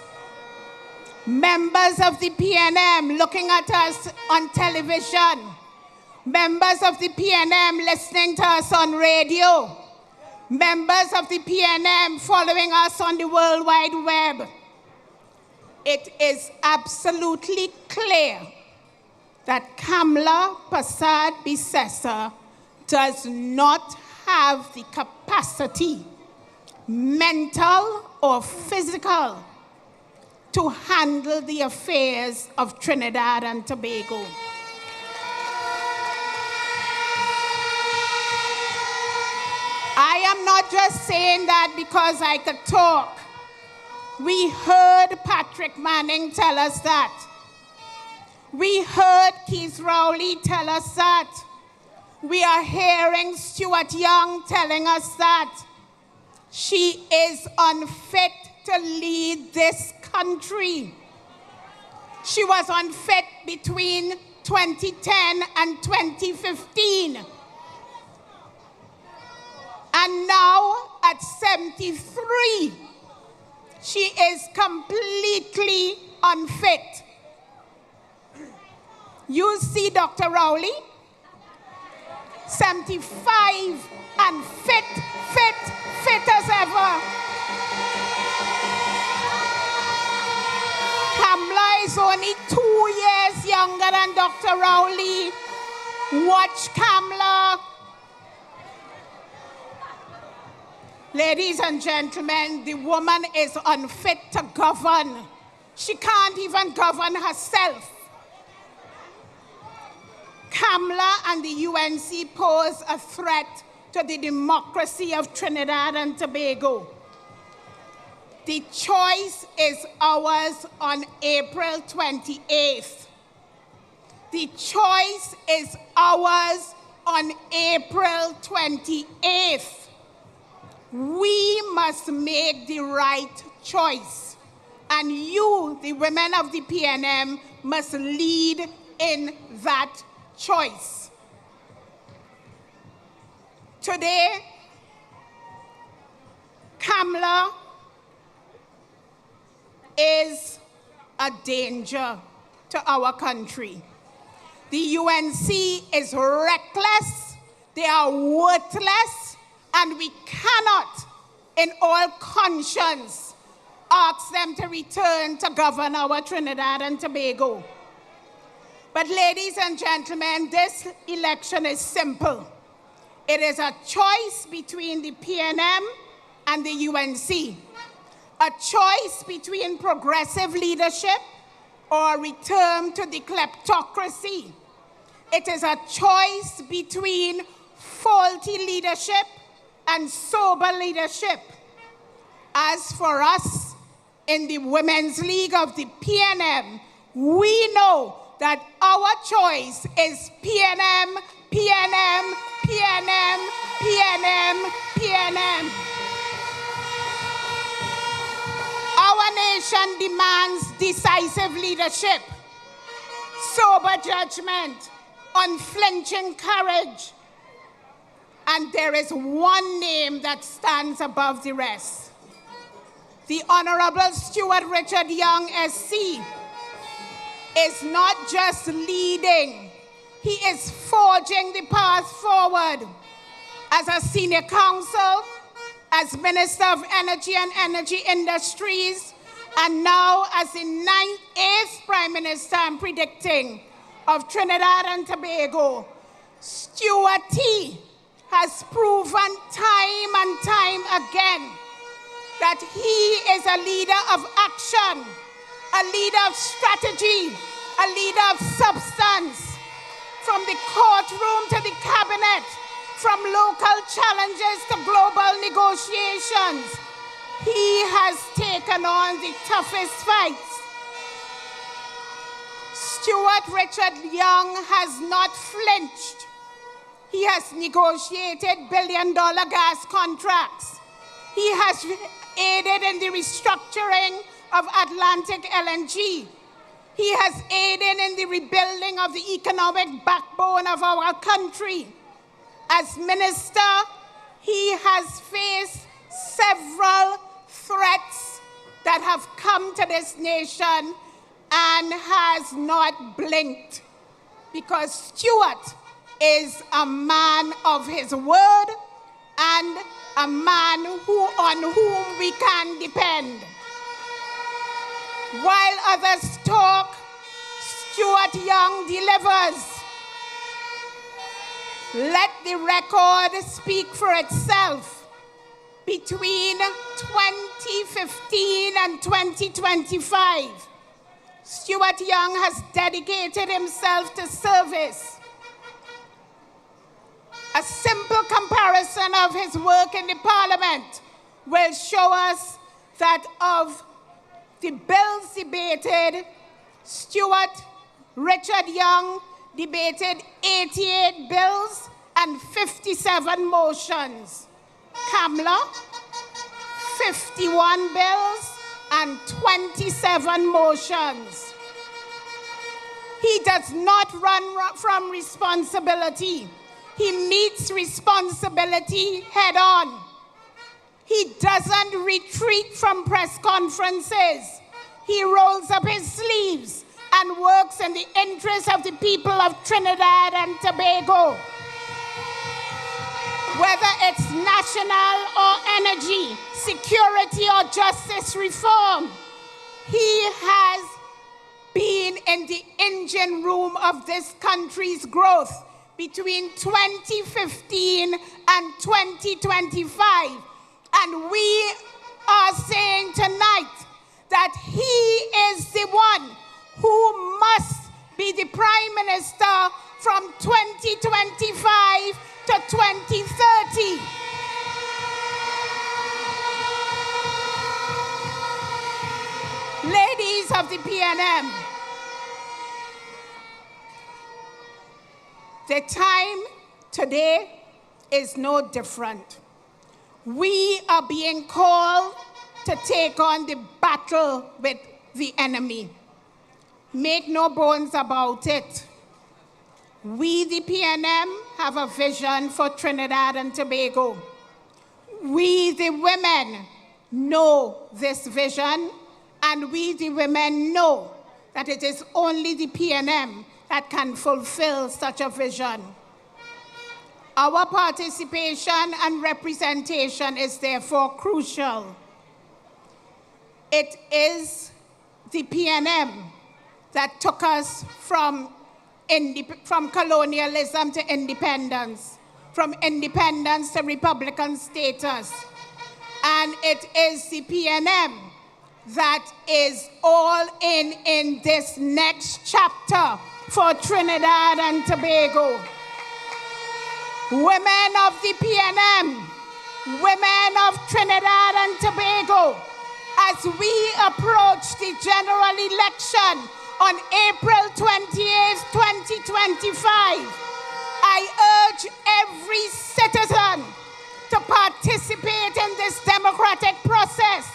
Members of the PNM looking at us on television. Members of the PNM listening to us on radio. members of the PNM following us on the World Wide Web, it is absolutely clear that Kamla Persad-Bissessar does not have the capacity, mental or physical, to handle the affairs of Trinidad and Tobago. I am not just saying that because I could talk. We heard Patrick Manning tell us that. We heard Keith Rowley tell us that. We are hearing Stuart Young telling us that. She is unfit to lead this country. She was unfit between 2010 and 2015. And now, at 73, she is completely unfit. You see Dr. Rowley, 75 and fit as ever. Kamla is only 2 years younger than Dr. Rowley. Watch Kamla. Ladies and gentlemen, the woman is unfit to govern. She can't even govern herself. Kamla and the UNC pose a threat to the democracy of Trinidad and Tobago. The choice is ours on April 28th. The choice is ours on April 28th. We must make the right choice. And you, the women of the PNM, must lead in that choice. Today, Kamla is a danger to our country. The UNC is reckless, they are worthless, and we cannot, in all conscience, ask them to return to govern our Trinidad and Tobago. But ladies and gentlemen, this election is simple. It is a choice between the PNM and the UNC. A choice between progressive leadership or return to the kleptocracy. It is a choice between faulty leadership and sober leadership. As for us in the Women's League of the PNM, we know that our choice is PNM, PNM, PNM, PNM, PNM. Our nation demands decisive leadership, sober judgment, unflinching courage. And there is one name that stands above the rest. The Honorable Stuart Richard Young, SC, is not just leading, he is forging the path forward. As a senior counsel, as Minister of Energy and Energy Industries, and now as the 8th Prime Minister, I'm predicting, of Trinidad and Tobago, Stuart T. has proven time and time again that he is a leader of action, a leader of strategy, a leader of substance. From the courtroom to the cabinet, from local challenges to global negotiations, he has taken on the toughest fights. Stuart Richard Young has not flinched. He has negotiated billion-dollar gas contracts. He has aided in the restructuring of Atlantic LNG. He has aided in the rebuilding of the economic backbone of our country. As minister, he has faced several threats that have come to this nation and has not blinked, because Stuart is a man of his word and a man on whom we can depend. While others talk, Stuart Young delivers. Let the record speak for itself. Between 2015 and 2025, Stuart Young has dedicated himself to service. A simple comparison of his work in the Parliament will show us that of the bills debated, Richard Young debated 88 bills and 57 motions. Kamla, 51 bills and 27 motions. He does not run from responsibility. He meets responsibility head on. He doesn't retreat from press conferences. He rolls up his sleeves and works in the interest of the people of Trinidad and Tobago. Whether it's national or energy, security or justice reform, he has been in the engine room of this country's growth between 2015 and 2025. And we are saying tonight that he is the one who must be the Prime Minister from 2025 to 2030. Ladies of the PNM, the time today is no different. We are being called to take on the battle with the enemy. Make no bones about it. We, the PNM, have a vision for Trinidad and Tobago. We, the women, know this vision, and we, the women, know that it is only the PNM that can fulfill such a vision. Our participation and representation is therefore crucial. It is the PNM that took us from colonialism to independence, from independence to Republican status. And it is the PNM that is all in this next chapter for Trinidad and Tobago. Women of the PNM, women of Trinidad and Tobago, as we approach the general election on April 28, 2025, I urge every citizen to participate in this democratic process.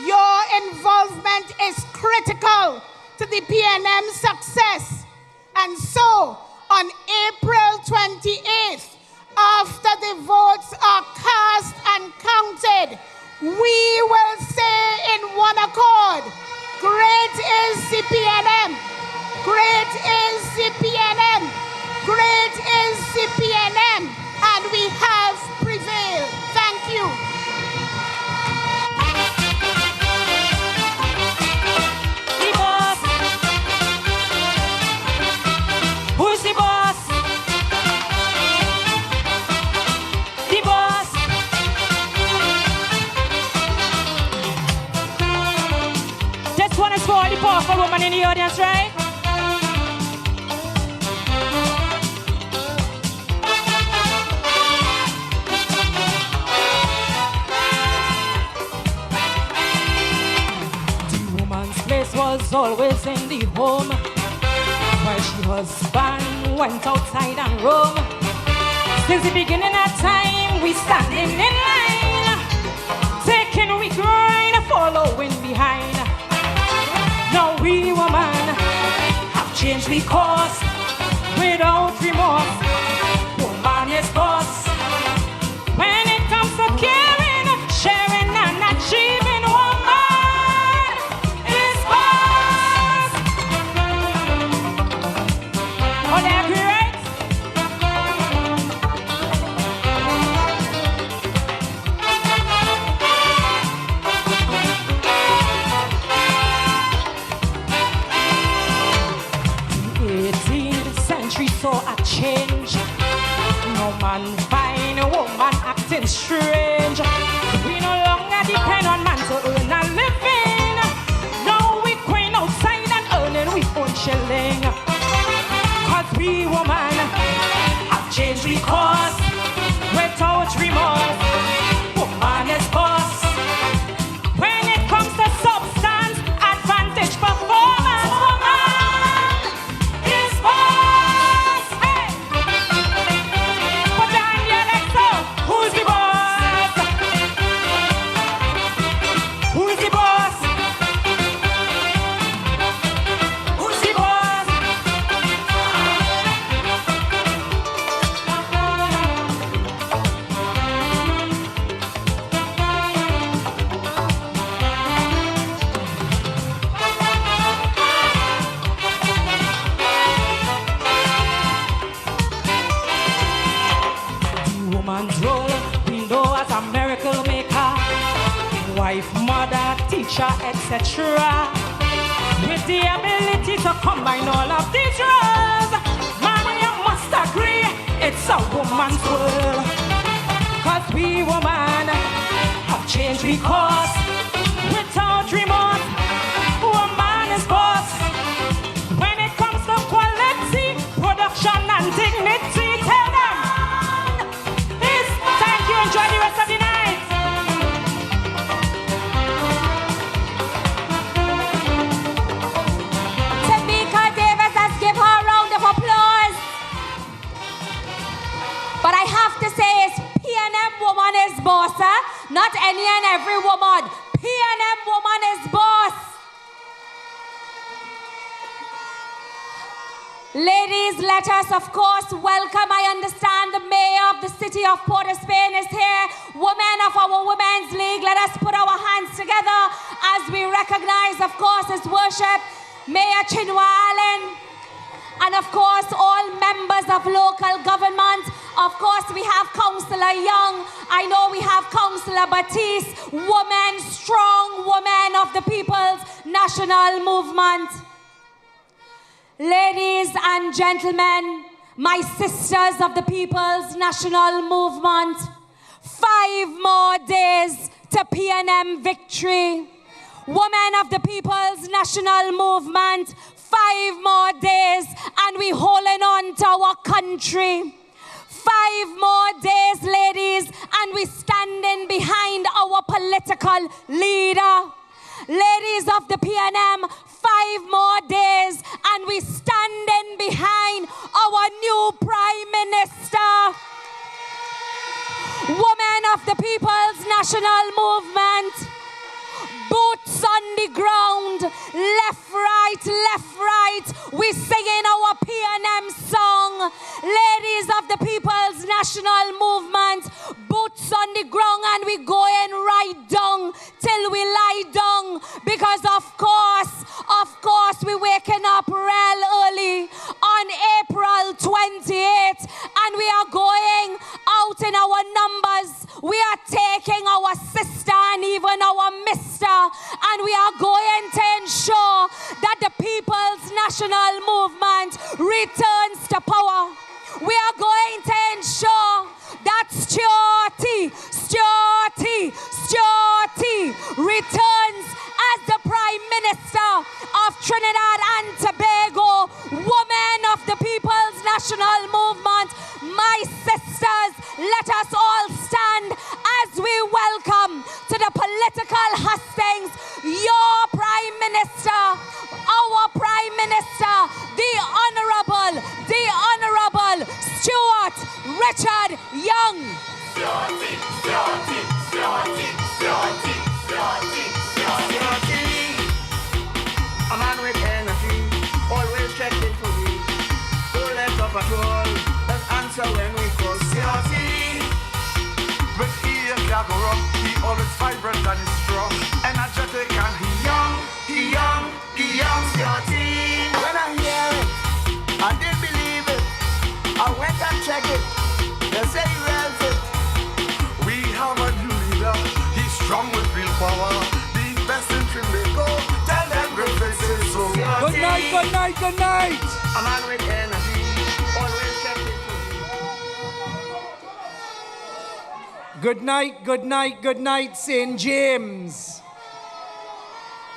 Your involvement is critical to the PNM success. And so, on April 28th, after the votes are cast and counted, we will say in one accord, great is the PNM, great is the PNM, great is the PNM, and we have prevailed. Thank you. The boss. Who's the boss? The boss. This one is for all the powerful women in the audience, right? The woman's place was always in the home, while she husband went outside and roam. Since the beginning of time, we standing in line, taking we grind, following behind. Now we women have changed the course without remorse. Woman is boss when it comes to caring, sharing and achieving. Woman is boss on every right. saw a change. No man find a woman acting strange. We no longer depend on man to earn a living. Now we going outside and earning we own shilling. Cause we woman have changed because without remorse, woman is boss. When it comes to substance, advantage performance, woman is boss. Hey! Put your hand here like so. Who's the boss? Who's the boss? Who's the boss? Woman's role, we know as a miracle maker, wife, mother, teacher, etc. With the ability to combine all of these roles, man, you must agree, it's a woman's world. Cause we women have changed because without remorse, woman is boss. When it comes to quality, production and dignity, tell them. Thank you, enjoy the rest of the night. Tamika Davis, let's give her a round of applause. But I have to say, it's P&M woman is boss, huh? Not any and every woman. P&M woman is boss. Ladies, let us, of course, welcome. I understand the mayor of the city of Port of Spain is here. Women of our Women's League, let us put our hands together as we recognize, of course, His Worship, Mayor Chinua Allen, and, of course, all members of local government. Of course, we have Councillor Young. I know we have Councillor Batiste, women, strong women of the People's National Movement. Ladies and gentlemen, my sisters of the People's National Movement, 5 more days to P&M victory. Women of the People's National Movement, 5 more days and we holding on to our country. 5 more days, ladies, and we standing behind our political leader. Ladies of the P&M, 5 more days and we standing behind our new Prime Minister. Women of the People's National Movement, boots on the ground, left, right, we singing our P&M song. Ladies of the People's National Movement, boots on the ground and we going right down till we lie down, because of course, we waking up real early on April 28th and we are going out in our numbers. We are taking our sister and even our mister, and we are going to ensure that the People's National Movement returns to power. We are going to ensure that Stuarty returns as the Prime Minister of Trinidad and Tobago. Women of the People's National Movement, my sisters, let us all stand as we welcome to the political hustings your Prime Minister, our Prime Minister, the Honorable Stuart Richard Young. A man with energy, always checking for me. Don't let up at all, let's answer when we call. But he is Jaguar, he always vibrant and he's strong, energetic and he young. When I hear it, I didn't believe it. I went and checked it. They say he runs it. We have a new leader, he's strong with real power. The best in Trinidad, tell them great faces so. Good night. A man with energy, always Good night, good night, good night, St. James.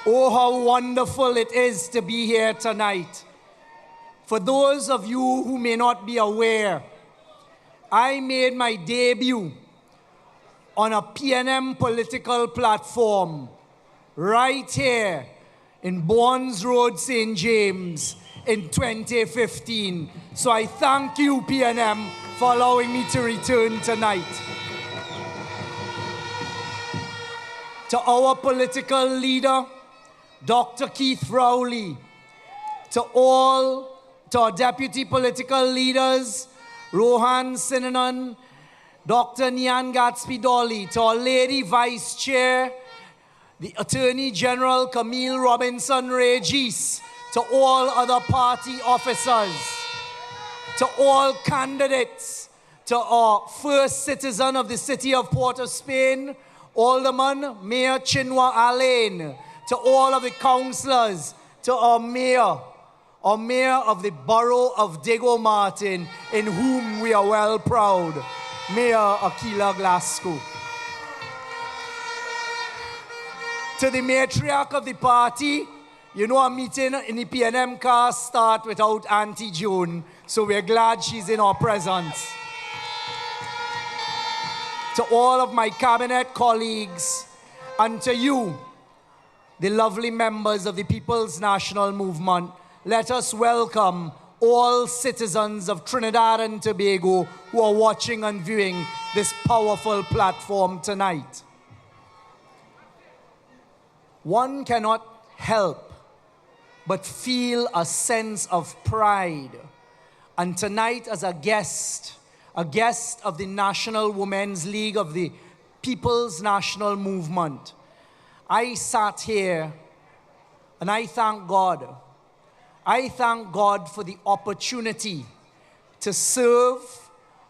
Oh, how wonderful it is to be here tonight. For those of you who may not be aware, I made my debut on a PNM political platform right here in Bournes Road, St. James in 2015. So I thank you, PNM, for allowing me to return tonight. To our political leader, Dr. Keith Rowley, to our deputy political leaders, Rohan Sinanan, Dr. Nyan Gatsby Dolly, to our Lady Vice Chair, the Attorney General Camille Robinson Regis, to all other party officers, to all candidates, to our first citizen of the city of Port of Spain, Alderman Mayor Chinua Alain, to all of the councillors, to our mayor of the borough of Diego Martin, in whom we are well proud, Mayor Akila Glasgow. To the matriarch of the party, you know, a meeting in the PNM car start without Auntie June, so we're glad she's in our presence. To all of my cabinet colleagues, and to you, the lovely members of the People's National Movement, let us welcome all citizens of Trinidad and Tobago who are watching and viewing this powerful platform tonight. One cannot help but feel a sense of pride. And tonight, as a guest of the National Women's League of the People's National Movement, I sat here and I thank God. I thank God for the opportunity to serve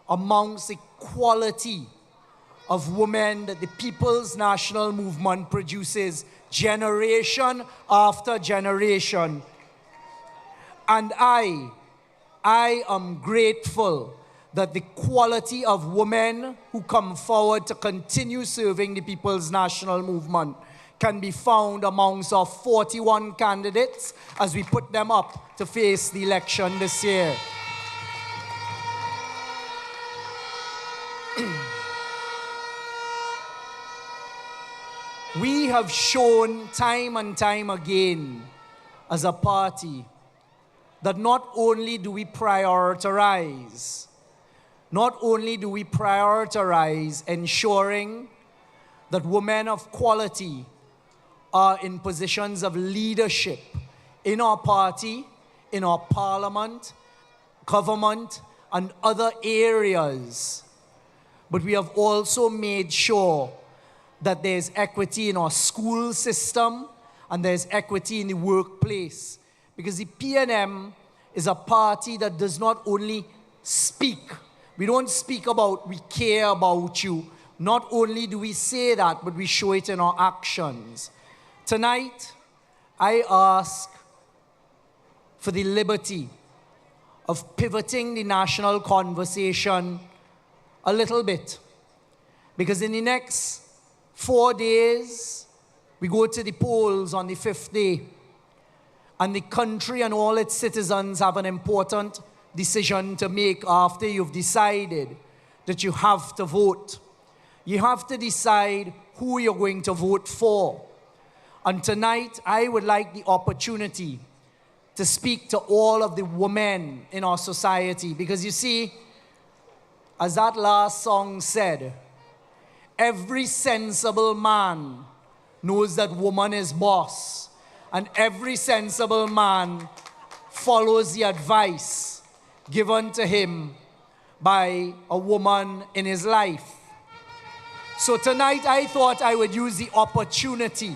amongst the quality of women that the People's National Movement produces generation after generation. And I am grateful that the quality of women who come forward to continue serving the People's National Movement can be found amongst our 41 candidates as we put them up to face the election this year. We have shown time and time again as a party that not only do we prioritize ensuring that women of quality are in positions of leadership in our party, in our parliament, government, and other areas, but we have also made sure that there's equity in our school system and there's equity in the workplace. Because the PNM is a party that does not only speak. We don't speak about we care about you. Not only do we say that, but we show it in our actions. Tonight, I ask for the liberty of pivoting the national conversation a little bit. Because in the next 4 days, we go to the polls on the 5th day. And the country and all its citizens have an important decision to make after you've decided that you have to vote. You have to decide who you're going to vote for. And tonight, I would like the opportunity to speak to all of the women in our society. Because you see, as that last song said, every sensible man knows that woman is boss. And every sensible man follows the advice given to him by a woman in his life. So tonight I thought I would use the opportunity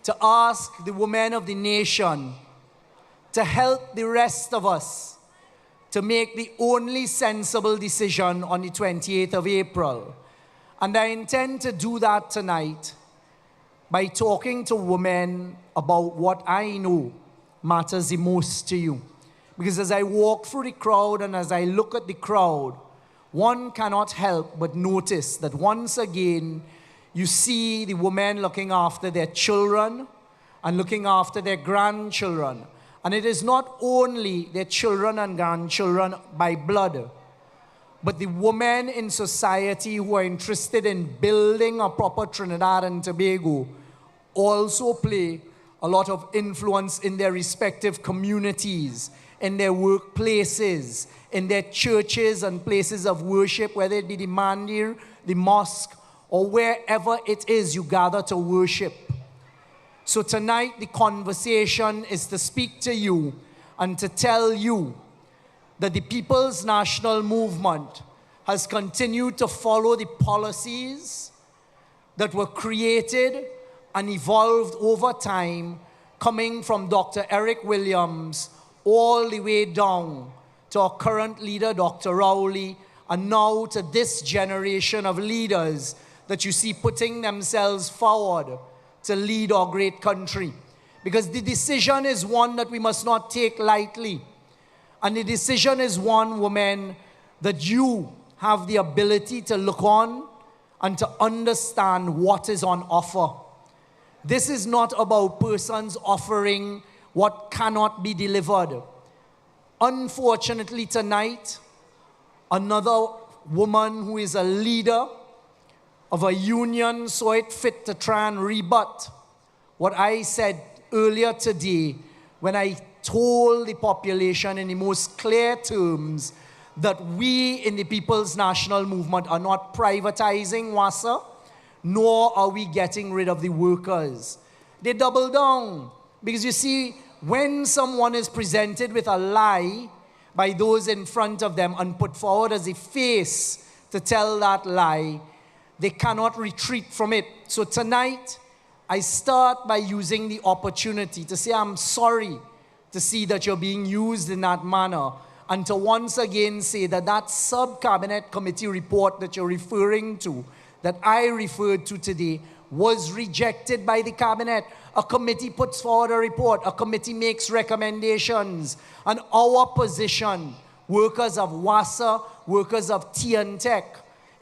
to ask the women of the nation to help the rest of us to make the only sensible decision on the 28th of April. And I intend to do that tonight by talking to women about what I know matters the most to you. Because as I walk through the crowd and as I look at the crowd, one cannot help but notice that once again, you see the women looking after their children and looking after their grandchildren. And it is not only their children and grandchildren by blood, but the women in society who are interested in building a proper Trinidad and Tobago also play a lot of influence in their respective communities, in their workplaces, in their churches and places of worship, whether it be the mandir, the mosque, or wherever it is you gather to worship. So tonight the conversation is to speak to you and to tell you that the People's National Movement has continued to follow the policies that were created and evolved over time, coming from Dr. Eric Williams all the way down to our current leader, Dr. Rowley, and now to this generation of leaders that you see putting themselves forward to lead our great country. Because the decision is one that we must not take lightly. And the decision is one, women, that you have the ability to look on and to understand what is on offer. This is not about persons offering what cannot be delivered. Unfortunately tonight, another woman who is a leader of a union saw it fit to try and rebut what I said earlier today when I told the population in the most clear terms that we in the People's National Movement are not privatizing WASA, nor are we getting rid of the workers. They double down. Because you see, when someone is presented with a lie by those in front of them and put forward as a face to tell that lie, they cannot retreat from it. So tonight, I start by using the opportunity to say I'm sorry to see that you're being used in that manner, and to once again say that that sub-cabinet committee report that you're referring to, that I referred to today, was rejected by the cabinet. A committee puts forward a report, a committee makes recommendations, and our position, workers of WASA, workers of TNTech,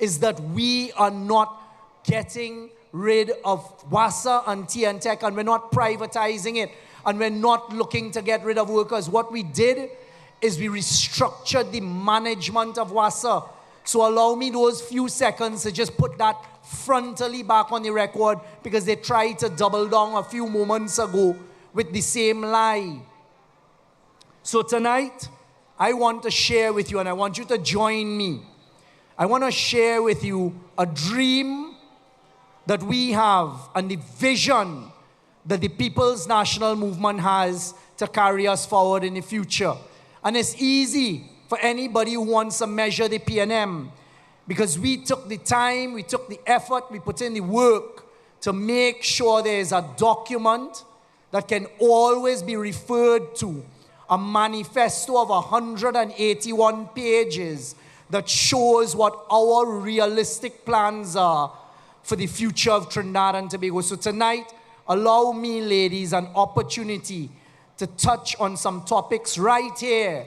is that we are not getting rid of WASA and TNTech, and we're not privatizing it, and we're not looking to get rid of workers. What we did is we restructured the management of WASA. So allow me those few seconds to just put that frontally back on the record, because they tried to double down a few moments ago with the same lie. So tonight, I want to share with you, and I want you to join me. I want to share with you a dream that we have and the vision that the People's National Movement has to carry us forward in the future. And it's easy for anybody who wants to measure the PNM, because we took the time, we took the effort, we put in the work to make sure there is a document that can always be referred to, a manifesto of 181 pages that shows what our realistic plans are for the future of Trinidad and Tobago. So tonight, allow me, ladies, an opportunity to touch on some topics right here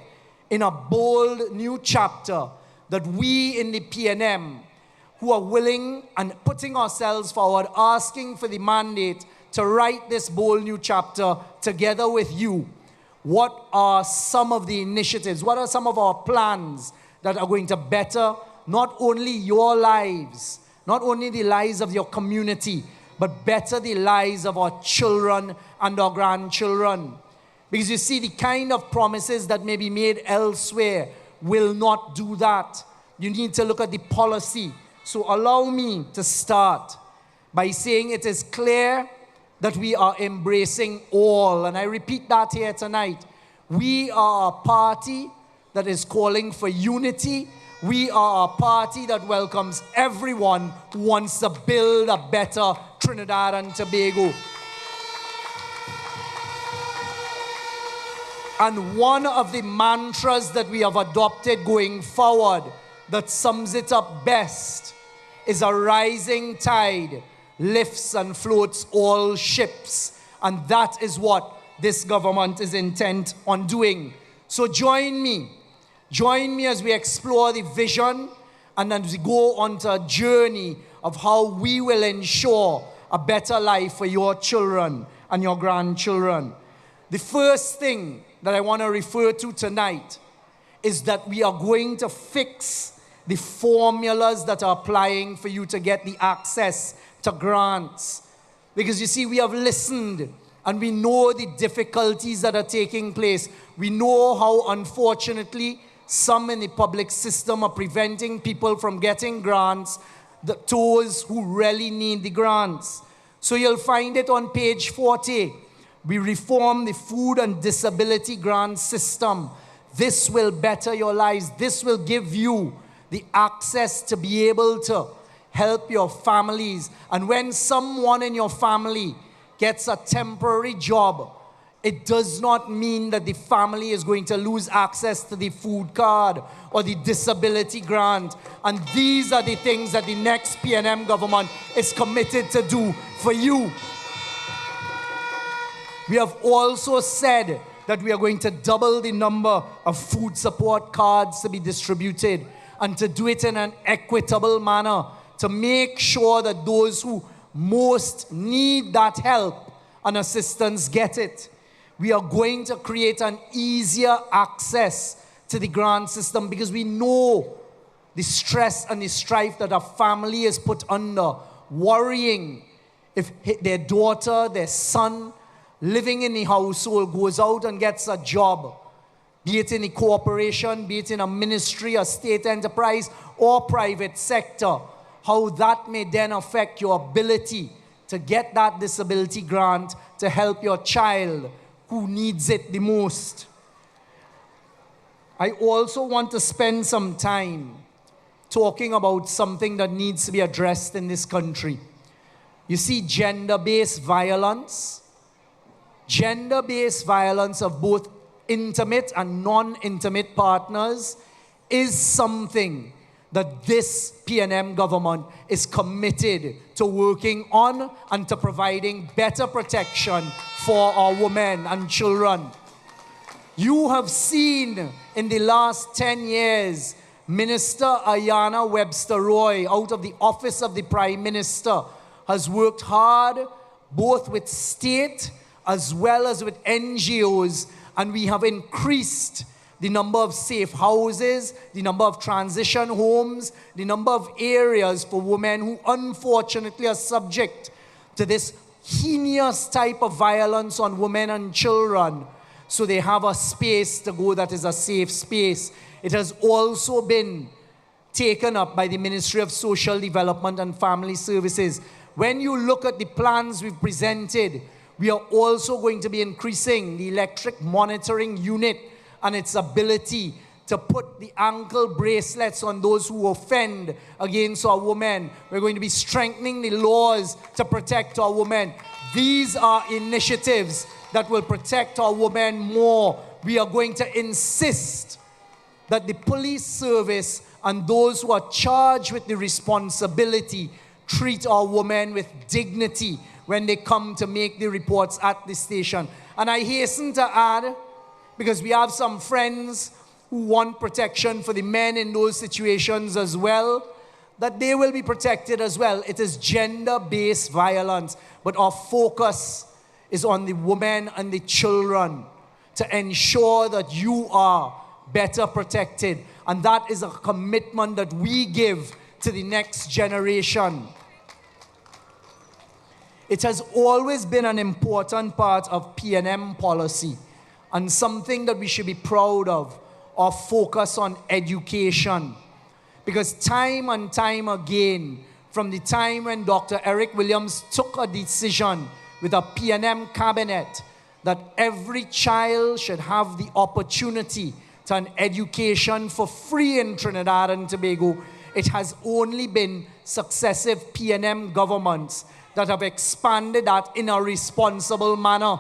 in a bold new chapter that we in the PNM, who are willing and putting ourselves forward, asking for the mandate to write this bold new chapter together with you. What are some of the initiatives? What are some of our plans that are going to better not only your lives, not only the lives of your community, but better the lives of our children and our grandchildren? Because you see, the kind of promises that may be made elsewhere will not do that. You need to look at the policy. So allow me to start by saying it is clear that we are embracing all. And I repeat that here tonight. We are a party that is calling for unity. We are a party that welcomes everyone who wants to build a better Trinidad and Tobago. And one of the mantras that we have adopted going forward that sums it up best is a rising tide lifts and floats all ships. And that is what this government is intent on doing. So join me as we explore the vision and as we go on to a journey of how we will ensure a better life for your children and your grandchildren. The first thing that I want to refer to tonight is that we are going to fix the formulas that are applying for you to get the access to grants. Because you see, we have listened and we know the difficulties that are taking place. We know how, unfortunately, some in the public system are preventing people from getting grants, those who really need the grants. So you'll find it on page 40. We reform the food and disability grant system. This will better your lives. This will give you the access to be able to help your families. And when someone in your family gets a temporary job, it does not mean that the family is going to lose access to the food card or the disability grant. And these are the things that the next PNM government is committed to do for you. We have also said that we are going to double the number of food support cards to be distributed, and to do it in an equitable manner, to make sure that those who most need that help and assistance get it. We are going to create an easier access to the grant system, because we know the stress and the strife that a family is put under, worrying if their daughter, their son, living in the household goes out and gets a job, be it in a corporation, be it in a ministry, a state enterprise, or private sector, how that may then affect your ability to get that disability grant to help your child who needs it the most. I also want to spend some time talking about something that needs to be addressed in this country. You see, gender-based violence of both intimate and non-intimate partners is something that this PNM government is committed to working on and to providing better protection for our women and children. You have seen in the last 10 years, Minister Ayanna Webster Roy, out of the Office of the Prime Minister, has worked hard both with state as well as with NGOs, and we have increased the number of safe houses, the number of transition homes, the number of areas for women who unfortunately are subject to this heinous type of violence on women and children, so they have a space to go that is a safe space. It has also been taken up by the Ministry of Social Development and Family Services. When you look at the plans we've presented, we are also going to be increasing the electric monitoring unit and its ability to put the ankle bracelets on those who offend against our women. We're going to be strengthening the laws to protect our women. These are initiatives that will protect our women more. We are going to insist that the police service and those who are charged with the responsibility treat our women with dignity when they come to make the reports at the station. And I hasten to add, because we have some friends who want protection for the men in those situations as well, that they will be protected as well. It is gender-based violence, but our focus is on the women and the children to ensure that you are better protected. And that is a commitment that we give to the next generation. It has always been an important part of PNM policy, and something that we should be proud of, our focus on education. Because time and time again, from the time when Dr. Eric Williams took a decision with a PNM cabinet that every child should have the opportunity to an education for free in Trinidad and Tobago, it has only been successive PNM governments that have expanded that in a responsible manner.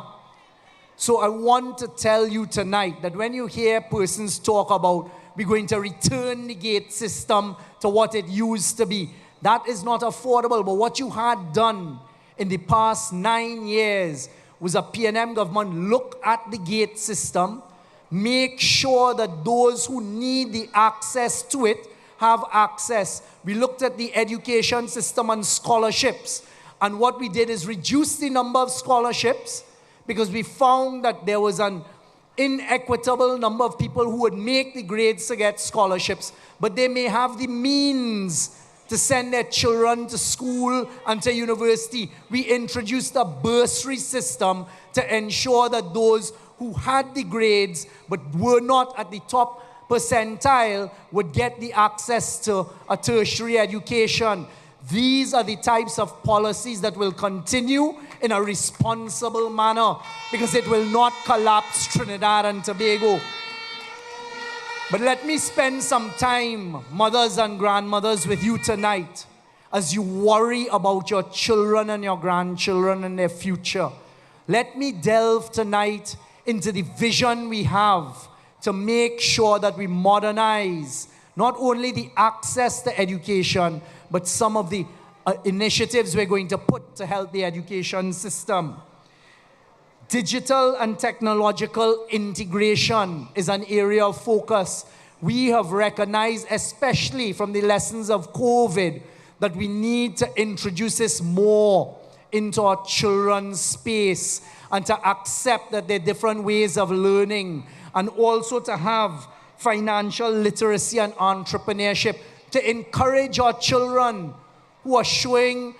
So I want to tell you tonight that when you hear persons talk about we're going to return the gate system to what it used to be, that is not affordable. But what you had done in the past 9 years was a PNM government look at the gate system, make sure that those who need the access to it have access. We looked at the education system and scholarships. And what we did is reduce the number of scholarships because we found that there was an inequitable number of people who would make the grades to get scholarships, but they may have the means to send their children to school and to university. We introduced a bursary system to ensure that those who had the grades but were not at the top percentile would get the access to a tertiary education. These are the types of policies that will continue in a responsible manner because it will not collapse Trinidad and Tobago. But let me spend some time, mothers and grandmothers, with you tonight as you worry about your children and your grandchildren and their future. Let me delve tonight into the vision we have to make sure that we modernize not only the access to education, but some of the initiatives we're going to put to help the education system. Digital and technological integration is an area of focus. We have recognized, especially from the lessons of COVID, that we need to introduce this more into our children's space and to accept that there are different ways of learning, and also to have financial literacy and entrepreneurship to encourage our children who are showing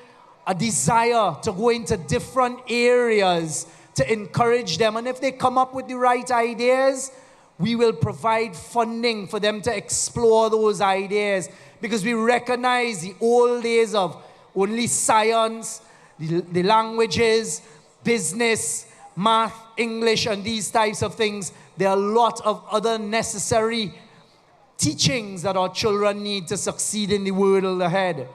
a desire to go into different areas, to encourage them. And if they come up with the right ideas, we will provide funding for them to explore those ideas, because we recognize the old days of only science, the languages, business, math, English, and these types of things. There are a lot of other necessary teachings that our children need to succeed in the world ahead.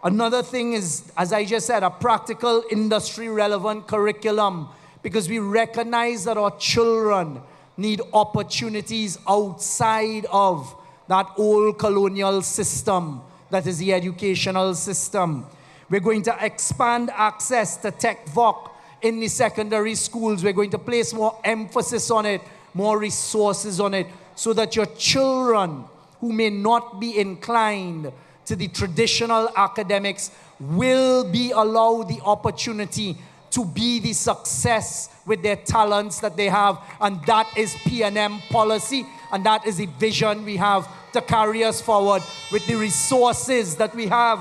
Another thing is, as I just said, a practical, industry-relevant curriculum, because we recognize that our children need opportunities outside of that old colonial system that is the educational system. We're going to expand access to tech voc in the secondary schools. We're going to place more emphasis on it, more resources on it, so that your children who may not be inclined to the traditional academics will be allowed the opportunity to be the success with their talents that they have. And that is P&M policy, and that is the vision we have to carry us forward with the resources that we have.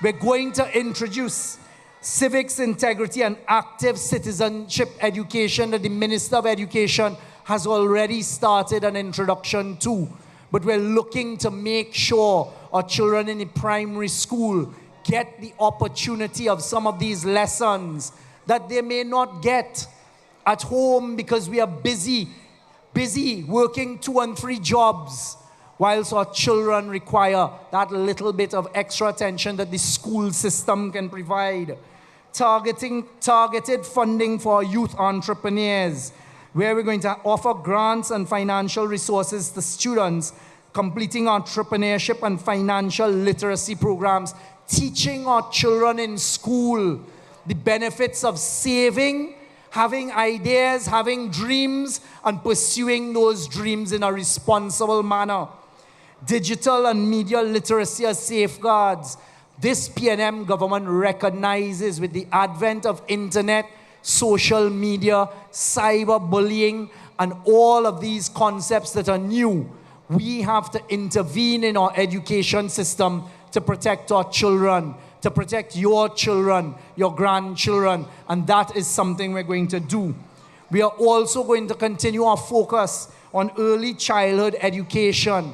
We're going to introduce civics, integrity, and active citizenship education that the Minister of Education has already started an introduction to. But we're looking to make sure our children in the primary school get the opportunity of some of these lessons that they may not get at home because we are busy working 2 and 3 jobs, whilst our children require that little bit of extra attention that the school system can provide. Targeted funding for youth entrepreneurs, where we're going to offer grants and financial resources to students completing entrepreneurship and financial literacy programs, teaching our children in school the benefits of saving, having ideas, having dreams, and pursuing those dreams in a responsible manner. Digital and media literacy as safeguards. This P&M government recognizes with the advent of internet, social media, cyberbullying, and all of these concepts that are new, we have to intervene in our education system to protect our children, to protect your children, your grandchildren, and that is something we're going to do. We are also going to continue our focus on early childhood education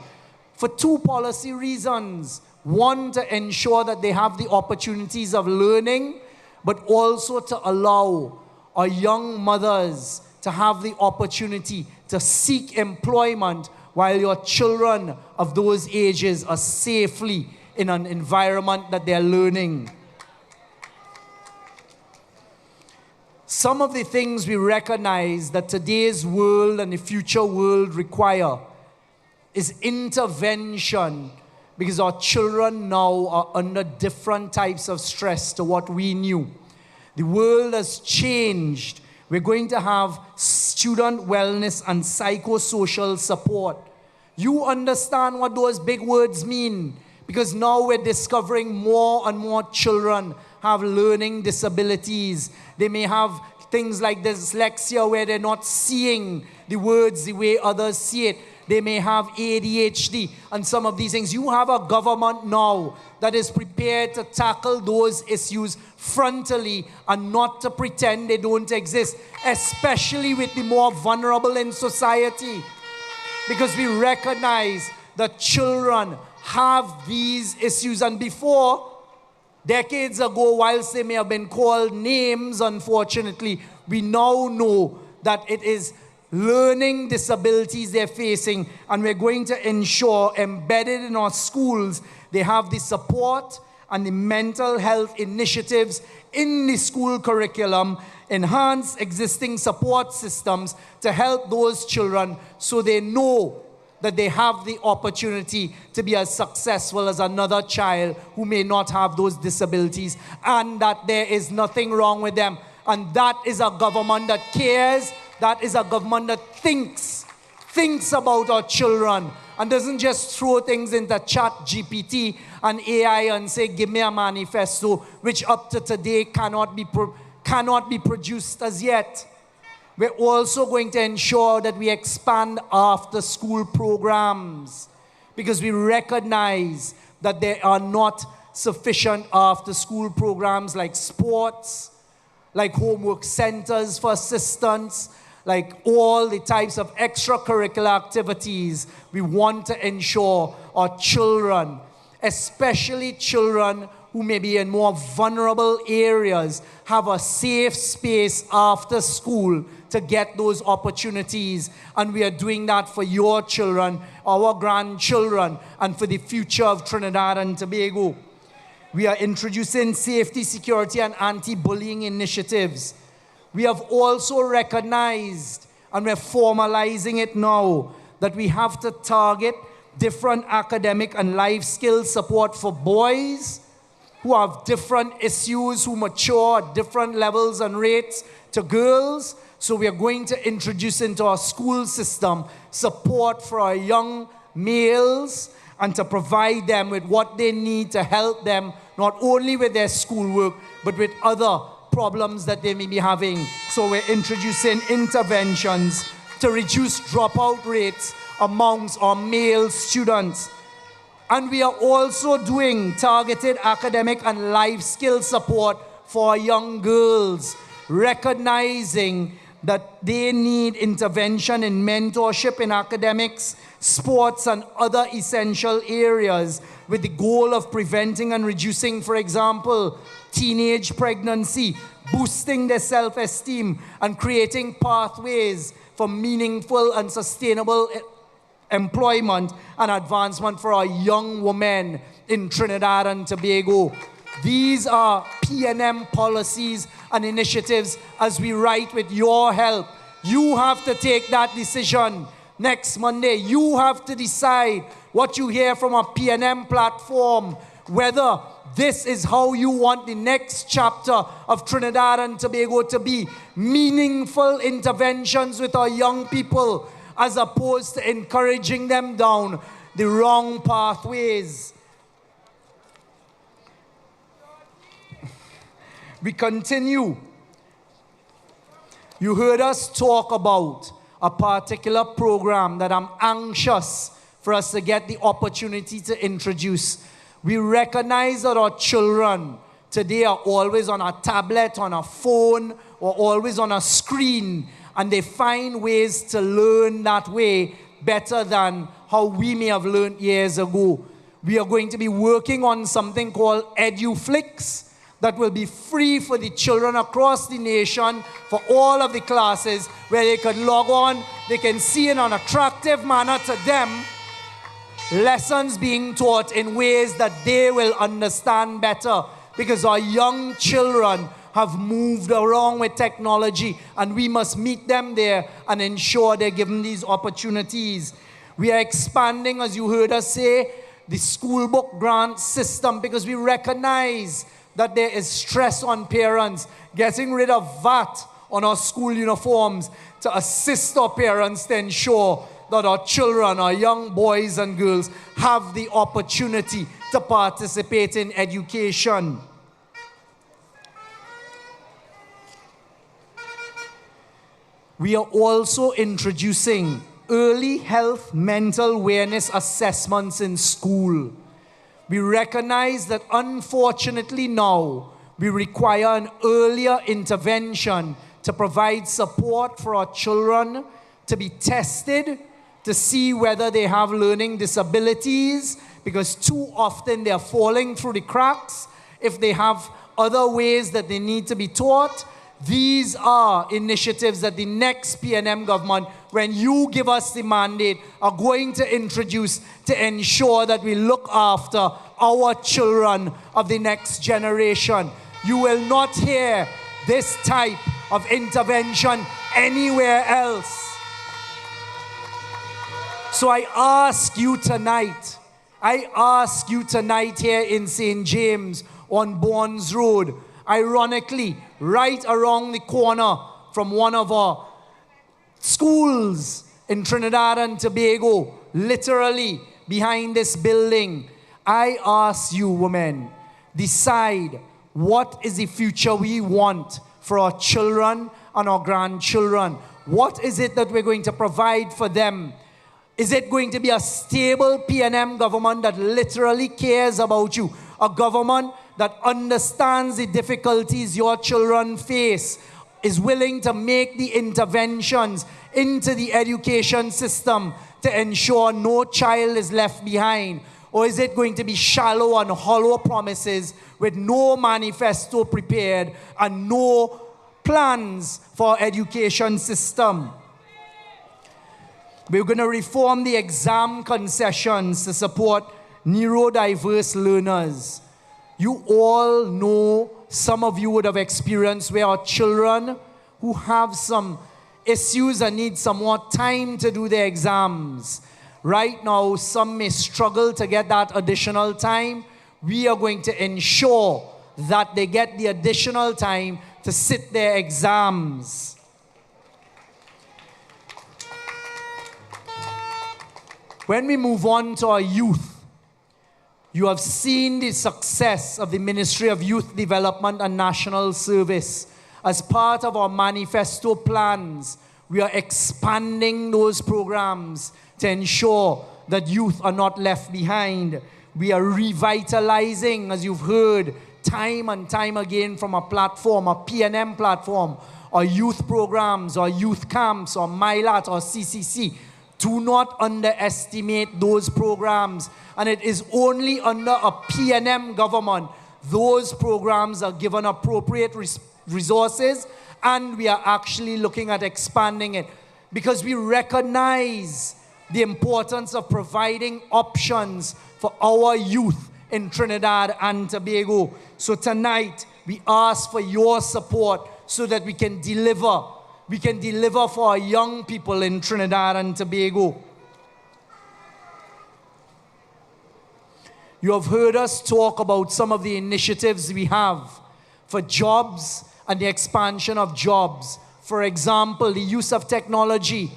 for 2 policy reasons. One, to ensure that they have the opportunities of learning, but also to allow our young mothers to have the opportunity to seek employment while your children of those ages are safely in an environment that they're learning. Some of the things we recognize that today's world and the future world require is intervention, because our children now are under different types of stress to what we knew. The world has changed. We're going to have student wellness and psychosocial support You understand what those big words mean, because now we're discovering more and more children have learning disabilities. They may have things like dyslexia where they're not seeing the words the way others see it. They may have ADHD and some of these things. You have a government now that is prepared to tackle those issues frontally and not to pretend they don't exist, especially with the more vulnerable in society. Because we recognize that children have these issues. And before, decades ago, whilst they may have been called names, unfortunately, we now know that it is learning disabilities they're facing, and we're going to ensure, embedded in our schools, they have the support and the mental health initiatives in the school curriculum, enhance existing support systems to help those children so they know that they have the opportunity to be as successful as another child who may not have those disabilities, and that there is nothing wrong with them. And that is a government that cares. That is a government that thinks about our children and doesn't just throw things into Chat GPT and AI and say, give me a manifesto, which up to today cannot be produced as yet. We're also going to ensure that we expand after-school programs, because we recognize that there are not sufficient after-school programs like sports, like homework centers for assistants, like all the types of extracurricular activities. We want to ensure our children, especially children who may be in more vulnerable areas, have a safe space after school to get those opportunities. And we are doing that for your children, our grandchildren, and for the future of Trinidad and Tobago. We are introducing safety, security, and anti-bullying initiatives. We have also recognized, and we're formalizing it now, that we have to target different academic and life skills support for boys who have different issues, who mature at different levels and rates to girls. So we are going to introduce into our school system support for our young males and to provide them with what they need to help them, not only with their schoolwork, but with other problems that they may be having. So we're introducing interventions to reduce dropout rates amongst our male students. And we are also doing targeted academic and life skill support for our young girls, recognizing that they need intervention in mentorship in academics, sports, and other essential areas with the goal of preventing and reducing, for example, teenage pregnancy, boosting their self-esteem, and creating pathways for meaningful and sustainable employment and advancement for our young women in Trinidad and Tobago. These are P&M policies and initiatives as we write with your help. You have to take that decision next Monday. You have to decide what you hear from our P&M platform, whether this is how you want the next chapter of Trinidad and Tobago to be. Meaningful interventions with our young people, as opposed to encouraging them down the wrong pathways. We continue. You heard us talk about a particular program that I'm anxious for us to get the opportunity to introduce. We recognize that our children today are always on a tablet, on a phone, or always on a screen, and they find ways to learn that way better than how we may have learned years ago. We are going to be working on something called EduFlix that will be free for the children across the nation for all of the classes, where they can log on, they can see in an attractive manner to them lessons being taught in ways that they will understand better, because our young children have moved along with technology, and we must meet them there and ensure they're given these opportunities. We are expanding, as you heard us say, the school book grant system, because we recognize that there is stress on parents, getting rid of VAT on our school uniforms to assist our parents to ensure that our children, our young boys and girls, have the opportunity to participate in education. We are also introducing early health mental awareness assessments in school. We recognize that unfortunately now we require an earlier intervention to provide support for our children to be tested to see whether they have learning disabilities, because too often they are falling through the cracks. If they have other ways that they need to be taught, these are initiatives that the next PNM government, when you give us the mandate, are going to introduce to ensure that we look after our children of the next generation. You will not hear this type of intervention anywhere else. So I ask you tonight here in St. James on Bournes Road, ironically, right around the corner from one of our schools in Trinidad and Tobago, literally behind this building, I ask you, women, decide what is the future we want for our children and our grandchildren. What is it that we're going to provide for them? Is it going to be a stable PNM government that literally cares about you? A government that understands the difficulties your children face, is willing to make the interventions into the education system to ensure no child is left behind? Or is it going to be shallow and hollow promises with no manifesto prepared and no plans for education system? We're going to reform the exam concessions to support neurodiverse learners. You all know, some of you would have experienced where our children who have some issues and need some more time to do their exams. Right now, some may struggle to get that additional time. We are going to ensure that they get the additional time to sit their exams. When we move on to our youth, you have seen the success of the Ministry of Youth Development and National Service. As part of our manifesto plans, we are expanding those programs to ensure that youth are not left behind. We are revitalizing, as you've heard time and time again from a platform, a PNM platform, our youth programs, our youth camps, or MILAT, or CCC. Do not underestimate those programs. And it is only under a PNM government those programs are given appropriate resources, and we are actually looking at expanding it because we recognize the importance of providing options for our youth in Trinidad and Tobago. So tonight, we ask for your support so that we can deliver. We can deliver for our young people in Trinidad and Tobago. You have heard us talk about some of the initiatives we have for jobs and the expansion of jobs. For example, the use of technology.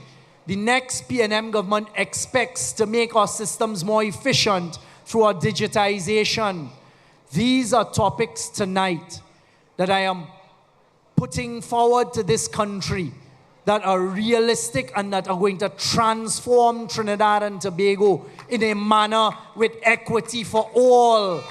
The next PNM government expects to make our systems more efficient through our digitization. These are topics tonight that I am putting forward to this country that are realistic and that are going to transform Trinidad and Tobago in a manner with equity for all.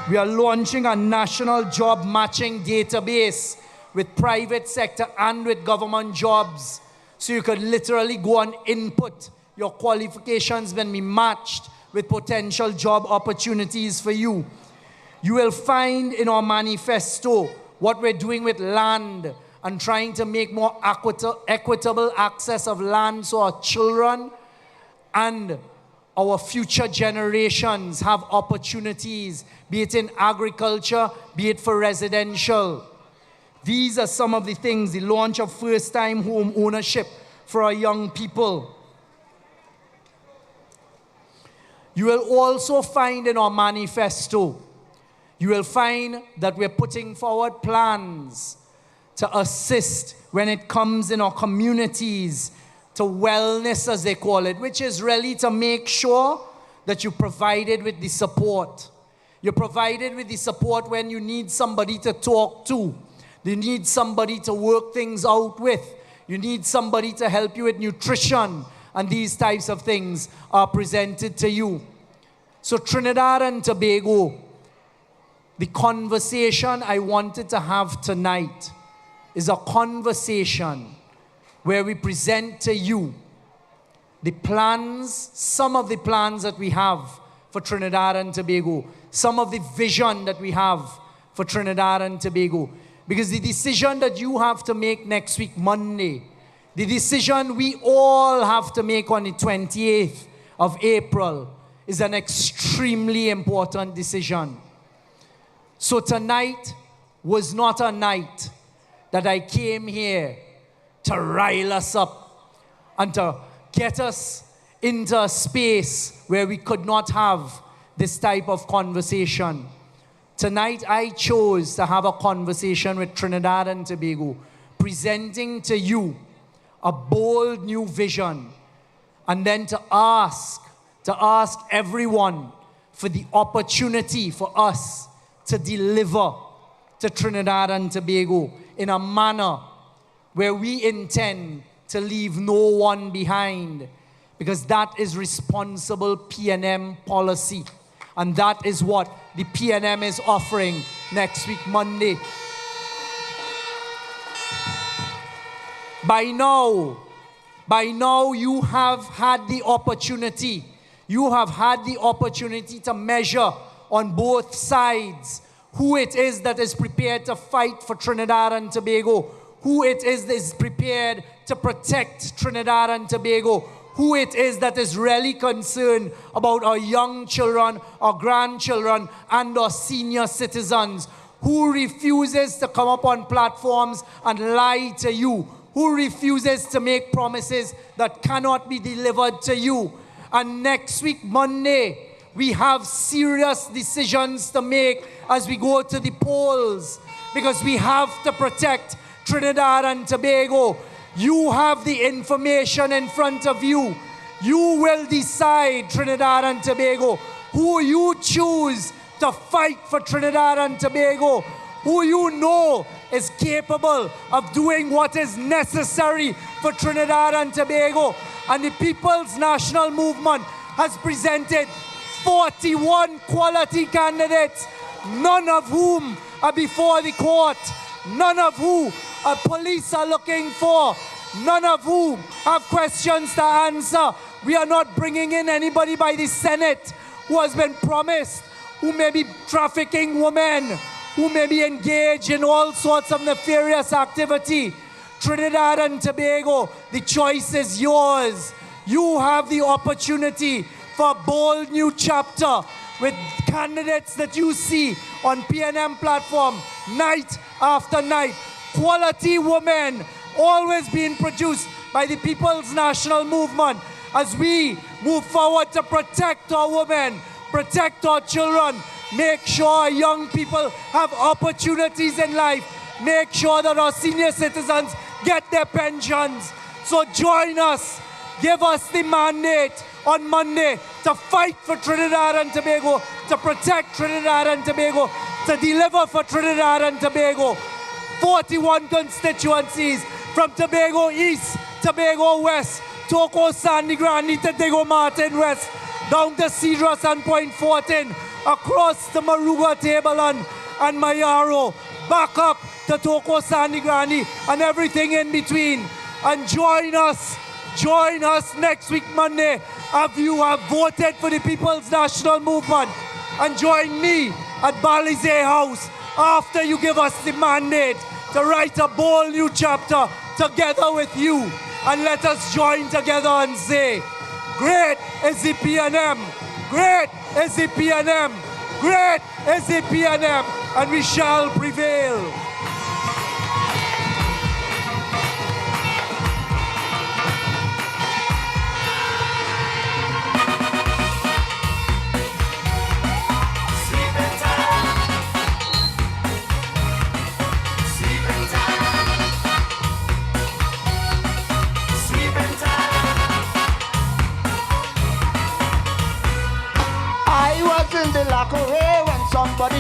We are launching a national job matching database with private sector and with government jobs. So you could literally go and input your qualifications when we matched with potential job opportunities for you. You will find in our manifesto what we're doing with land and trying to make more equitable access of land so our children and our future generations have opportunities, be it in agriculture, be it for residential. These are some of the things, the launch of first-time home ownership for our young people. You will also find in our manifesto, you will find that we're putting forward plans to assist when it comes in our communities to wellness, as they call it, which is really to make sure that you're provided with the support. You're provided with the support when you need somebody to talk to. You need somebody to work things out with. You need somebody to help you with nutrition. And these types of things are presented to you. So Trinidad and Tobago, the conversation I wanted to have tonight is a conversation where we present to you the plans, some of the plans that we have for Trinidad and Tobago, some of the vision that we have for Trinidad and Tobago. Because the decision that you have to make next week, Monday, the decision we all have to make on the 28th of April is an extremely important decision. So tonight was not a night that I came here to rile us up and to get us into a space where we could not have this type of conversation. Tonight I chose to have a conversation with Trinidad and Tobago, presenting to you a bold new vision, and then to ask everyone for the opportunity for us to deliver to Trinidad and Tobago in a manner where we intend to leave no one behind, because that is responsible P&M policy. And that is what the P&M is offering next week, Monday. By now, you have had the opportunity. You have had the opportunity to measure on both sides who it is that is prepared to fight for Trinidad and Tobago, who it is that is prepared to protect Trinidad and Tobago, who it is that is really concerned about our young children, our grandchildren, and our senior citizens, who refuses to come up on platforms and lie to you, who refuses to make promises that cannot be delivered to you. And next week, Monday, we have serious decisions to make as we go to the polls, because we have to protect Trinidad and Tobago. You have the information in front of you. You will decide, Trinidad and Tobago, who you choose to fight for Trinidad and Tobago, who you know is capable of doing what is necessary for Trinidad and Tobago. And the People's National Movement has presented 41 quality candidates, none of whom are before the court, none of whom police are looking for, none of whom have questions to answer. We are not bringing in anybody by the Senate who has been promised, who may be trafficking women, who may be engaged in all sorts of nefarious activity. Trinidad and Tobago, the choice is yours. You have the opportunity for a bold new chapter with candidates that you see on P&M platform night after night. Quality women always being produced by the People's National Movement as we move forward to protect our women, protect our children, make sure our young people have opportunities in life, make sure that our senior citizens get their pensions. So join us, give us the mandate on Monday to fight for Trinidad and Tobago, to protect Trinidad and Tobago, to deliver for Trinidad and Tobago. 41 constituencies from Tobago East, Tobago West, Toko, Sandy Grande, Tobago Martin West, down to Cedros and Point Fortin, across the Maruga Tableland and Mayaro, back up to Toko, Sandy Grande, and everything in between. And join us next week, Monday, if you have voted for the People's National Movement. And join me at Balizé House after you give us the mandate to write a bold new chapter together with you. And let us join together and say, great is the P&M, great is the P&M, great is the P&M, and we shall prevail. Sleeping time.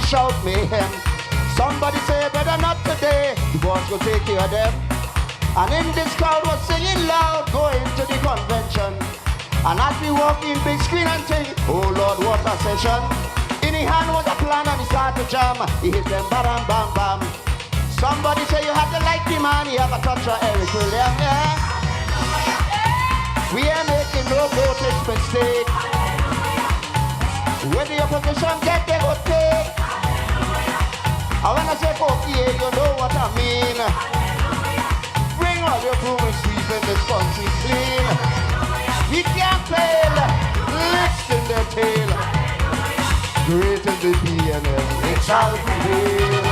shout mayhem. Somebody say better not today, the boss will take care of them. And in this crowd was singing loud, going to the convention. And as we walk in, big screen and think, oh Lord, what a session. In his hand was a plan and he started to jam. He hit them bam, bam, bam. Somebody say you have to like the man, you have a touch of Eric William, yeah? We ain't making no voltage mistake. When the opposition get, they go take. And when I say 48, you know what I mean. Bring all your broom and sweep in this country clean. We can't fail, licks in their tail. Great in the PNM, it shall prevail.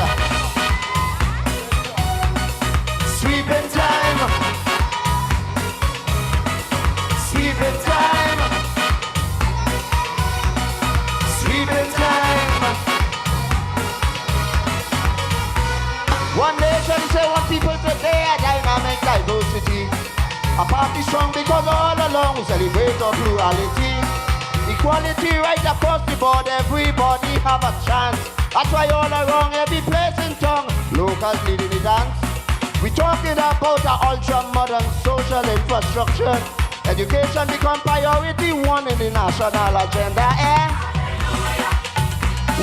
Sweeping time. Sweeping time. Sweeping time. One nation say one people today, a dynamic diversity. A party strong because all along we celebrate our plurality. Equality right across the board, everybody have a chance. That's why all around every place in town, locals leading the dance. We talking about a ultra-modern social infrastructure. Education become priority one in the national agenda, eh?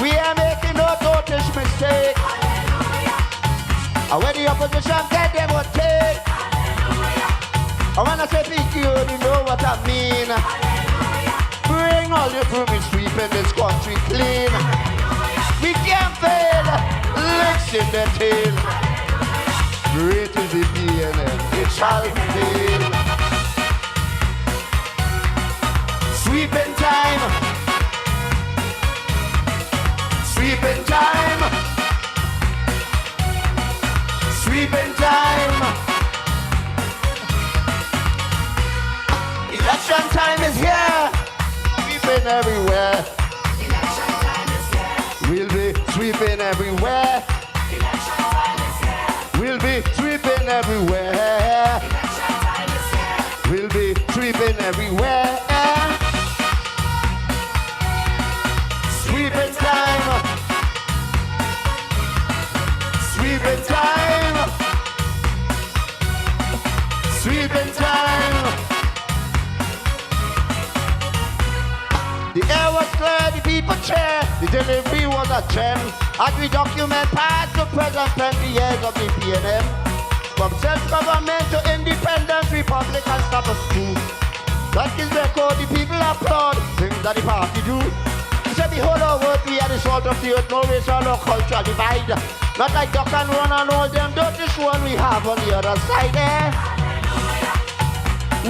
We are making no dotish mistake. And when the opposition get them what take. And when I say PQ, you know what I mean. Bring all your broom and sweep in this country clean. We can't fail, licks in the tail. Great is the PNM, it shall prevail. Sweeping time. Sweeping time. Sweeping time. Election time is here. Sweeping everywhere. Election time is here. We'll be sweeping everywhere. Election time is here. We'll be sweeping everywhere. Election time is here. We'll be sweeping everywhere. Sweeping time. Sweeping time. Sweeping time. The air was clear, the people cheer. The delivery was a gem. As we document past to present 20 years of the PNM. From self-government to independence, republic and status quo. That is record, the people applaud things that the party do. He said, behold our work, we are the salt of the earth, no racial or cultural divide. Not like duck and run and all them dirty one we have on the other side, eh?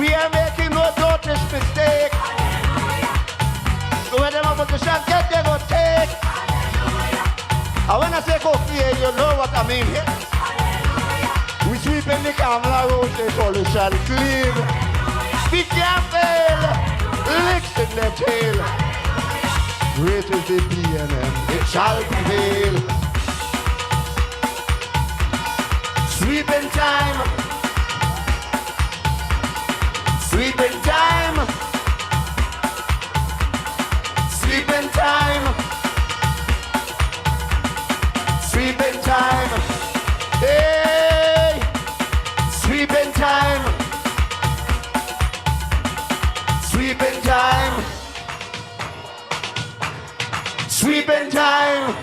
We are making no dirty mistake. So when them opposition get, they go take. And when I say go clear, you know what I mean here. We sweep in the Kamala Road, they solution clean. We can't fail, licks in their tail. Great is the PNM, it shall prevail. Sweeping time. Sweeping time. Sweeping time. Sweeping time. Hey! Sweeping time. Sweeping time. Sweeping time.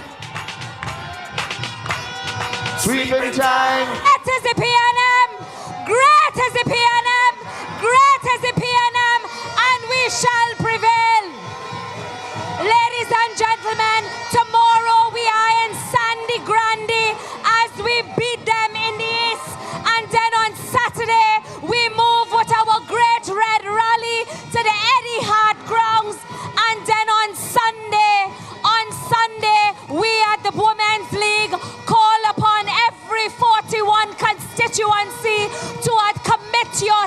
Sweeping time. Great is the PNM. Great is the PNM. Great is the PNM. And we shall prevail. Ladies and gentlemen, tomorrow we are in Sandy Grande as we beat them in the east. And then on Saturday, we move with our great red rally to the Eddie Hart grounds. And then on Sunday, we at the Women's League call upon every 41 constituency to commit your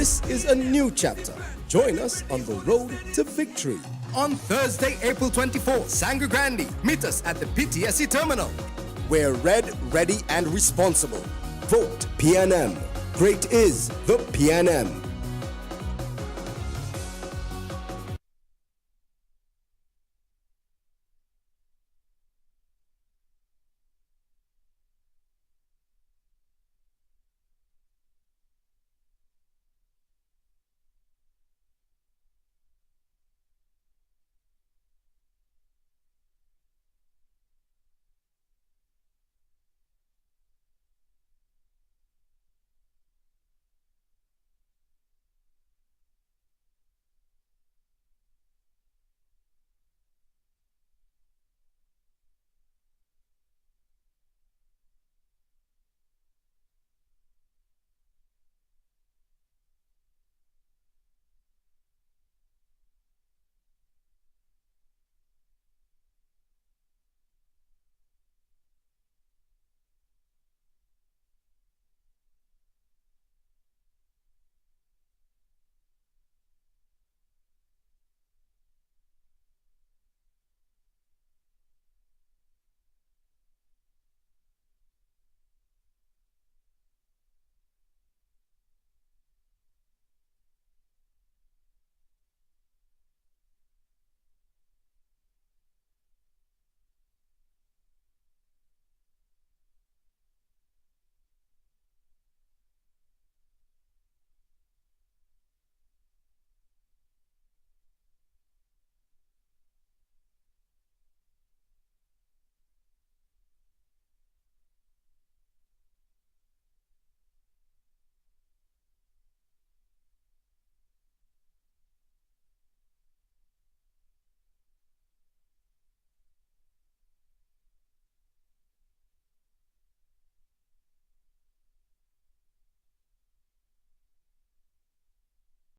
This is a new chapter. Join us on the road to victory. On Thursday, April 24, Sangre Grande. Meet us at the PTSE terminal. We're red, ready, and responsible. Vote PNM. Great is the PNM.